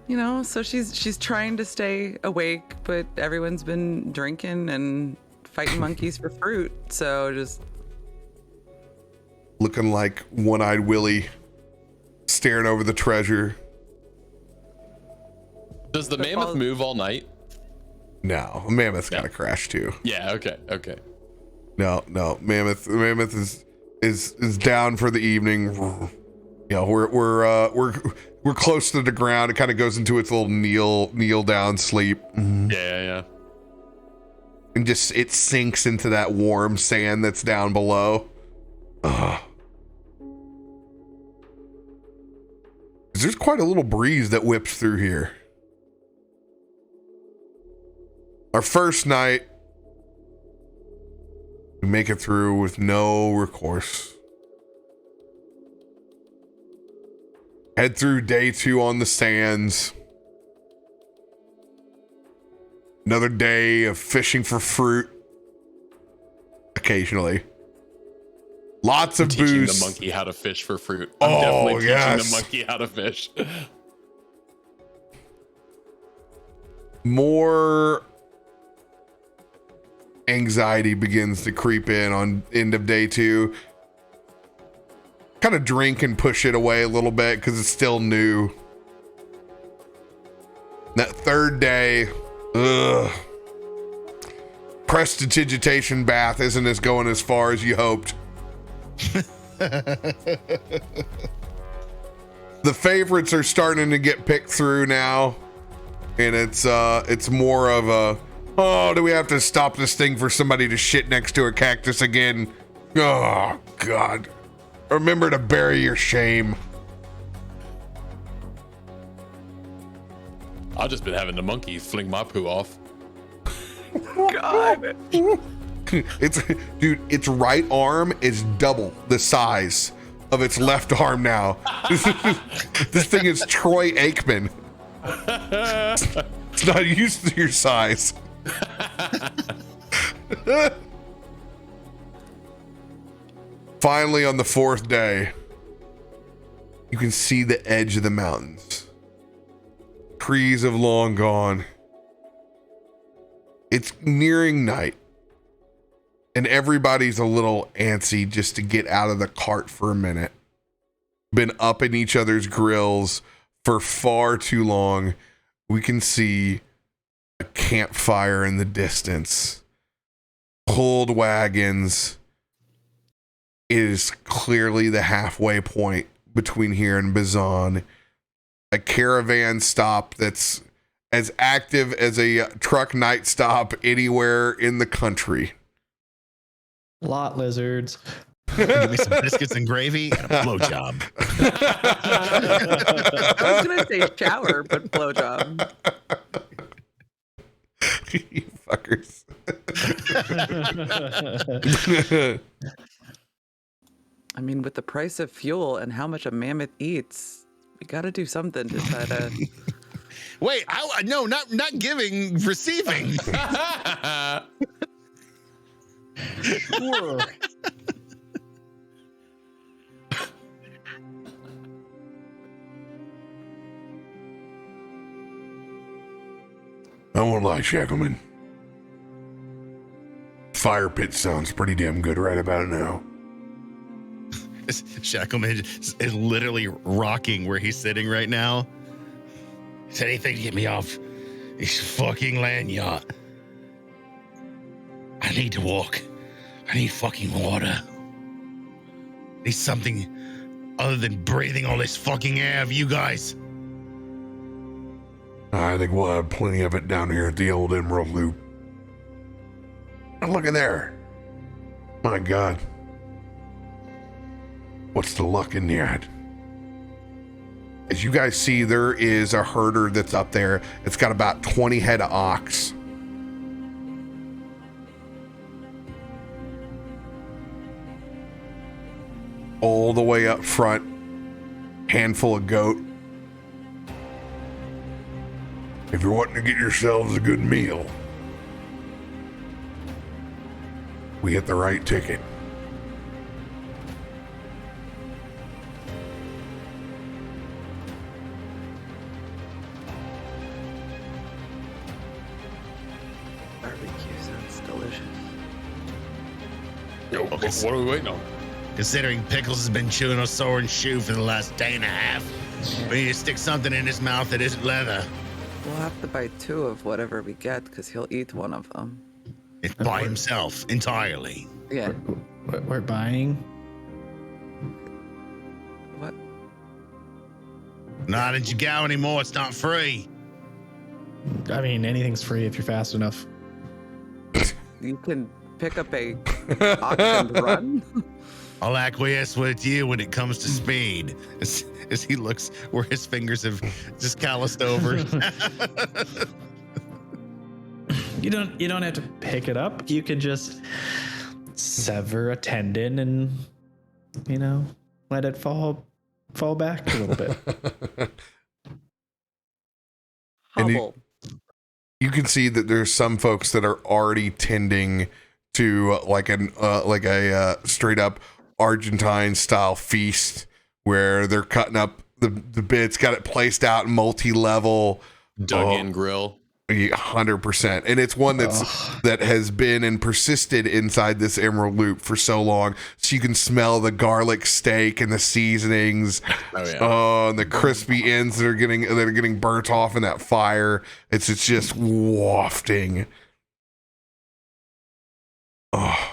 you know, so she's trying to stay awake, but everyone's been drinking and fighting monkeys for fruit, so just looking like one-eyed Willie staring over the treasure. Does the mammoth move all night? No, mammoth's gotta crash too. Yeah. Okay. No, mammoth is down for the evening. You know, we're close to the ground. It kind of goes into its little kneel down sleep. Yeah. And just it sinks into that warm sand that's down below. There's quite a little breeze that whips through here. Our first night, we make it through with no recourse. Head through day 2 on the sands. Another day of fishing for fruit. Occasionally. Lots of Teaching booze. the monkey how to fish for fruit. I'm definitely teaching the monkey how to fish. More anxiety begins to creep in on end of day 2. Kind of drink and push it away a little bit because it's still new. That third day, prestidigitation bath isn't as going as far as you hoped. The favorites are starting to get picked through now, and it's more of a, oh, do we have to stop this thing for somebody to shit next to a cactus again? Oh God, remember to bury your shame. I've just been having the monkey fling my poo off. God. Its right arm is double the size of its left arm now. This thing is Troy Aikman. It's not used to your size. Finally, on the 4th day, you can see the edge of the mountains. Trees have long gone. It's nearing night, and everybody's a little antsy just to get out of the cart for a minute. Been up in each other's grills for far too long. We can see a campfire in the distance. Pulled wagons. It is clearly the halfway point between here and Bazan. A caravan stop that's as active as a truck night stop anywhere in the country. Lot lizards. Give me some biscuits and gravy and a blowjob. I was gonna say shower, but blowjob. You fuckers. I mean, with the price of fuel and how much a mammoth eats, we got to do something to try to. Wait, no, not giving, receiving. I won't lie, Shackleman. Fire pit sounds pretty damn good right about now. Shackleman is literally rocking where he's sitting right now. Is anything to get me off this fucking land yacht? I need to walk. I need fucking water. I need something other than breathing all this fucking air of you guys. I think we'll have plenty of it down here at the old Emerald Loop. And look at there. My God. What's the luck in that? As you guys see, there is a herder that's up there. It's got about 20 head of ox. All the way up front, handful of goat. If you're wanting to get yourselves a good meal, we hit the right ticket. Barbecue sounds delicious. Yo, what are we waiting on? Considering Pickles has been chewing Osorin's shoe for the last day and a half, we need to stick something in his mouth that isn't leather. We'll have to buy 2 of whatever we get because he'll eat one of them. It's by himself entirely. Yeah. We're buying. What? Not in Jigao anymore. It's not free. I mean, anything's free if you're fast enough. You can pick up a ox and run? I'll acquiesce with you when it comes to speed. As he looks where his fingers have just calloused over. You don't have to pick it up. You could just sever a tendon and let it fall back a little bit. And Hobble. you can see that there's some folks that are already tending to like a straight up Argentine style feast where they're cutting up the bits, got it placed out multi-level, Dug in grill. 100%. And it's one that has been and persisted inside this Emerald Loop for so long, so you can smell the garlic steak and the seasonings. Oh yeah. And the crispy ends that are getting burnt off in that fire. It's just wafting. Oh.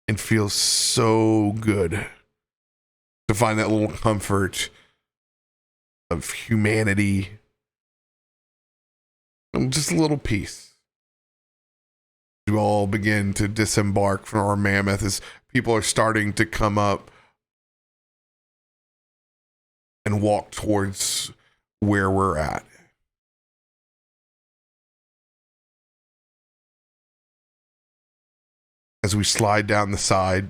It feels so good to find that little comfort of humanity. Just a little piece. You all begin to disembark from our mammoth as people are starting to come up and walk towards where we're at. As we slide down the side,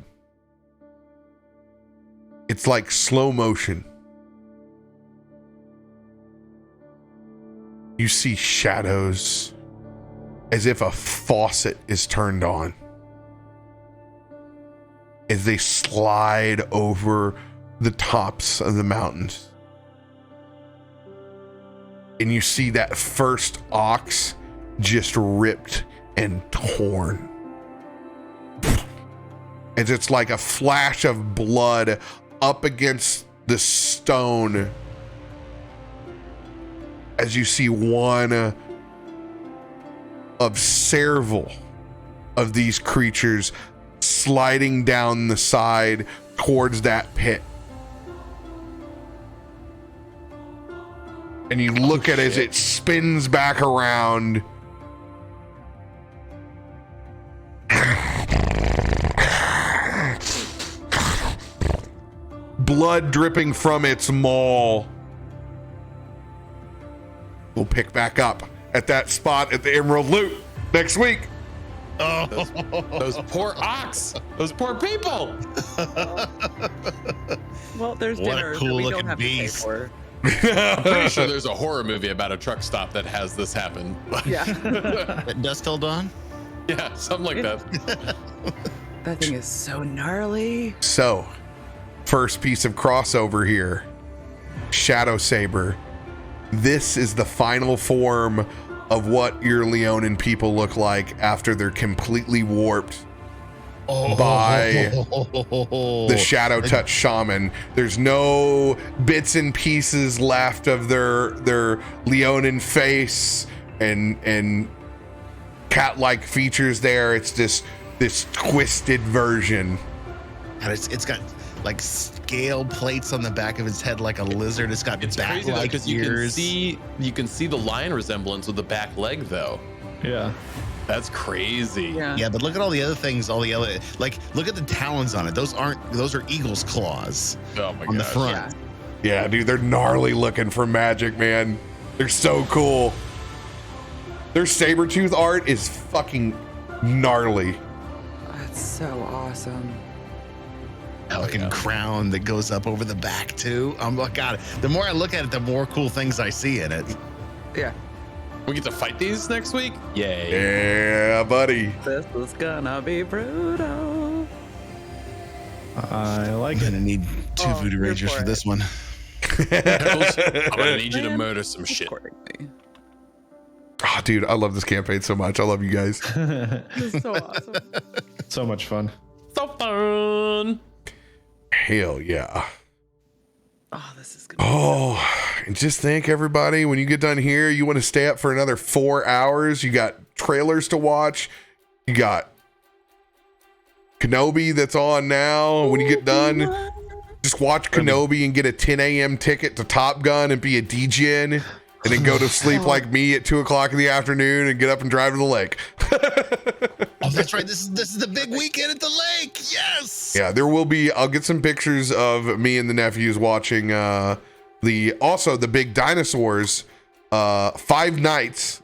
it's like slow motion. You see shadows as if a faucet is turned on as they slide over the tops of the mountains. And you see that first ox just ripped and torn. As it's like a flash of blood up against the stone. As you see one of several of these creatures sliding down the side towards that pit. And you look at it as it spins back around. Blood dripping from its maw. We'll pick back up at that spot at the Emerald Loop next week. Oh, Those poor ox. Those poor people. Well, there's What a dinner that cool we looking don't have beast. to pay for. I'm pretty sure there's a horror movie about a truck stop that has this happen. Yeah. at dusk till dawn. Yeah, something like that. That thing is so gnarly. So, first piece of crossover here. Shadow Saber. This is the final form of what your Leonin people look like after they're completely warped by the Shadow Touch Shaman. There's no bits and pieces left of their Leonin face and cat-like features there. It's just this twisted version. And it's got like scale plates on the back of its head like a lizard. It's got It's crazy bat-like because ears. you can see the lion resemblance with the back leg though. Yeah. That's crazy. Yeah, but look at all the other things, all the other, like, look at the talons on it. Those are eagle's claws Oh my on the gosh. front. Yeah, dude, they're gnarly looking for magic, man. They're so cool. Their Sabretooth art is fucking gnarly. That's so awesome. Fucking crown that goes up over the back too. I'm like, God, the more I look at it, the more cool things I see in it. Yeah. We get to fight these next week? Yay. Yeah, buddy. This is gonna be brutal. I like I'm it. gonna need two Voodoo you're Rangers for for it. this one. Pickles, I'm gonna need you to murder some shit. Accordingly. Oh, dude, I love this campaign so much. I love you guys. This is so awesome. So much fun. So fun. Hell yeah. Oh, this is good. Oh, and just think, everybody, when you get done here, you want to stay up for another 4 hours. You got trailers to watch. You got Kenobi that's on now. When you get done, just watch Kenobi and get a 10 a.m. ticket to Top Gun and be a DJin, and then go to sleep like me at 2 o'clock in the afternoon and get up and drive to the lake. Oh, that's right. This is the big weekend at the lake. Yes. Yeah, there will be. I'll get some pictures of me and the nephews watching the big dinosaurs 5 nights.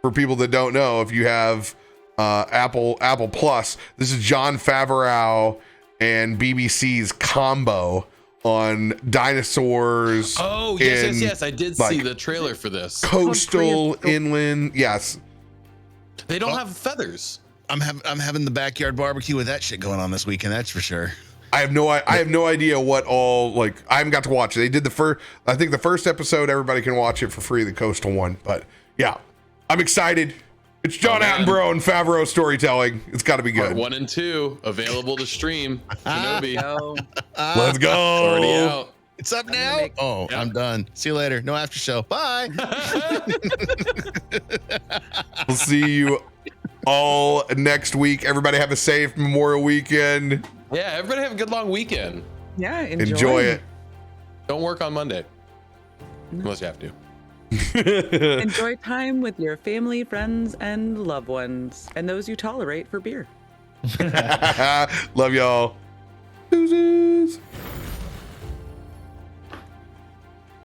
For people that don't know, if you have Apple Plus, this is John Favreau and BBC's combo on dinosaurs. Oh, yes, in, yes. I did like, see the trailer for this. coastal, inland. Yes. They don't have feathers. I'm having the backyard barbecue with that shit going on this weekend. That's for sure. I have no idea what all, like, I haven't got to watch it. They did I think the first episode, everybody can watch it for free, the coastal one. But yeah, I'm excited. It's John Attenborough and Favreau storytelling. It's got to be Part good. 1 and 2 available to stream. Kenobi. So, Let's go. Already out. It's up now. make- Oh, Yeah. I'm done. See you later. No after show. Bye. We'll see you all next week. Everybody have a safe Memorial Weekend. Yeah, everybody have a good long weekend. yeah, Enjoy it. Don't work on Monday. Unless you have to. Enjoy time with your family, friends, and loved ones, and those you tolerate for beer. Love y'all. Deuces.